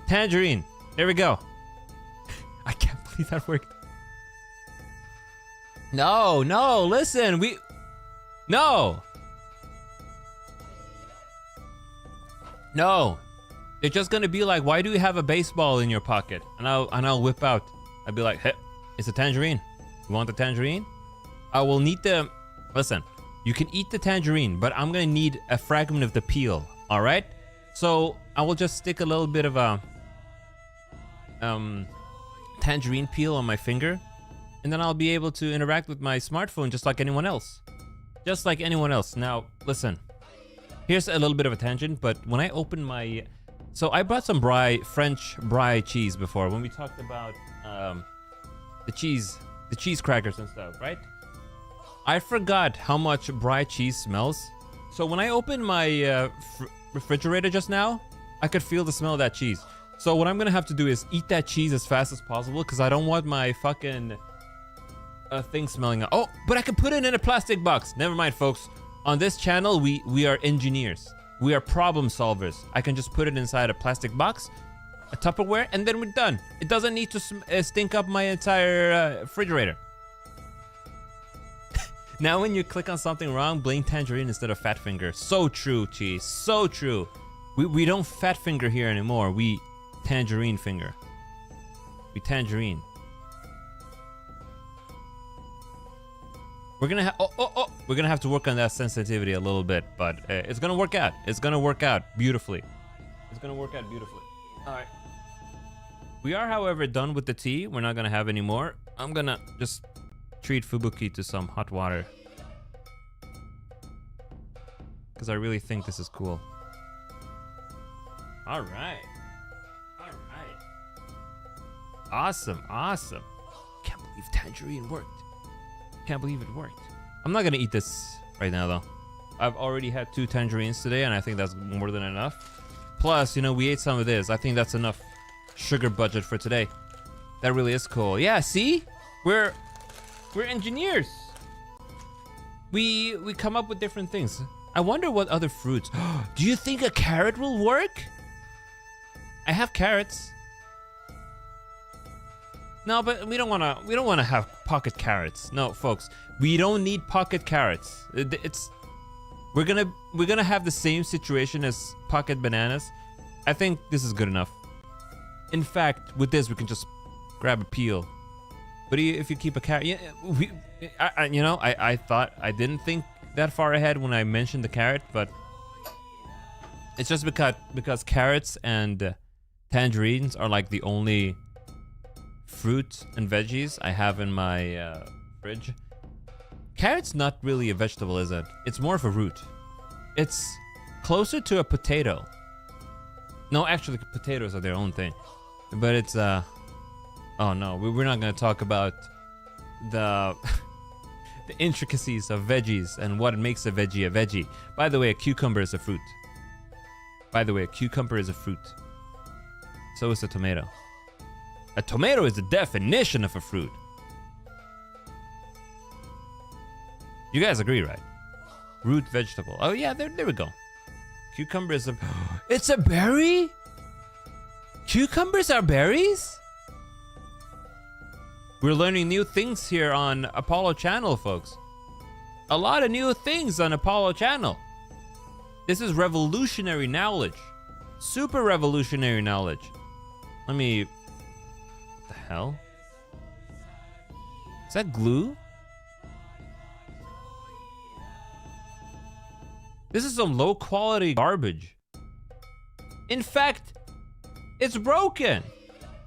tangerine. There we go. I can't believe that worked. No, listen, No. They're just gonna be like, why do you have a baseball in your pocket? And I'll whip out. I'll be like, hey, it's a tangerine. You want the tangerine? I will need the... Listen, you can eat the tangerine, but I'm gonna need a fragment of the peel, all right? So I will just stick a little bit of a tangerine peel on my finger, and then I'll be able to interact with my smartphone just like anyone else. Just like anyone else. Now, listen. Here's a little bit of a tangent, but when I open my So I brought some French brie cheese before when we talked about the cheese crackers and stuff, right? I forgot how much brie cheese smells. So when I opened my refrigerator just now, I could feel the smell of that cheese. So what I'm gonna have to do is eat that cheese as fast as possible because I don't want my fucking thing smelling. Oh, but I can put it in a plastic box. Never mind, folks. On this channel, we are engineers. We are problem solvers. I can just put it inside a plastic box, a Tupperware, and then we're done. It doesn't need to stink up my entire refrigerator. Now when you click on something wrong, blame Tangerine instead of Fat Finger. So true, Cheese. So true. We don't Fat Finger here anymore. We Tangerine Finger. We Tangerine. We're gonna have we're gonna have to work on that sensitivity a little bit, but it's gonna work out. It's gonna work out beautifully. It's gonna work out beautifully. All right. We are, however, done with the tea. We're not gonna have any more. I'm gonna just treat Fubuki to some hot water because I really think this is cool. All right. All right. Awesome. Awesome. Can't believe Tangerine worked. Can't believe it worked. I'm not gonna eat this right now though. I've already had 2 tangerines today and I think that's more than enough. Plus, you know, we ate some of this. I think that's enough sugar budget for today. That really is cool. Yeah, see? We're engineers. We come up with different things. I wonder what other fruits. Do you think a carrot will work? I have carrots. No, but we don't wanna have pocket carrots. No, folks, we don't need pocket carrots. We're gonna have the same situation as pocket bananas. I think this is good enough. In fact, with this we can just grab a peel. But if you keep a carrot, yeah, I thought I didn't think that far ahead when I mentioned the carrot, but it's just because carrots and tangerines are like the only fruit and veggies I have in my fridge. Carrot's not really a vegetable, is it? It's more of a root. It's closer to a potato. No, actually, potatoes are their own thing. But it's oh no, we're not gonna talk about the the intricacies of veggies and what makes a veggie a veggie. By the way, a cucumber is a fruit. By the way, a cucumber is a fruit. So is a tomato. A tomato is the definition of a fruit. You guys agree, right? Root vegetable. Oh yeah, there we go. Cucumber is a... It's a berry? Cucumbers are berries? We're learning new things here on Apollo Channel, folks. A lot of new things on Apollo Channel. This is revolutionary knowledge. Super revolutionary knowledge. Let me... What the hell? Is that glue? This is some low quality garbage. In fact, it's broken.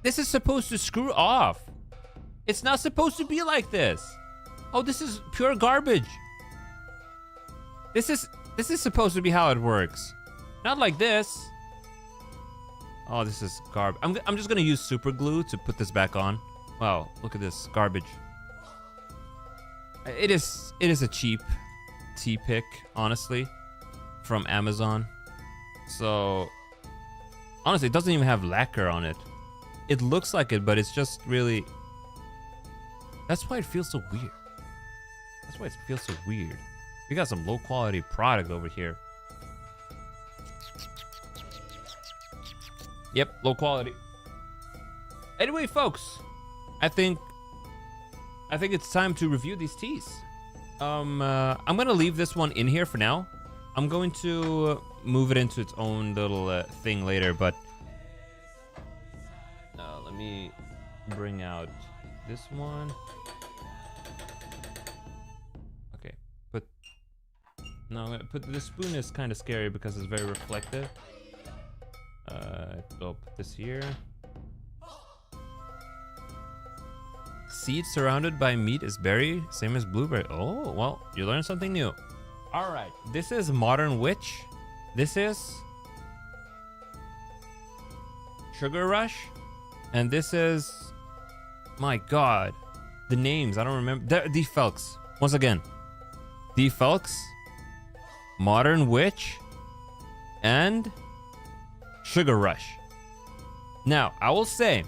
This is supposed to screw off. It's not supposed to be like this. Oh, this is pure garbage. This is supposed to be how it works. Not like this. Oh, this is garbage. I'm just gonna use super glue to put this back on. Wow, look at this garbage. It is a cheap tea pick, honestly, from Amazon. So honestly, it doesn't even have lacquer on it. It looks like it, but it's just really... That's why it feels so weird. That's why it feels so weird. We got some low quality product over here. Yep, low quality. Anyway, folks, I think it's time to review these teas. I'm gonna leave this one in here for now. I'm going to move it into its own little thing later, but let me bring out this one. Okay, I'm gonna put the spoon is kind of scary because it's very reflective. I'll put this here. Seed surrounded by meat is berry, same as blueberry. Oh, well, you learned something new. All right, this is Modern Witch. This is Sugar Rush. And this is, my God, the names, I don't remember. Defelks, once again. Defelks, Modern Witch, and Sugar Rush. Now, I will say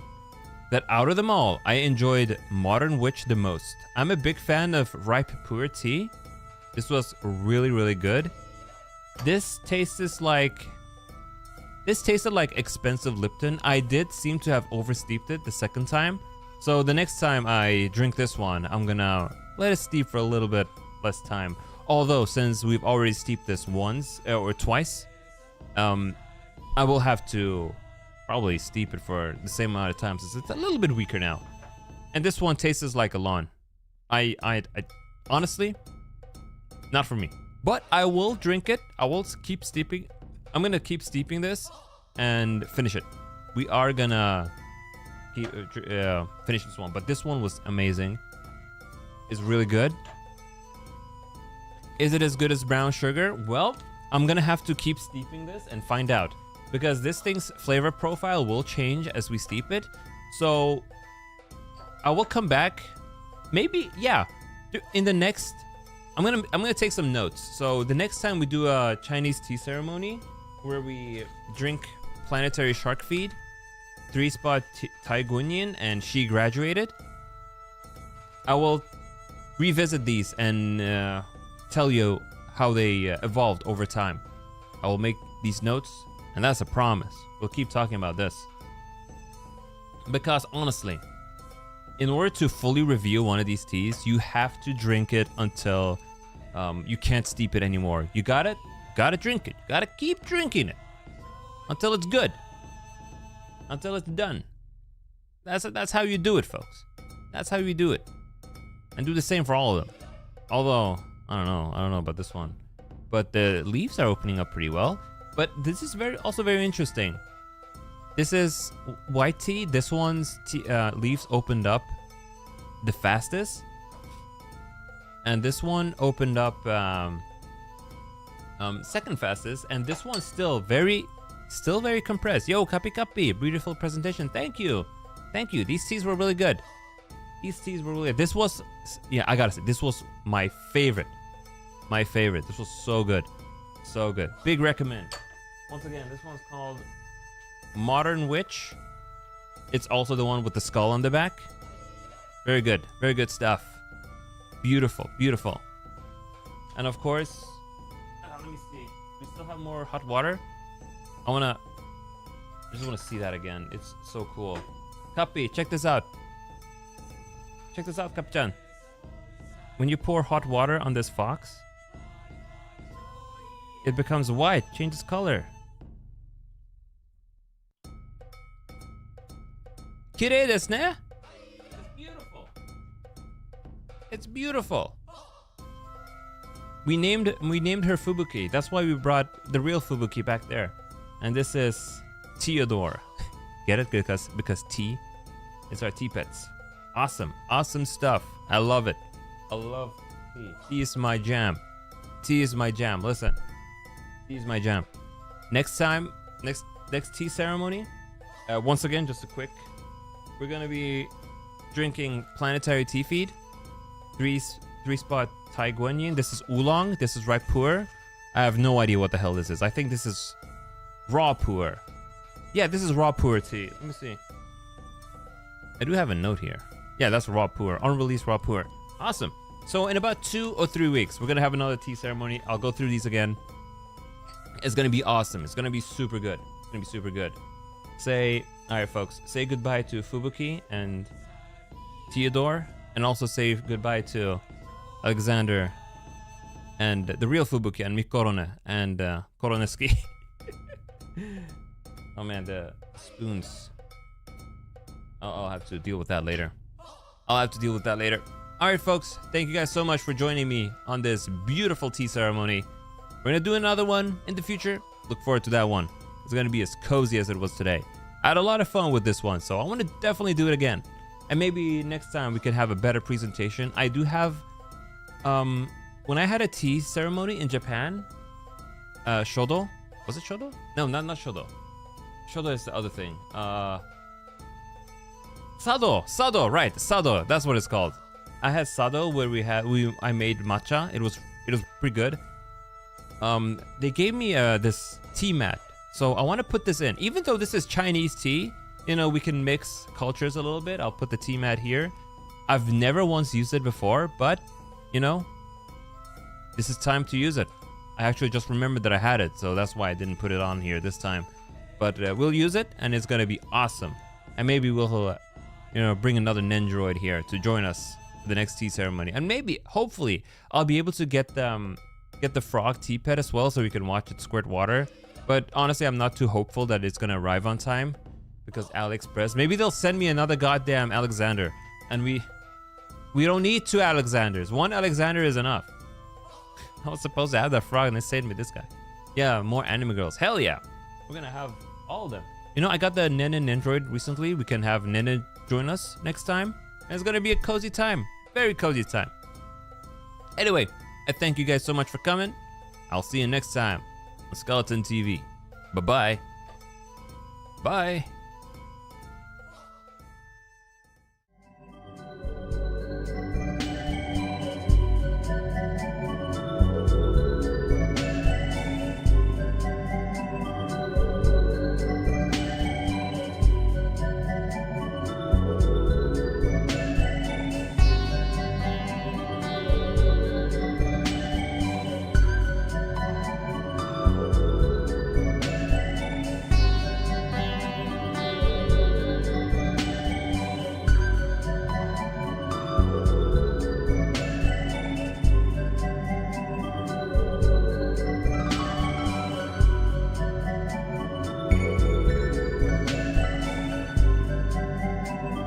that out of them all, I enjoyed Modern Witch the most. I'm a big fan of Ripe Puer tea. This was really, really good. This tasted like expensive Lipton. I did seem to have oversteeped it the second time. So the next time I drink this one, I'm gonna let it steep for a little bit less time. Although, since we've already steeped this once or twice, I will have to probably steep it for the same amount of time since it's a little bit weaker now. And this one tastes like a lawn. I honestly, not for me. But I will drink it. I will keep steeping. I'm gonna keep steeping this and finish it. We are gonna finish this one, but this one was amazing. It's really good. Is it as good as brown sugar? Well, I'm gonna have to keep steeping this and find out, because this thing's flavor profile will change as we steep it. So I will come back. Maybe, yeah. In the next, I'm gonna take some notes. So the next time we do a Chinese tea ceremony where we drink planetary shark feed, 3-spot Tai Guanyin, and she graduated, I will revisit these and tell you how they evolved over time. I will make these notes, and that's a promise. We'll keep talking about this. Because honestly, in order to fully review one of these teas, you have to drink it until you can't steep it anymore. You gotta drink it. You gotta keep drinking it until it's good, until it's done. That's how you do it, folks. That's how you do it, and do the same for all of them. Although I don't know about this one, but the leaves are opening up pretty well. But this is also very interesting. This is white tea. This one's leaves opened up the fastest, and this one opened up second fastest, and this one's still very compressed. Yo, Kapi, beautiful presentation. Thank you. These teas were really good. This was, yeah, I gotta say, this was my favorite. This was so good. Big recommend. Once again, this one's called Modern Witch. It's also the one with the skull on the back. Very good stuff. Beautiful. And of course, let me see. We still have more hot water. I just wanna see that again. It's so cool. Kapi, check this out. Kapchan. When you pour hot water on this fox, it becomes white, changes color. Kirei desu ne? It's beautiful. We named her Fubuki. That's why we brought the real Fubuki back there. And this is Theodore. Get it? Because tea. It's our tea pets. Awesome stuff. I love it. I love tea. Tea is my jam. Listen, tea is my jam. Next tea ceremony. Once again, just a quick. We're gonna be drinking planetary tea feed. 3-spot Tai Guanyin. This is oolong. This is ripe puer. I have no idea what the hell this is. I think this is raw puer. Yeah, this is raw puer tea. Let me see. I do have a note here. Yeah, that's raw puer. Unreleased raw puer. Awesome. So in about 2 or 3 weeks, we're gonna have another tea ceremony. I'll go through these again. It's gonna be awesome. It's gonna be super good. All right, folks. Say goodbye to Fubuki and Theodore, and also say goodbye to Alexander and the real Fubuki and Mikorone and Koroneski. Oh man, the spoons. I'll have to deal with that later. All right, folks. Thank you guys so much for joining me on this beautiful tea ceremony. We're gonna do another one in the future. Look forward to that one. It's gonna be as cozy as it was today. I had a lot of fun with this one, so I want to definitely do it again. And maybe next time we could have a better presentation. I do have, when I had a tea ceremony in Japan, Shodo? Was it Shodo? No, not Shodo. Shodo is the other thing. Sado, right? Sado, that's what it's called. I had Sado where I made matcha. It was pretty good. They gave me this tea mat, so I want to put this in. Even though this is Chinese tea, you know, we can mix cultures a little bit. I'll put the tea mat here. I've never once used it before, but you know, this is time to use it. I actually just remembered that I had it, so that's why I didn't put it on here this time. But we'll use it, and it's gonna be awesome. And maybe we'll, you know, bring another Nendroid here to join us for the next tea ceremony. And maybe, hopefully, I'll be able to get the frog tea pet as well, so we can watch it squirt water. But honestly, I'm not too hopeful that it's gonna arrive on time, because AliExpress. Maybe they'll send me another goddamn Alexander, and we don't need 2 Alexanders. 1 Alexander is enough. I was supposed to have that frog, and they saved me this guy. Yeah, more anime girls. Hell yeah. We're gonna have all of them. You know, I got the Nen and Nendroid recently. We can have Nen join us next time. And it's gonna be a cozy time. Very cozy time. Anyway, I thank you guys so much for coming. I'll see you next time on Skeleton TV. Bye-bye. Bye.